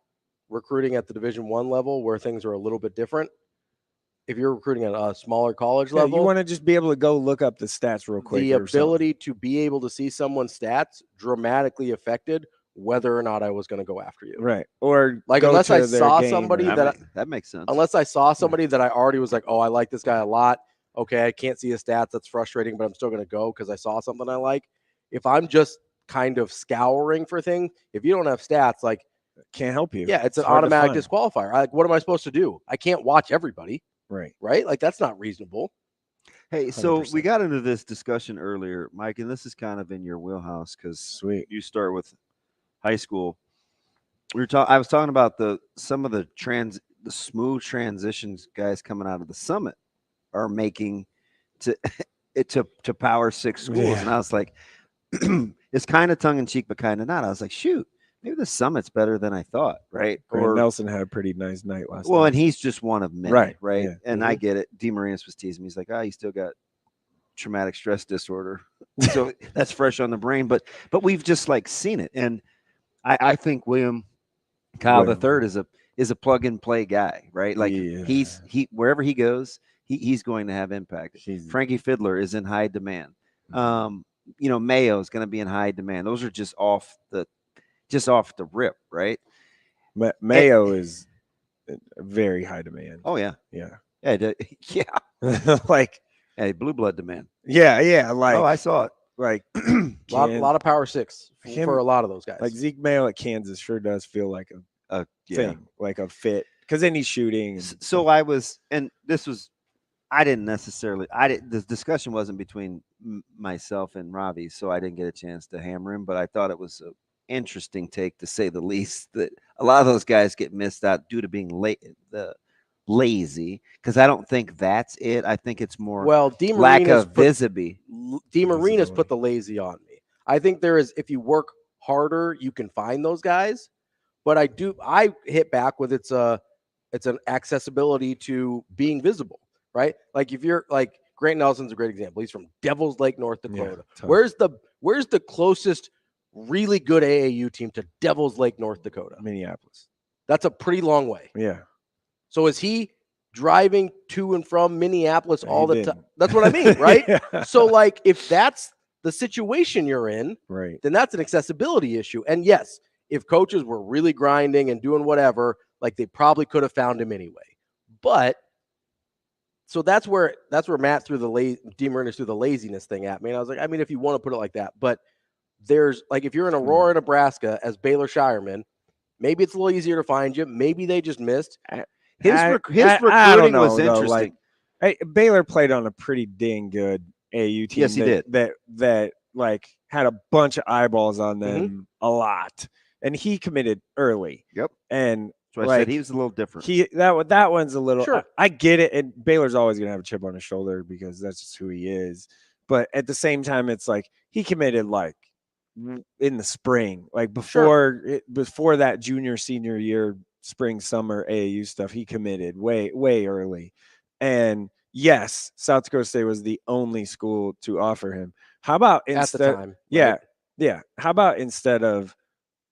recruiting at the Division I level where things are a little bit different. If you're recruiting at a smaller college level, you want to just be able to go look up the stats real quick. The ability to be able to see someone's stats dramatically affected whether or not I was going to go after you. Right. Or unless I saw somebody that makes sense. Unless I saw somebody that I already was like, oh, I like this guy a lot. Okay, I can't see his stats. That's frustrating, but I'm still going to go because I saw something I like. If I'm just kind of scouring for things, if you don't have stats, can't help you. Yeah, it's an automatic disqualifier. What am I supposed to do? I can't watch everybody. Right. That's not reasonable. Hey, so 100%. We got into this discussion earlier, Mike, and this is kind of in your wheelhouse because you start with high school. I was talking about some of the smooth transitions guys coming out of the summit are making to Power 6 schools, and I was like, it's kind of tongue in cheek, but kind of not. I was like, shoot, maybe the Summit's better than I thought, right? Grant Nelson had a pretty nice night last night. Well, and he's just one of many, right? Yeah. And I get it. DeMarinis was teasing me. He's like, you still got traumatic stress disorder. So that's fresh on the brain. But we've just like seen it. And I think William Kyle III is a plug and play guy, right? Like he wherever he goes, he's going to have impact. Frankie Fiddler is in high demand. Mayo is going to be in high demand. Those are just off the rip, right? Mayo is very high demand. Oh yeah. Like blue blood demand. Yeah. Like I saw it. Like a lot of power six for a lot of those guys. Like Zeke Mayo at Kansas sure does feel like a thing, like a fit, because then he's shooting. So I was, and this was, the discussion wasn't between myself and Ravi, so I didn't get a chance to hammer him, but I thought it was an interesting take, to say the least, that a lot of those guys get missed out due to being lazy, because I don't think that's it. I think it's more lack of visibility. DeMarinis put the lazy on me. I think there is, if you work harder, you can find those guys. But I hit back with it's an accessibility to being visible, right? Like if you're like Grant Nelson's a great example. He's from Devil's Lake, North Dakota. Where's the closest really good AAU team to Devil's Lake, North Dakota? Minneapolis. That's a pretty long way. Yeah. So is he driving to and from Minneapolis all the time? That's what I mean, right? Yeah. So like if that's the situation you're in, right, then that's an accessibility issue. And yes, if coaches were really grinding and doing whatever, like they probably could have found him anyway. But so that's where Matt DeMarinis threw the laziness thing at me. And I was like, I mean, if you want to put it like that, but there's like, if you're in Aurora, Nebraska as Baylor Shireman, maybe it's a little easier to find you. Maybe they just missed. His recruiting was interesting. Baylor played on a pretty dang good AAU team. Yes, he did. That like had a bunch of eyeballs on them a lot. And he committed early. Yep. And so I said he was a little different. That one's a little. Sure. I get it. And Baylor's always gonna have a chip on his shoulder because that's just who he is. But at the same time, it's like he committed like in the spring, like before that junior senior year, spring summer AAU stuff. He committed way early. And yes, South Dakota State was the only school to offer him. How about instead? At the time, yeah. How about instead of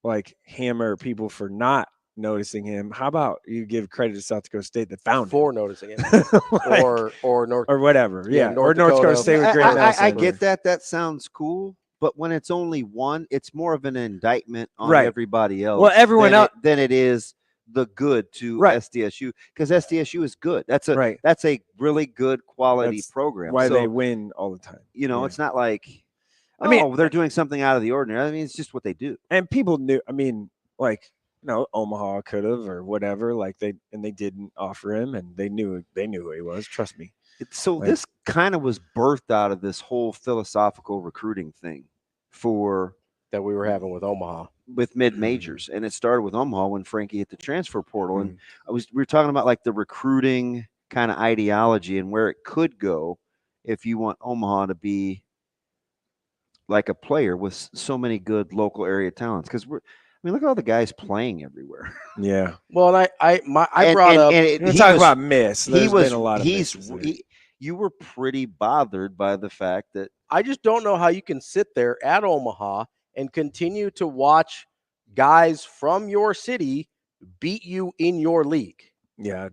like hammer people for not noticing him, how about you give credit to South Dakota State that found for him? Noticing him, or North or whatever, North Dakota State with Grant Nelson. I get that. That sounds cool, but when it's only one, it's more of an indictment on everybody else. Well, everyone else than it is the good to SDSU, because SDSU is good. That's a really good quality program. Why they win all the time. It's not like. I mean, they're doing something out of the ordinary. I mean, it's just what they do. And people knew. I mean, like, Omaha could have or whatever. Like they didn't offer him, and they knew who he was. Trust me. So this kind of was birthed out of this whole philosophical recruiting thing that we were having with Omaha, with mid majors, and it started with Omaha when Frankie hit the transfer portal, and we were talking about like the recruiting kind of ideology and where it could go if you want Omaha to be like a player with so many good local area talents, because look at all the guys playing everywhere. Yeah. Well, and I brought up. We're talking about miss. There's been a lot of misses. You were pretty bothered by the fact that I just don't know how you can sit there at Omaha and continue to watch guys from your city beat you in your league. Yeah,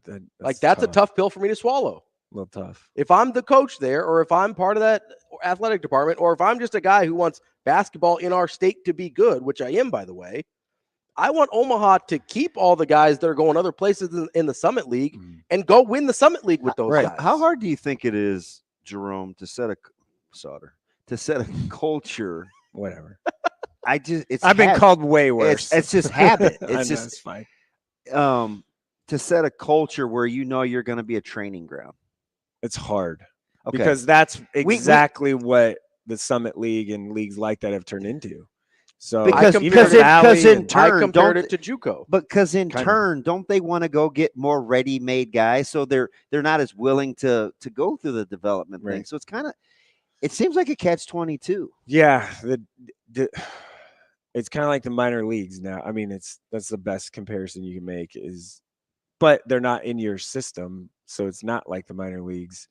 that's a tough pill for me to swallow. A little tough. If I'm the coach there, or if I'm part of that athletic department, or if I'm just a guy who wants basketball in our state to be good, which I am, by the way, I want Omaha to keep all the guys that are going other places in the Summit League and go win the Summit League with those guys. How hard do you think it is, Jerome, to set a culture? Whatever. I've been called way worse. It's just habit. It's just it's fine. To set a culture where you're going to be a training ground. It's hard because that's exactly what the Summit League and leagues like that have turned into. So because in turn, I compared it to JUCO. Because in turn, don't they want to go get more ready-made guys? So they're not as willing to go through the development thing. So it's kind of It seems like a catch-22. Yeah, it's kind of like the minor leagues now. I mean, that's the best comparison you can make but they're not in your system, so it's not like the minor leagues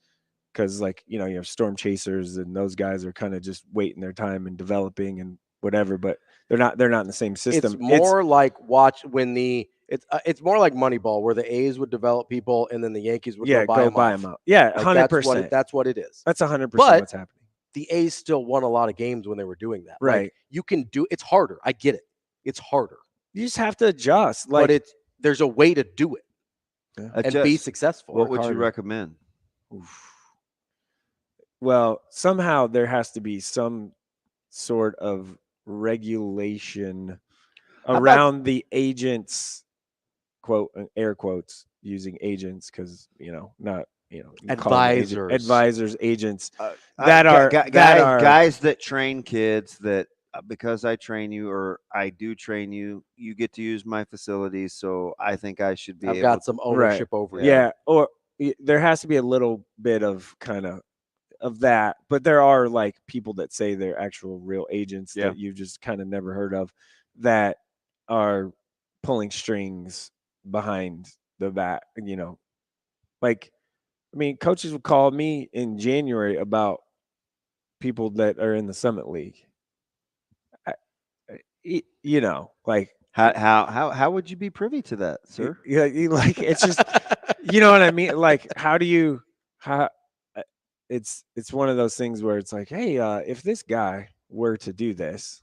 because, like, you know, you have storm chasers and those guys are kind of just waiting their time and developing and whatever, but they're not in the same system. It's more like it's more like Moneyball, where the A's would develop people and then the Yankees would go buy them out. Yeah, like 100%. That's what it is. That's 100% what's happening. The A's still won a lot of games when they were doing that. Right. Like, you can do it's harder. I get it. It's harder. You just have to adjust. Like, but there's a way to do it and Adjust. be successful. What would you recommend? Well, somehow there has to be some sort of regulation around the agents, quote, air quotes, using agents because, you know, not, you know, advisors, agents that are guys that train kids that because I train you or I do train you, you get to use my facilities. So I think I should be. I've got some ownership over it. Yeah. Or there has to be a little bit of kind of that, but there are like people that say they're actual real agents that you've just kind of never heard of that are pulling strings behind the back, you know, like, I mean, coaches would call me in January about people that are in the Summit League. You know, like how would you be privy to that, sir? Yeah, like it's just, you know what I mean? Like, it's one of those things where it's like, hey, if this guy were to do this,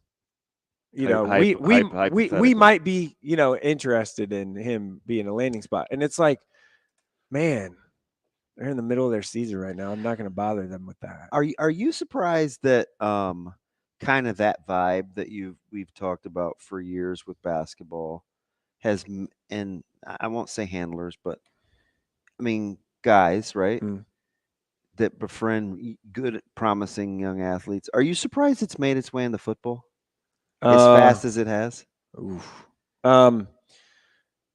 you know, we might be, you know, interested in him being a landing spot. And it's like, man, they're in the middle of their season right now. I'm not going to bother them with that. Are you surprised that kind of that vibe that we've talked about for years with basketball has, and I won't say handlers, but I mean guys, right? That befriend good, promising young athletes. Are you surprised it's made its way into football as fast as it has?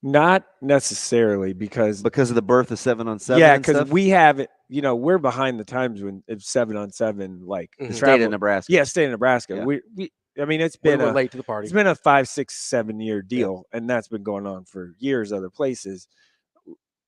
Not necessarily because of the birth of 7-on-7. Yeah, because we have it. You know, we're behind the times when it's 7-on-7. Like state of Nebraska. Yeah, state of Nebraska. Yeah. We. I mean, it's been late to the party. It's been a 5, 6, 7 year deal, and that's been going on for years. Other places,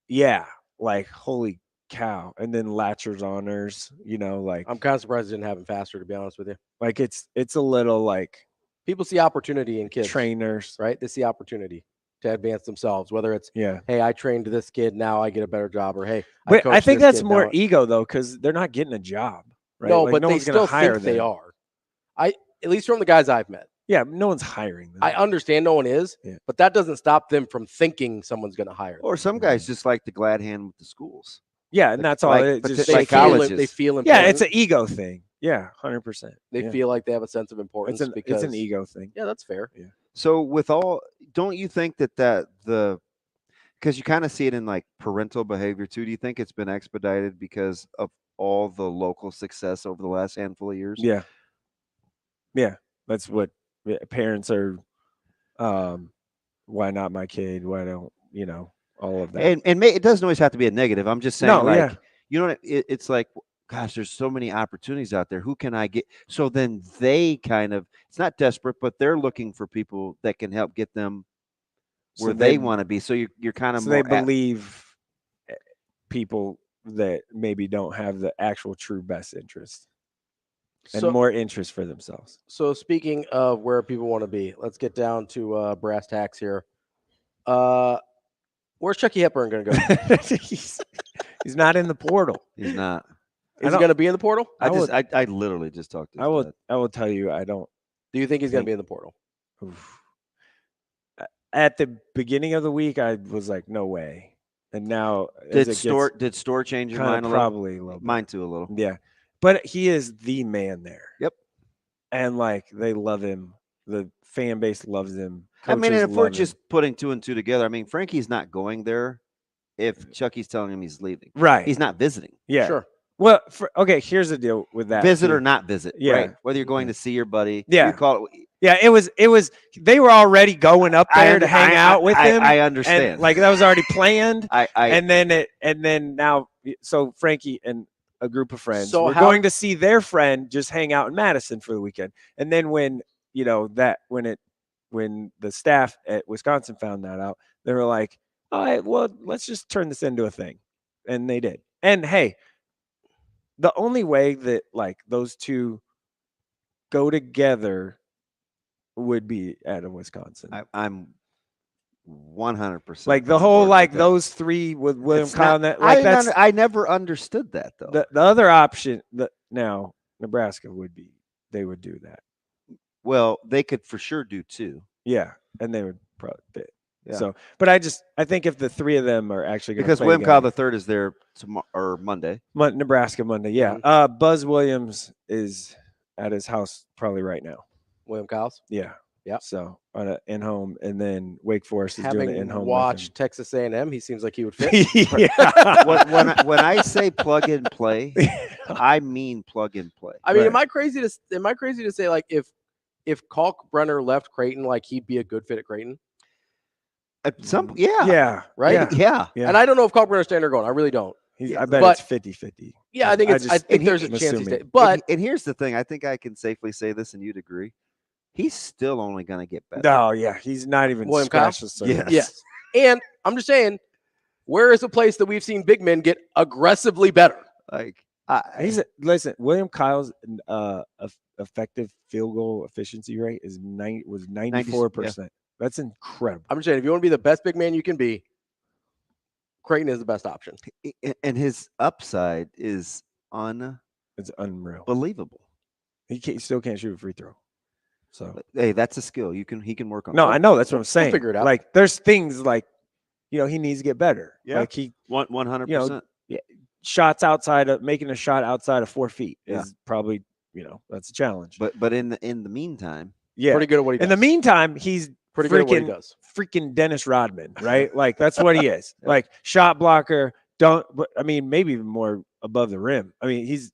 yeah, like holy cow. And then Latcher's honors. You know, like I'm kind of surprised it didn't happen faster, to be honest with you. Like it's a little like people see opportunity in kids, trainers, right? They see opportunity to advance themselves, whether it's, hey, I trained this kid, now I get a better job, or hey, but I think that's more ego though, because they're not getting a job, right? No, like, but they still hire think they are. At least from the guys I've met. Yeah, no one's hiring them. I understand no one is, but that doesn't stop them from thinking someone's going to hire them. Or some guys just like the glad hand with the schools. Yeah, and that's all. Like, just they feel important. Yeah, it's an ego thing. Yeah, 100%. They feel like they have a sense of importance. It's an ego thing. Yeah, that's fair. Yeah. So don't you think that because you kind of see it in like parental behavior too, do you think it's been expedited because of all the local success over the last handful of years? Yeah. Yeah. That's what parents are. Why not my kid? Why don't, you know, all of that. And it doesn't always have to be a negative. I'm just saying, you know, it's like, gosh, there's so many opportunities out there. Who can I get? So then they kind of, it's not desperate, but they're looking for people that can help get them where they want to be. So you're kind of so they believe people that maybe don't have the actual true best interest and more interest for themselves. So speaking of where people want to be, let's get down to brass tacks here. Where's Chucky Hepburn going to go? He's not in the portal. He's not. Is he going to be in the portal? I literally just talked to him. I will tell you, I don't. Do you think he's going to be in the portal? Oof. At the beginning of the week, I was like, no way. And now, did Store change your mind a little? Probably a little bit. Mine too, a little. Yeah, but he is the man there. Yep. And like they love him. The fan base loves him. I mean, and if we're just putting 2 and 2 together, I mean, Frankie's not going there if Chucky's telling him he's leaving. Right. He's not visiting. Yeah. Sure. Well, okay, here's the deal with that. Visit or not visit. Yeah. Right? Whether you're going to see your buddy. Yeah. You call it. Yeah, it was. They were already going up there to hang out with him. I understand. And, like that was already planned. And then now, so Frankie and a group of friends. So we're going to see their friend just hang out in Madison for the weekend. And then when the staff at Wisconsin found that out, they were like, all right, well, let's just turn this into a thing. And they did. And hey, the only way that like those two go together would be at a Wisconsin. I'm 100% like the whole like those three with William Kyle. I never understood that though. The other option now Nebraska they would do that. Well, they could for sure do two. Yeah, and they would probably fit. Yeah. So, but I think if the three of them are actually going to because William Kyle the third is there tomorrow or Monday. Nebraska Monday, yeah. Mm-hmm. Buzz Williams is at his house probably right now. William Kyle's, yeah. So on an in-home, and then Wake Forest is having doing an in-home. Watch Texas A&M, he seems like he would fit. when I say plug and play, I mean plug and play. I mean, am I crazy to say like if Kalkbrenner left Creighton, like he'd be a good fit at Creighton? Right? Yeah. And I don't know if Kalkbrenner's staying or going. I really don't. I bet it's 50-50. Yeah, I think there's a chance he's staying. But and here's the thing, I think I can safely say this, and you'd agree. He's still only going to get better. No, yeah, he's not even William Kyle. Yes. And I'm just saying, where is a place that we've seen big men get aggressively better? Like listen, William Kyle's effective field goal efficiency rate was 94%. Yeah. That's incredible. I'm just saying, if you want to be the best big man you can be, Creighton is the best option. And his upside is it's unreal, believable. He still can't shoot a free throw. So hey, that's a skill he can work on. No, I know, that's what I'm saying. We'll figure it out. Like there's things like he needs to get better. Yeah, like he 100%. Shots making a shot outside of 4 feet is probably that's a challenge. But in the meantime, pretty good at what he does. In the meantime, he's pretty good at what he does. Freaking Dennis Rodman, right? Like that's what he is. Like shot blocker. Maybe even more above the rim. I mean, he's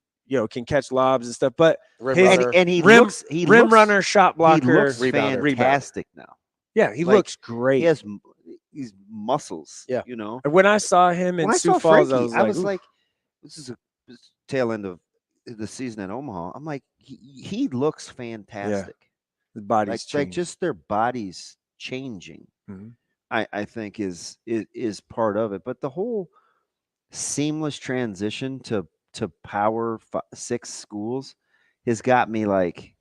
can catch lobs and stuff, but he looks rim runner, shot blocker, he looks fantastic now. Yeah, he looks great. He has these muscles. Yeah, And when I saw him in Sioux Falls, I was like, this is a tail end of the season at Omaha. I'm like, he looks fantastic. Yeah. The body's like just their bodies changing. Mm-hmm. I think is part of it, but the whole seamless transition to Power 6 schools has got me like,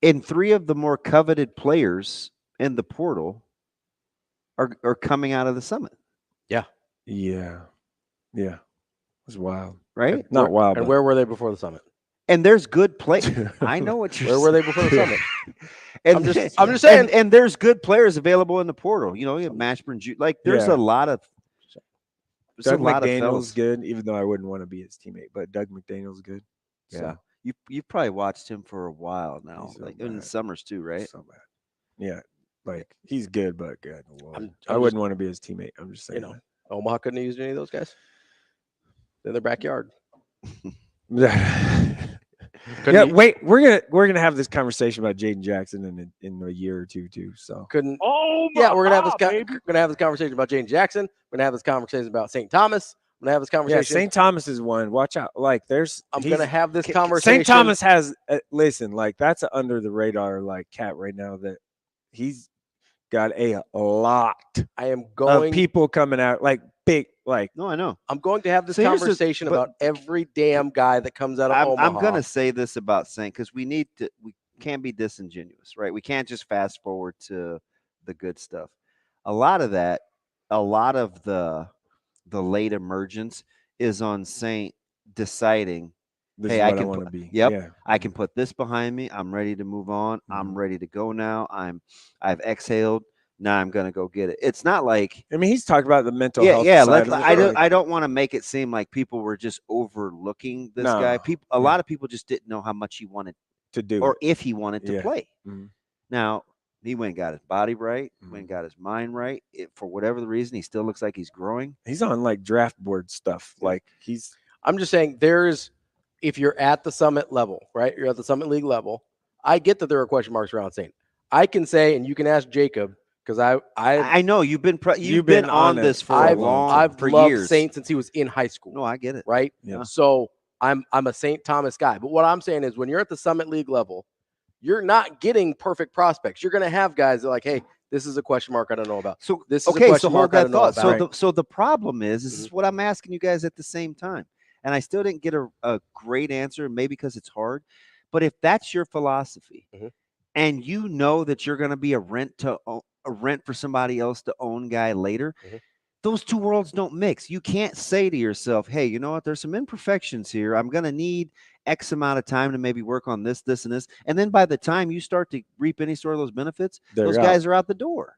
and 3 of the more coveted players in the portal are coming out of the Summit. Yeah. It was wild, right? Not wild. And where were they before the Summit? And there's good play. I know what you're. Where were they before the Summit? And I'm just saying. And there's good players available in the portal. You have Mashburn. Like there's a lot of. Doug McDaniel's good, even though I wouldn't want to be his teammate. But Doug McDaniel's good. Yeah, so. you've probably watched him for a while now, So like in the summers too, right? So bad. Yeah, like he's good, but good. I wouldn't want to be his teammate. I'm just saying. Omaha couldn't have used any of those guys in their backyard. Wait, we're gonna have this conversation about Jaden Jackson in a year or two too. So we're gonna have this conversation about Jaden Jackson. We're gonna have this conversation about St. Thomas. I'm gonna have this conversation. Yeah, St. Thomas is one. Watch out! Like I'm gonna have this conversation. St. Thomas has listen, like that's an under the radar like cat right now that he's got a lot. I am going of people coming out like big like. No, I know. I'm going to have this conversation about every damn guy that comes out of Omaha. I'm gonna say this about St. because we can't be disingenuous, right? We can't just fast forward to the good stuff. A lot of the late emergence is on St. deciding, hey, I can be. Yep, yeah. I can put this behind me. I'm ready to move on. Mm-hmm. I'm ready to go now. I've exhaled. Now I'm gonna go get it. It's not like he's talked about the mental health. Yeah. I don't want to make it seem like people were just overlooking this guy. A lot of people just didn't know how much he wanted to do, or if he wanted to play. Mm-hmm. Now he went and got his body right, went and got his mind right. For whatever the reason, he still looks like he's growing. He's on like draft board stuff. Like I'm just saying if you're at the Summit level, right? You're at the Summit League level. I get that there are question marks around St. I can say, and you can ask Jacob, because I know you've been you've been on this for I've loved years. Saint since he was in high school. No, I get it. Right? Yeah. So I'm a St. Thomas guy. But what I'm saying is when you're at the Summit League level, you're not getting perfect prospects. You're going to have guys that are like, hey, this is a question mark I don't know about. So this is a question mark I don't know about. So the problem is, this is what I'm asking you guys at the same time. And I still didn't get a great answer, maybe because it's hard. But if that's your philosophy, and you know that you're going to be a rent for somebody else to own guy later, those two worlds don't mix. You can't say to yourself, hey, you know what? There's some imperfections here. I'm going to need X amount of time to maybe work on this, this, and this. And then by the time you start to reap any sort of those benefits, those guys are out the door.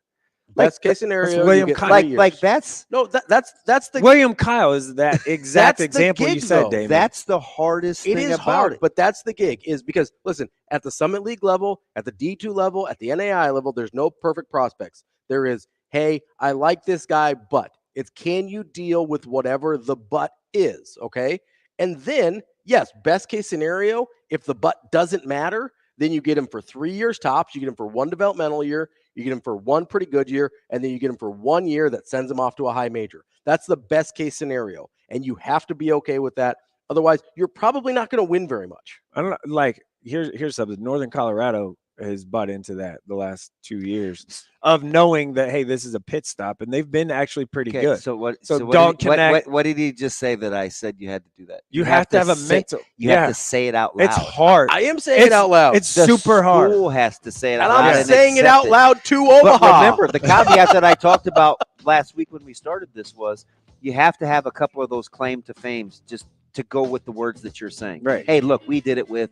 Best case scenario, William Kyle. that's the William Kyle is that exact example gig, you said, though. Damon. That's the hardest thing is about hard, it. but that's the gig. Is because listen, at the Summit League level, at the D2 level, at the NAI level, there's no perfect prospects. There is, hey, I like this guy, but it's can you deal with whatever the but is, okay? And then, yes, best case scenario, if the but doesn't matter, then you get him for 3 years tops. You get him for one developmental year. You get him for one pretty good year, and then you get him for 1 year that sends him off to a high major. That's the best case scenario, and you have to be okay with that. Otherwise, you're probably not going to win very much. I don't know, like here's something. Northern Colorado has bought into that the last 2 years of knowing that, hey, this is a pit stop, and they've been actually pretty good. So what? So what Connect. What did he just say that I said you had to do that? You have to have a mental. You have to say it out loud. It's hard. I am saying it out loud. It's the super hard. School has to say it out and loud. I'm saying it out loud to Omaha. But remember, the caveat that I talked about last week when we started this was you have to have a couple of those claim to fames just to go with the words that you're saying. Right. Hey, look, we did it with.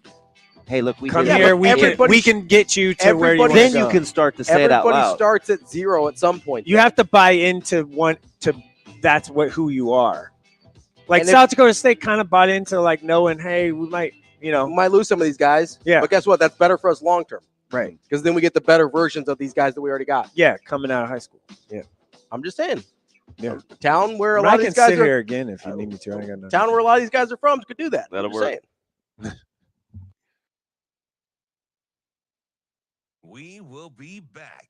Hey, look, we come did here. it. We can get you to where you want Then to go. you can start to say it out loud. Everybody starts at zero at some point. You have to buy into that's who you are. Like And South Dakota State kind of bought into like knowing, hey, we might lose some of these guys. Yeah. But guess what? That's better for us long term. Right. Because then we get the better versions of these guys that we already got. Yeah, coming out of high school. Yeah. I'm just saying. Yeah. Town where a I lot of can these guys sit are. here again if you need me to. I got nothing. Town where a lot of these guys are from could do that. That'll I'm just work. saying. We will be back.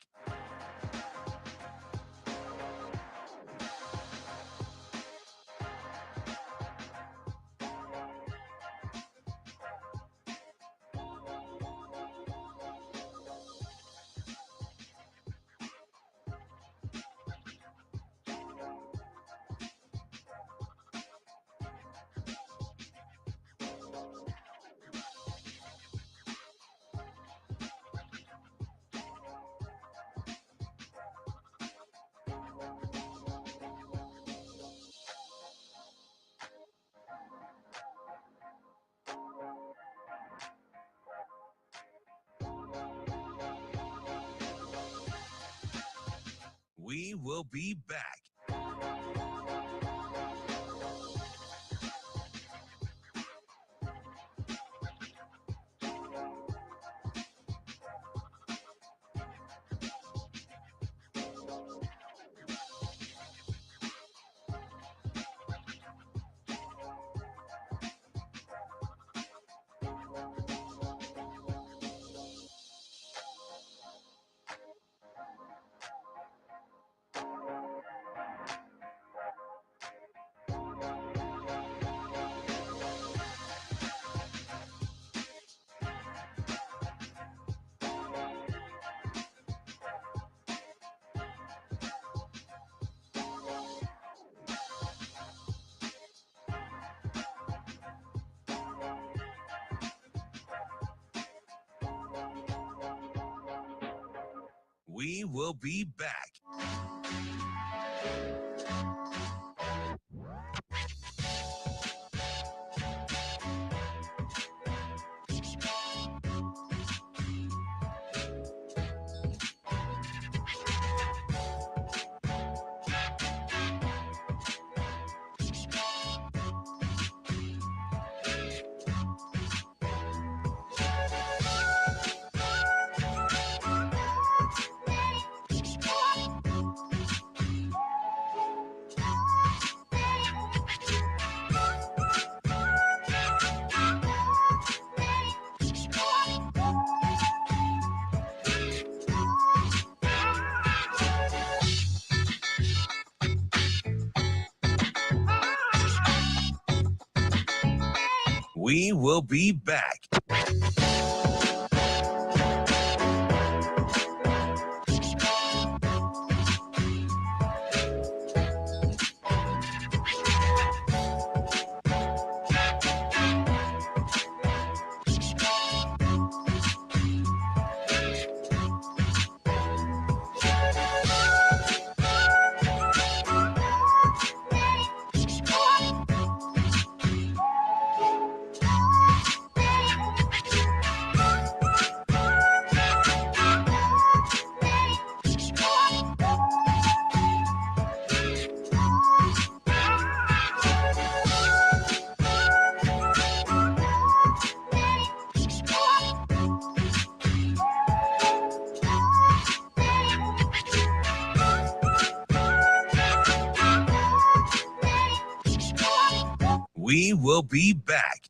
We will be back. We will be back. We will be back. We will be back.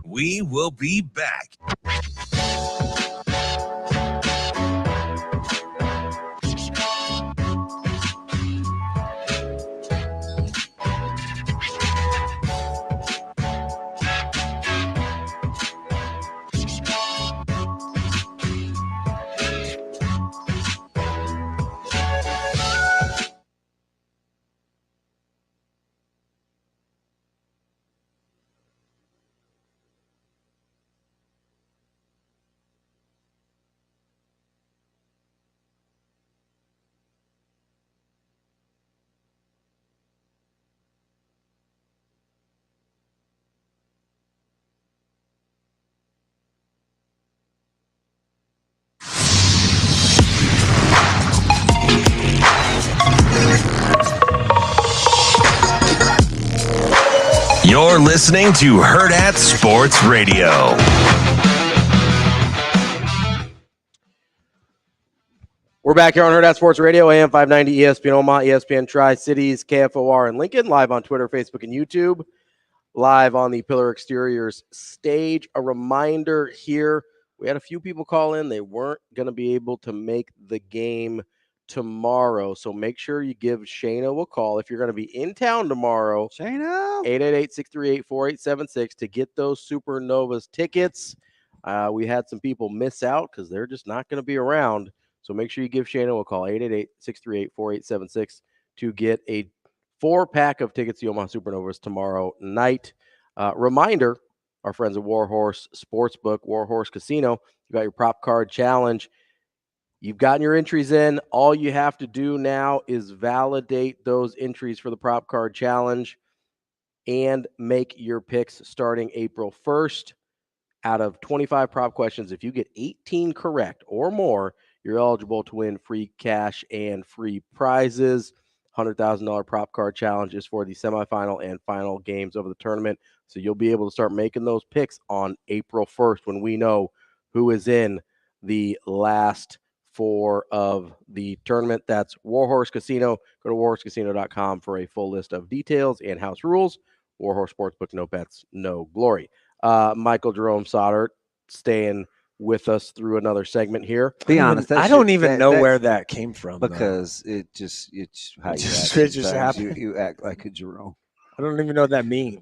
We will be back. You're listening to Hurrdat Sports Radio. We're back here on Hurrdat Sports Radio, AM 590, ESPN Omaha, ESPN Tri-Cities, KFOR, and Lincoln, live on Twitter, Facebook, and YouTube, live on the Pillar Exteriors stage. A reminder here, we had a few people call in. They weren't going to be able to make the game tomorrow, so make sure you give Shano a call if you're going to be in town tomorrow. Shano, 888-638-4876 to get those Supernovas tickets. We had some people miss out because they're just not going to be around, so make sure you give Shano a call, 888-638-4876 to get a 4-pack of tickets to Omaha Supernovas tomorrow night. Reminder, our friends at Warhorse Sportsbook, Warhorse Casino, you got your prop card challenge. You've gotten your entries in. All you have to do now is validate those entries for the prop card challenge and make your picks starting April 1st. Out of 25 prop questions, if you get 18 correct or more, you're eligible to win free cash and free prizes. $100,000 prop card challenge is for the semifinal and final games of the tournament. So you'll be able to start making those picks on April 1st when we know who is in the last 4 of the tournament. That's Warhorse Casino. Go to warhorsecasino.com for a full list of details and house rules. Warhorse Sportsbook, no bets, no glory. Michael Jerome Sautter staying with us through another segment here. Be honest, I don't even know where that came from, because it's how you just act. happened. You act like a Jerome. I don't even know what that means.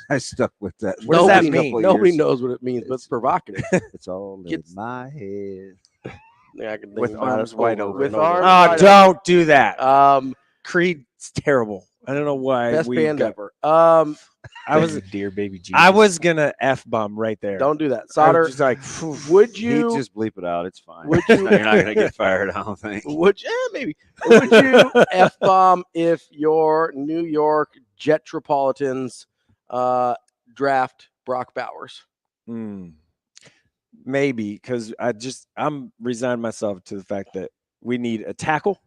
I stuck with that. What does that mean? Nobody knows what it means, but it's provocative. It's all in my head. Yeah, I can think With about arms it wide over open. and over. Oh, don't do that. Creed's terrible. I don't know why. Best band ever. I was dear baby Jesus. I was gonna F-bomb right there. Don't do that, Sautter. Just like, would you just bleep it out? It's fine. Would you? You're not gonna get fired, I don't think. Would maybe? Would you F-bomb if your New York Jetropolitans draft Brock Bowers? Maybe, because I'm resigned myself to the fact that we need a tackle,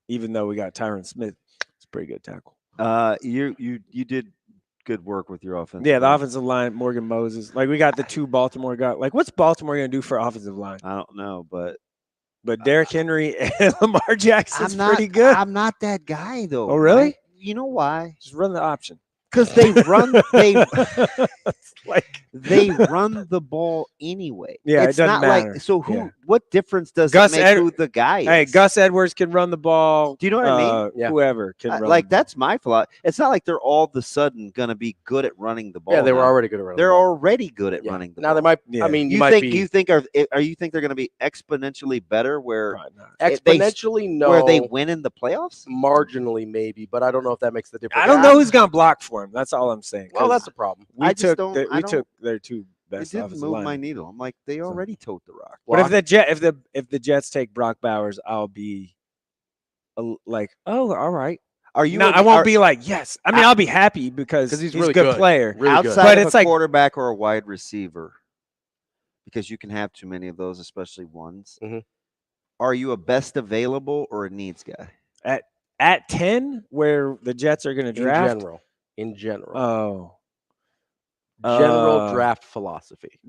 even though we got Tyron Smith. It's a pretty good tackle. You did good work with your offense. Yeah, the offensive line, Morgan Moses. Like, we got the 2 Baltimore guys. Like, what's Baltimore going to do for offensive line? I don't know, but Derrick Henry and Lamar Jackson's pretty good. I'm not that guy, though. Oh, really? Right? You know why? Just run the option. Because they run they like run the ball anyway. Yeah, it's it doesn't not matter. like so. What difference does Gus it make who the guy is? Hey, Gus Edwards can run the ball. Do you know what I mean? Yeah. Whoever can run. Like that's my philosophy. It's not like they're all of a sudden going to be good at running the ball. Yeah, they were now. already good at running. They're the ball. already good at running the now ball. they might. Yeah. I mean, You might think be you think are you think they're going to be exponentially better? Where exponentially no, where they win in the playoffs? Marginally maybe, but I don't know if that makes the difference. I don't know who's going to block for him. That's all I'm saying. Well, that's the problem. We I just took don't- the- I we don't- took their 2 It best didn't offensive move my linemen. needle. I'm like, they already tote the rock. But if the Jets take Brock Bowers, I'll be like, oh, all right. Are you? No, I won't be like, yes. I mean, I'll be happy because he's he's really a good good. player. Really good. outside But of it's a like quarterback or a wide receiver, because you can have too many of those, especially ones. Mhm. Are you a best available or a needs guy? at 10, where the Jets are going to draft. In general. Oh, Draft philosophy.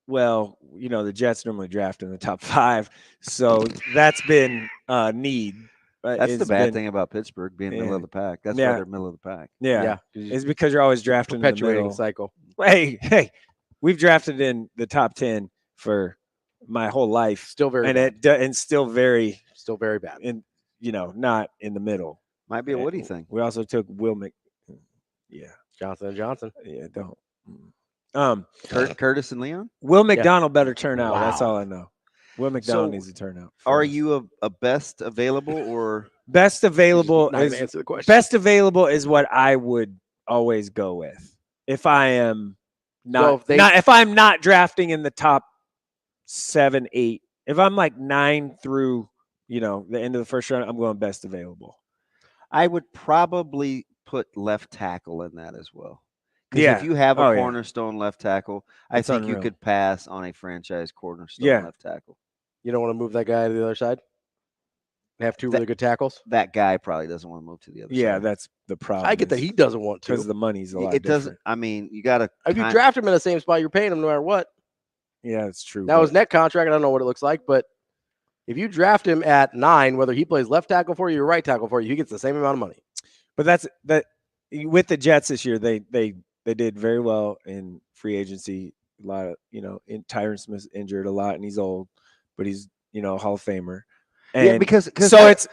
Well, you know, the Jets normally draft in the top 5, so that's been need. That's the bad thing about Pittsburgh being middle of the pack. That's why they're middle of the pack. Yeah, it's because you're always drafting in the Perpetuating middle. cycle. Hey, we've drafted in the top 10 for my whole life. Still very bad. And still very bad. And not in the middle. Might be a Woody thing. We also took Will Johnson & Johnson. Yeah, don't. Curtis and Leon? Will McDonald better turn out. Wow. That's all I know. Will McDonald needs to turn out. Are you a best available or best available? Not even answer the question. Best available is what I would always go with if I am not, if I'm not drafting in the top 7, 8. If I'm like 9 through the end of the first round, I'm going best available. I would probably put left tackle in that as well. Yeah. If you have a cornerstone left tackle, I That's think you unreal. could pass on a franchise cornerstone left tackle. You don't want to move that guy to the other side? Have 2 really good tackles? That guy probably doesn't want to move to the other side. Yeah, that's the problem. I get that he doesn't want to. because the money's a lot. It doesn't. different. I mean, you got to. If you draft him in the same spot, you're paying him no matter what. Yeah, it's true. Now his net contract, I don't know what it looks like, but if you draft him at 9, whether he plays left tackle for you or right tackle for you, he gets the same amount of money. But that's with the Jets this year. They did very well in free agency. A lot of Tyron Smith's injured a lot, and he's old, but he's Hall of Famer. And Yeah, because so it's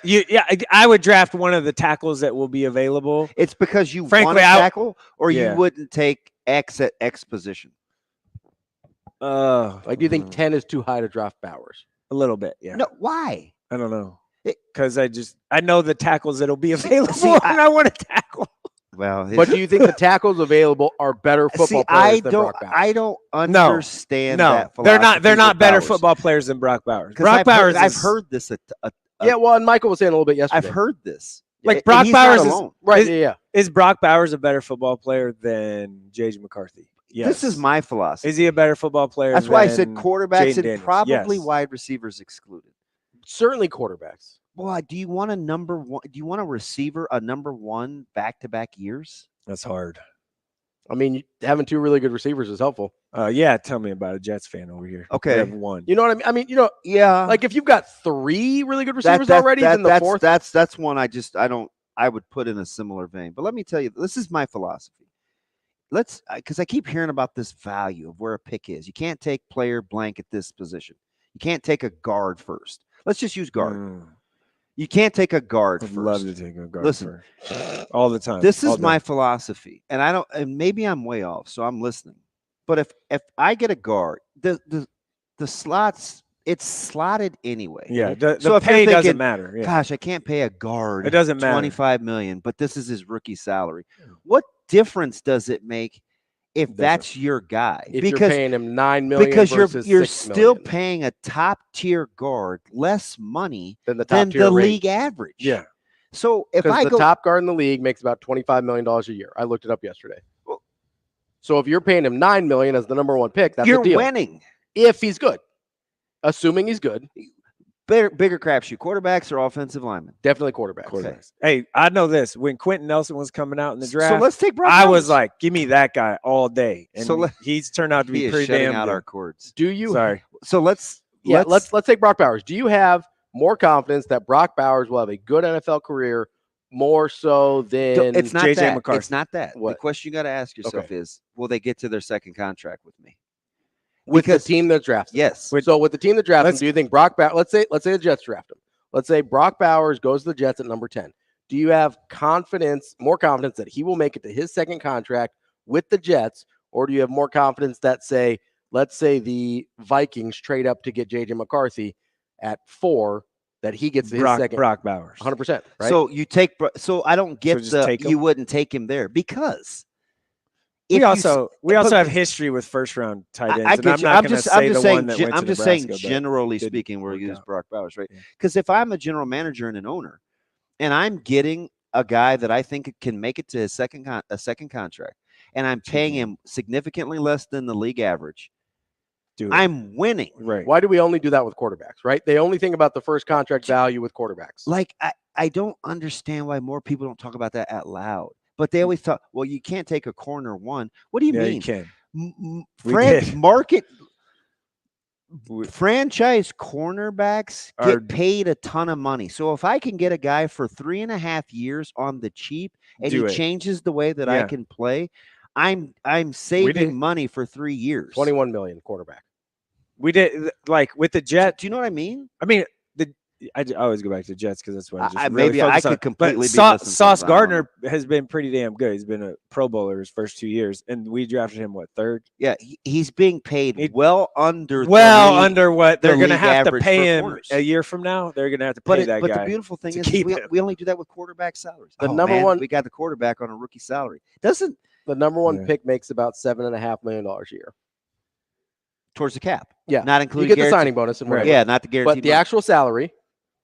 I would draft one of the tackles that will be available. It's because you Frankly, want a tackle, or you wouldn't take X at X position. Do you think 10 is too high to draft Bowers? A little bit, yeah. No, why? I don't know. Because I know the tackles that'll be available, and I want to tackle. Well, But do you think the tackles available are better football players than Brock Bowers? I don't understand that. They're not philosophy better with Bowers. football players than Brock Bowers. 'Cause Brock Bowers I've heard this. Yeah, well, and Michael was saying a little bit yesterday. I've heard this. Like And Brock he's not Bowers alone. Right, is Brock Bowers a better football player than J.J. McCarthy? Yes. This is my philosophy. Is he a better football player? That's why I said than quarterbacks Jaden and Daniels? probably Yes. wide receivers excluded. Certainly quarterbacks. Boy, do you want a number one? Do you want a receiver a number 1 back-to-back years? That's hard. I mean, having 2 really good receivers is helpful. Yeah, tell me about a Jets fan over here. Okay. We have one. You know what I mean? Yeah. Like if you've got 3 really good receivers already, then the fourth. That's one I would put in a similar vein. But let me tell you, this is my philosophy. Because I keep hearing about this value of where a pick is. You can't take player blank at this position. You can't take a guard first. Let's just use guard. You can't take a guard I'd first. love to take a guard Listen, first. All the time. this all is my philosophy, and maybe I'm way off, so I'm listening. But if I get a guard, the slots, it's slotted anyway. Yeah, the So if you're pay doesn't thinking, matter. Yeah. Gosh, I can't pay a guard. It doesn't matter. $25 million, but this is his rookie salary. What difference does it make if that's your guy? If you're paying him $9 million because versus you're $6 still million paying a top tier guard less money than the than top tier the rate. league average. Yeah. So if Because I the go top guard in the league makes about $25 million a year. I looked it up yesterday. So if you're paying him $9 million as the number 1 pick, that's you're a deal. winning. If he's good, assuming he's good. bigger crapshoot, quarterbacks or offensive linemen? Definitely quarterbacks. Okay. Hey, I know this. When Quentin Nelson was coming out in the draft, So let's take Brock I Bowers. was like, give me that guy all day. And So he's turned out to He be is pretty shutting damn out good. our cords. Do you? Sorry. So let's take Brock Bowers. Do you have more confidence that Brock Bowers will have a good NFL career more so than It's not JJ that. McCarthy? It's not that. What? The question you got to ask yourself is, will they get to their second contract with me? With the team that drafts him? Yes. So with the team that drafts him, do you think Brock Bowers, let's say the Jets draft him. Let's say Brock Bowers goes to the Jets at number 10. Do you have more confidence that he will make it to his second contract with the Jets, or do you have more confidence that let's say the Vikings trade up to get JJ McCarthy at 4, that he gets his second? Brock Bowers. 100%, right? So you take. So I don't get take him? you wouldn't take him there because We also have history with first round tight ends. I and get I'm you. not going to say the saying, one that went I'm to just Nebraska, saying, but generally didn't speaking, we'll work use out. Brock Bowers, right? Because if I'm a general manager and an owner, and I'm getting a guy that I think can make it to his second contract, and I'm paying him significantly less than the league average, I'm winning. Right. Why do we only do that with quarterbacks, right? They only think about the first contract value with quarterbacks. Like, I don't understand why more people don't talk about that out loud. But they always thought, well, you can't take a corner one. What do you mean? You can. Market franchise cornerbacks get paid a ton of money. So if I can get a guy for 3.5 years on the cheap and he changes the way that I can play, I'm saving money for 3 years. $21 million quarterback. We did like with the Jets. Do you know what I mean? I mean, I always go back to the Jets because that's what I just really maybe I could completely be Sauce missing something. Gardner has been pretty damn good. He's been a Pro Bowler his first 2 years, and we drafted him third. Yeah, he's being paid well under what they're going to have to pay him corners. a year from now. They're going to have to pay that guy. But the beautiful thing is we only do that with quarterback salaries. The number one, we got the quarterback on a rookie salary. The number one pick makes about $7.5 million a year towards the cap. Yeah, not including you get the signing bonus and whatever. Yeah, not the guarantee. But the actual salary,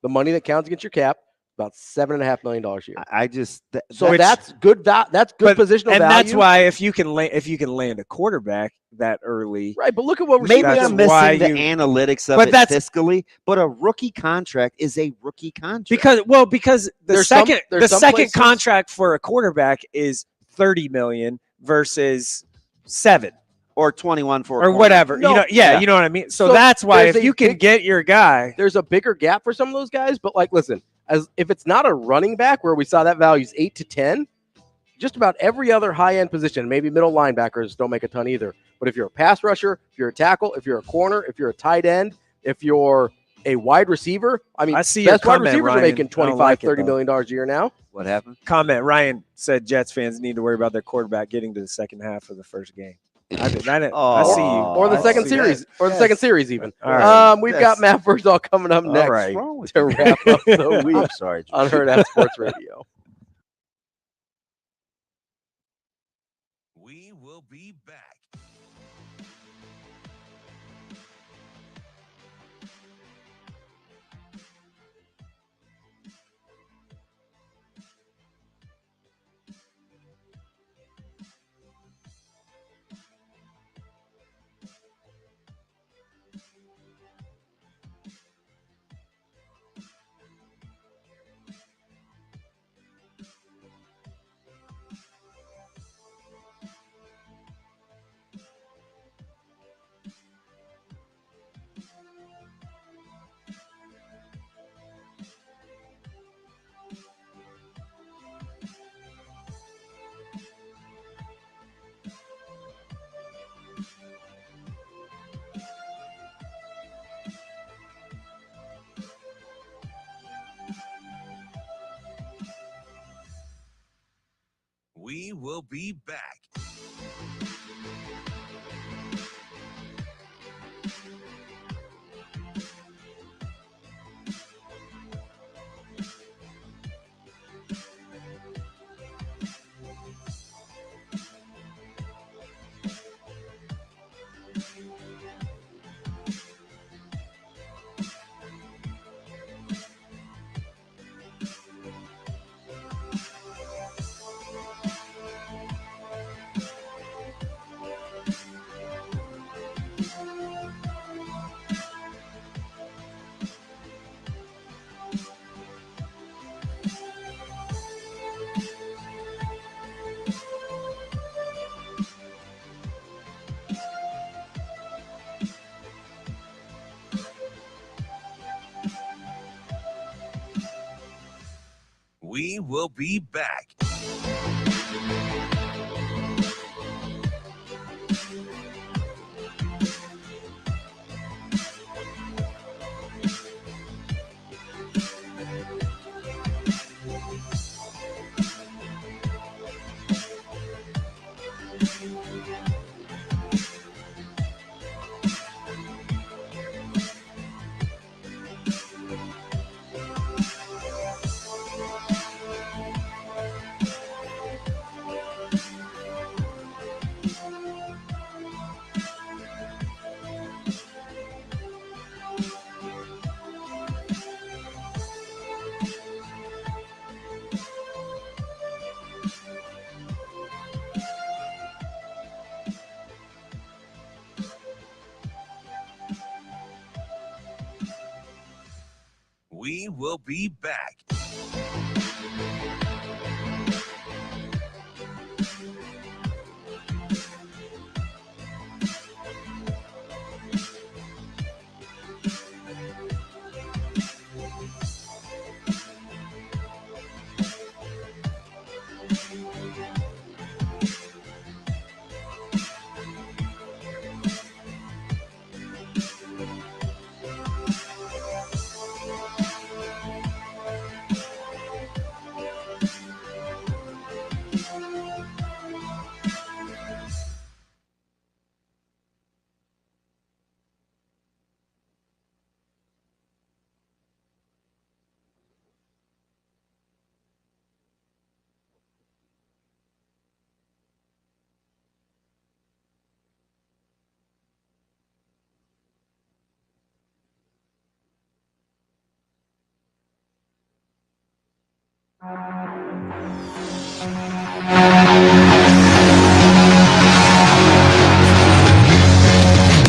the money that counts against your cap, about $7.5 million a year. That's good. That's good positional and value. That's why if you can land a quarterback that early, right? But look at what we're maybe I'm missing the analytics of it fiscally. But a rookie contract is a rookie contract because the second contract for a quarterback is $30 million versus $7 or 21 for or whatever. No, you know what I mean. So that's why if you can get your guy, there's a bigger gap for some of those guys. But listen. As if it's not a running back where we saw that value is 8 to 10, just about every other high-end position, maybe middle linebackers don't make a ton either. But if you're a pass rusher, if you're a tackle, if you're a corner, if you're a tight end, if you're a wide receiver, I see best wide receivers are making $25-30 million a year now. What happened? Ryan said Jets fans need to worry about their quarterback getting to the second half of the first game. I see you. Or the second series. Or the second series even. All right. We've got Matt Vrzal coming up next to wrap up the week I'm sorry, on Hurrdat Sports Radio. We will be back. We will be back. We will be back. We will be back.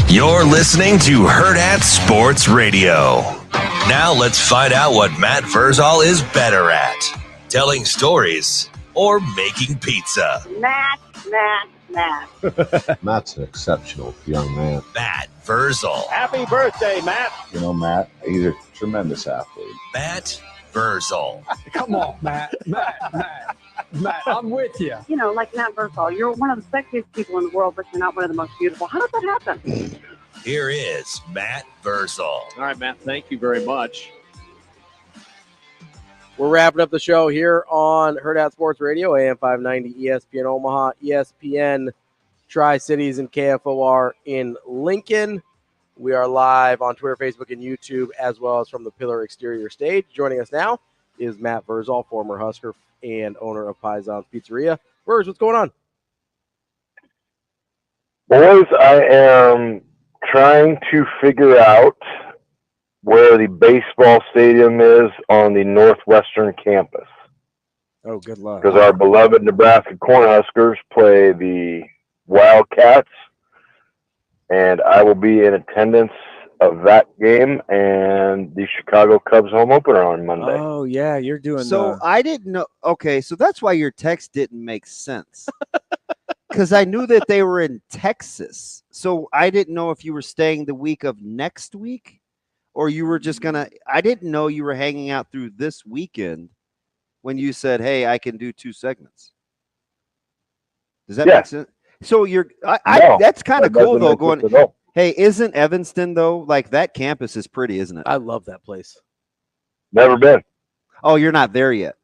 You're listening to Hurrdat Sports Radio. Now let's find out what Matt Vrzal is better at. Telling stories or making pizza. Matt. Matt's an exceptional young man. Matt Vrzal. Happy birthday, Matt. You know, Matt, he's a tremendous athlete. Matt Vrzal. Come on, Matt, I'm with you. You know, like Matt Vrzal, you're one of the sexiest people in the world, but you're not one of the most beautiful. How did that happen? Here is Matt Vrzal. All right, Matt, thank you very much. We're wrapping up the show here on Hurrdat Sports Radio, AM 590, ESPN Omaha, ESPN Tri-Cities, and KFOR in Lincoln. We are live on Twitter, Facebook, and YouTube, as well as from the Pillar Exterior Stage. Joining us now is Matt Vrzal, former Husker and owner of Paisans Pizzeria. Verz, what's going on? Boys, I am trying to figure out where the baseball stadium is on the northwestern campus. Oh, good luck. Because our beloved Nebraska Cornhuskers play the Wildcats, and I will be in attendance of that game and the Chicago Cubs home opener on Monday. Oh, yeah, you're doing So I didn't know. Okay, so that's why your text didn't make sense. Because I knew that they were in Texas. So I didn't know if you were staying the week of next week or you were just going to. I didn't know you were hanging out through this weekend when you said, hey, I can do 2 segments. Does that make sense? So you're. That's kind of cool, though, going. Hey, isn't Evanston, though, like that campus is pretty, isn't it? I love that place. Never been. Oh, you're not there yet.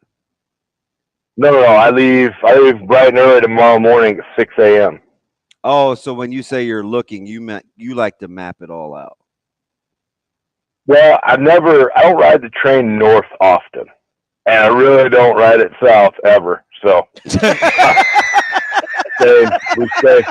No. I leave bright and early tomorrow morning at 6 a.m. Oh, so when you say you're looking, you meant you like to map it all out. Well, I don't ride the train north often, and I really don't ride it south ever. So we stay.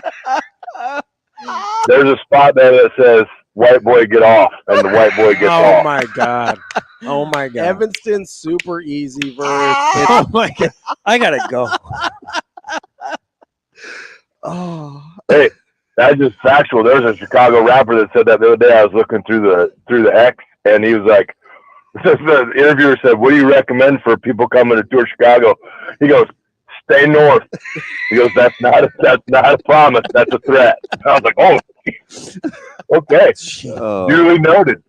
There's a spot there that says "White boy get off," and the white boy gets off. Oh my god! Oh my god! Evanston's super easy, Verz. Oh my god! I gotta go. Oh, hey, that's just factual. There's a Chicago rapper that said that the other day. I was looking through the X, and he was like, the interviewer said, "What do you recommend for people coming to tour Chicago?" He goes, "Stay north." He goes, "That's not a promise. That's a threat." I was like, "Oh, okay, duly noted."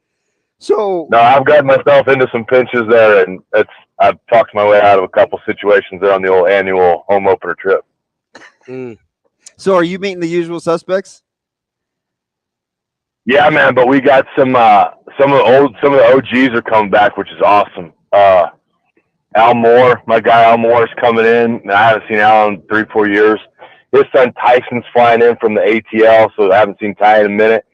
So no, I've got myself into some pinches there, and I've talked my way out of a couple situations there on the old annual home opener trip. So are you meeting the usual suspects? Yeah, man, but we got some of the OGs are coming back, which is awesome. Al Moore, my guy Al Moore, is coming in. I haven't seen Al in 3-4 years. His son Tyson's flying in from the ATL, so I haven't seen Ty in a minute.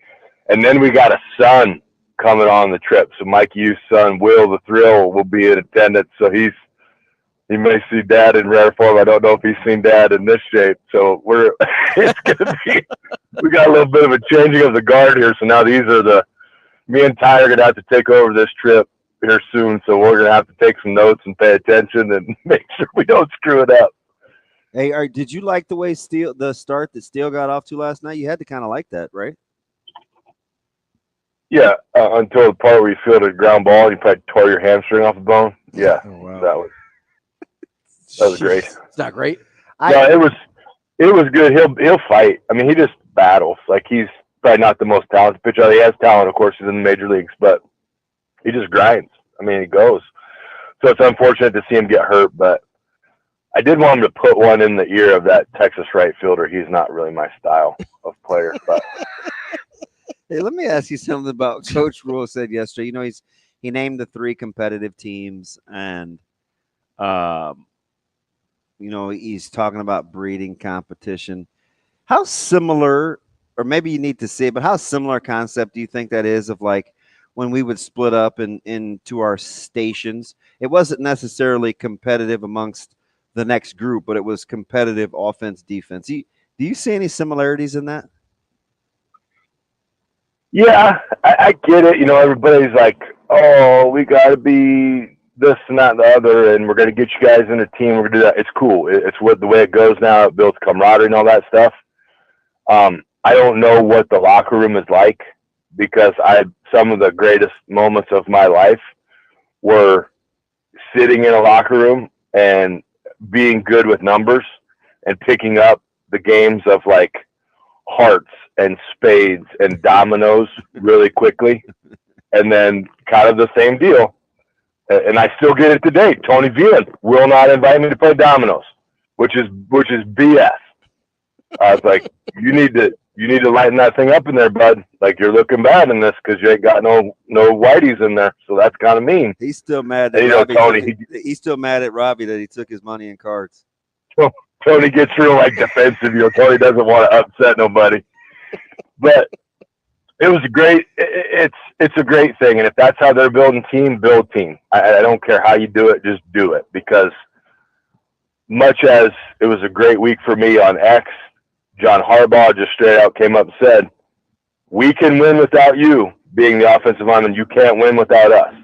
And then we got a son coming on the trip. So Mike Youth's son, Will the Thrill, will be in attendance. So he may see Dad in rare form. I don't know if he's seen Dad in this shape. So it's gonna be. We got a little bit of a changing of the guard here. So now me and Ty are gonna have to take over this trip here soon. So we're gonna have to take some notes and pay attention and make sure we don't screw it up. Hey, did you like the way the start that Steele got off to last night? You had to kind of like that, right? Yeah, until the part where you fielded a ground ball and you probably tore your hamstring off the bone. Yeah, that was great. It's not great. No, it was good. He'll fight. I mean, he just battles. Like, he's probably not the most talented pitcher. He has talent, of course. He's in the major leagues, but he just grinds. I mean, he goes. So it's unfortunate to see him get hurt, but I did want him to put one in the ear of that Texas right fielder. He's not really my style of player, but. Hey, let me ask you something about Coach Rule said yesterday. You know, he named the 3 competitive teams, and you know, he's talking about breeding competition. How similar, or maybe you need to see it, but how similar concept do you think that is of like when we would split up into our stations? It wasn't necessarily competitive amongst the next group, but it was competitive offense, defense. Do you see any similarities in that? Yeah, I get it. You know, everybody's like, oh, we got to be this and that and the other, and we're going to get you guys in a team. We're going to do that. It's cool. It's the way it goes now. It builds camaraderie and all that stuff. I don't know what the locker room is like because some of the greatest moments of my life were sitting in a locker room and being good with numbers and picking up the games of like hearts and spades and dominoes really quickly. And then kind of the same deal. And I still get it today. Tony Vian will not invite me to play dominoes, which is BS. I was like, you need to lighten that thing up in there, bud. Like, you're looking bad in this because you ain't got no whiteys in there. So that's kind of mean. He's still mad at he's still mad at Ravi that he took his money in cards. Tony gets real like defensive. You know, Tony doesn't want to upset nobody. But it was great. It's a great thing, and if that's how they're building team, build team. I don't care how you do it, just do it. Because much as it was a great week for me on X, John Harbaugh just straight out came up and said, "We can win without you being the offensive lineman. You can't win without us.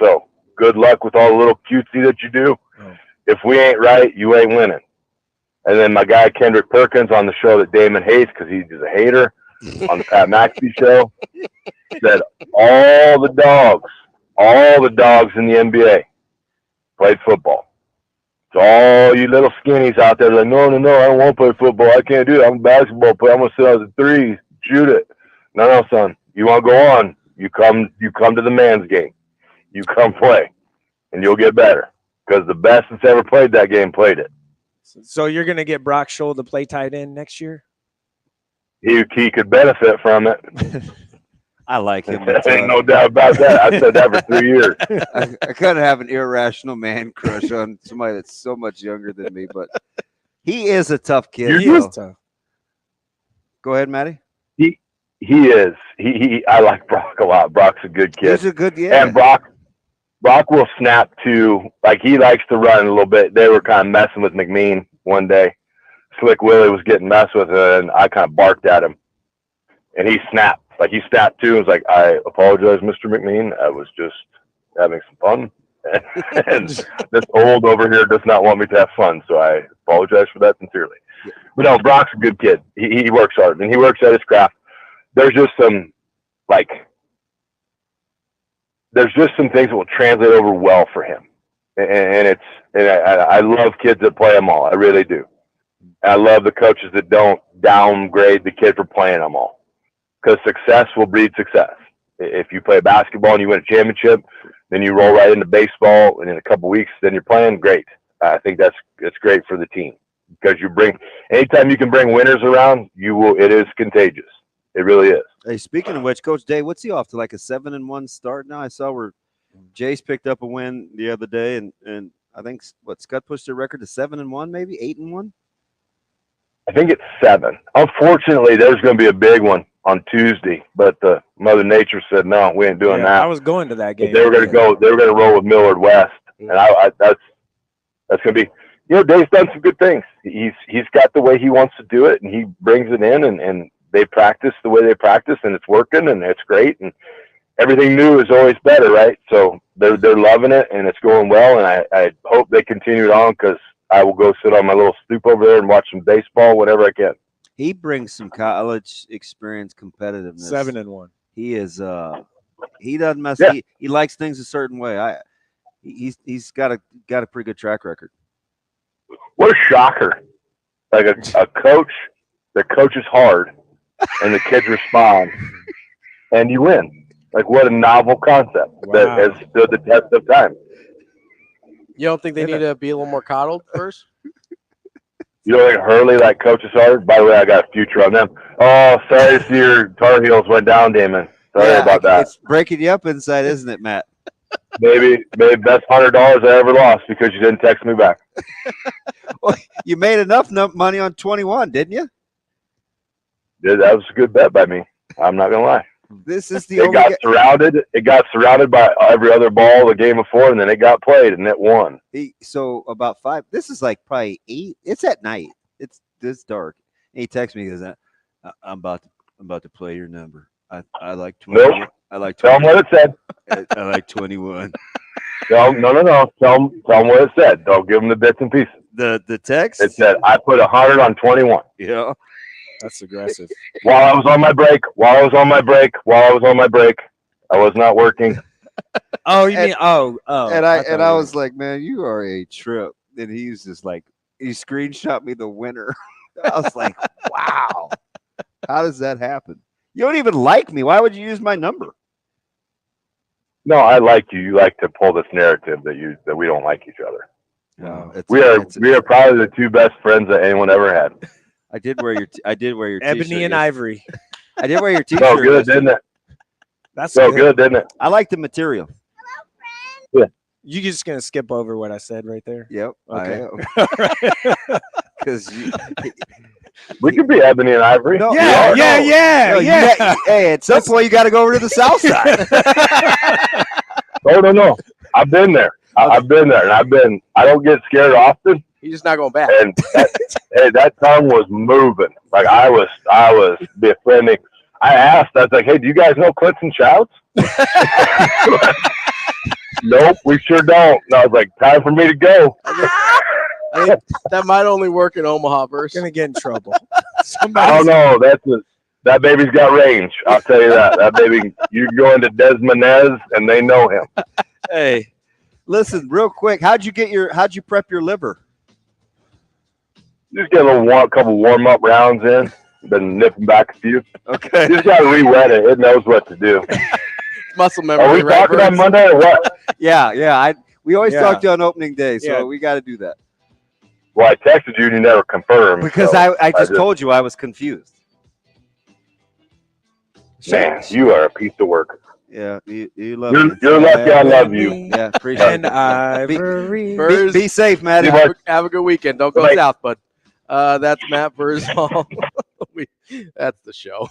So good luck with all the little cutesy that you do. If we ain't right, you ain't winning." And then my guy Kendrick Perkins on the show that Damon hates because he's just a hater on the Pat McAfee show said all the dogs in the NBA played football. So all you little skinnies out there like, no, I don't want to play football. I can't do it. I'm a basketball player. I'm going to sit out the threes, shoot it. No, son. You want to go on, you come to the man's game. You come play, and you'll get better because the best that's ever played that game played it. So you're going to get Brock Scholl to play tight end next year? He could benefit from it. I like him. Ain't no doubt about that. I said that for 3 years. I kind of have an irrational man crush on somebody that's so much younger than me, but he is a tough kid. He is tough. Go ahead, Matty. He is. I like Brock a lot. Brock's a good kid. He's a good, yeah. And Brock will snap to, like, he likes to run a little bit. They were kind of messing with McMean one day. Slick Willie was getting messed with, and I kind of barked at him. And he snapped. Like, he snapped too and was like, "I apologize, Mr. McMean. I was just having some fun." And this old over here does not want me to have fun, so I apologize for that sincerely. But no, Brock's a good kid. He works hard, and he works at his craft. There's just some things that will translate over well for him. And I love kids that play them all. I really do. I love the coaches that don't downgrade the kid for playing them all, because success will breed success. If you play basketball and you win a championship, then you roll right into baseball, and in a couple weeks, then you're playing. Great. I think it's great for the team because anytime you can bring winners around, it is contagious. It really is. Hey, speaking of which, Coach Day, what's he off to, like a 7-1 start now? I saw where Jace picked up a win the other day, and I think Scott pushed their record to 7-1, maybe 8-1. I think it's 7. Unfortunately, there's going to be a big one on Tuesday, but Mother Nature said no, we ain't doing that. I was going to that game. But they were going to go. They were going to roll with Millard West, and that's going to be. Dave's done some good things. He's got the way he wants to do it, and he brings it in, and they practice the way they practice, and it's working, and it's great, and everything new is always better, right? So they're loving it, and it's going well, and I hope they continue it on because I will go sit on my little stoop over there and watch some baseball, whatever I can. He brings some college experience, competitiveness. 7-1. He is. He doesn't mess. Yeah. He likes things a certain way. He's got a pretty good track record. What a shocker! Like a coach that coaches hard, and the kids respond, and you win. Like what a novel concept that has stood the test of time. You don't think they need to be a little more coddled first? You don't think Hurley coaches hard? By the way, I got a future on them. Oh, sorry to see your Tar Heels went down, Damon. Sorry about that. It's breaking you up inside, isn't it, Matt? Maybe best $100 I ever lost because you didn't text me back. Well, you made enough money on 21, didn't you? Yeah, that was a good bet by me. I'm not gonna lie. This is the It got surrounded by every other ball the game before, and then it got played, and it won. So about 5. This is like probably 8. It's at night. It's dark. And he texts me. He goes, "I'm about to play your number. I like 21. Nope. I like 21. Tell him what it said. I like 21. No. Tell him what it said. Don't give him the bits and pieces. The text. It said I put 100 on 21. Yeah. That's aggressive. While I was on my break, I was not working. Oh, you mean And I was like, man, you are a trip. And he's just like, he screenshot me the winner. I was like, wow, how does that happen? You don't even like me. Why would you use my number? No, I like you. You like to pull this narrative that we don't like each other. No, we are probably the two best friends that anyone ever had. I did wear your Ebony t-shirt and Ivory. I did wear your t-shirt. So good, didn't it? That's so good, didn't it? I like the material. Yeah. You just gonna skip over what I said right there? Yep. Okay. Because we could be Ebony and Ivory. No, yeah. Hey, at some point you got to go over to the south side. No. I've been there. I've been there, and I don't get scared often. He's just not going back. And that tongue was moving. Like I was defending. I asked. I was like, "Hey, do you guys know Clinton Shouts?" Nope, we sure don't. And I was like, "Time for me to go." I think that might only work in Omaha verse. Gonna get in trouble. I don't know. That baby's got range. I'll tell you that. That baby, you go into Desmonez and they know him. Hey, listen, real quick. How'd you prep your liver? Just get a couple warm up rounds in, then nipping back a few. Okay. Just got to re-wet it. It knows what to do. Muscle memory. Are we talking on Monday or what? Yeah. We always talk to you on opening day, so we got to do that. Well, I texted you and you never confirmed. Because so I just told you I was confused. Man, you are a piece of work. Yeah, you love me. You're lucky I love you. Yeah, appreciate it. Be safe, Matt. Have a good weekend. Don't go south, bud. That's Matt Vrzal. That's the show.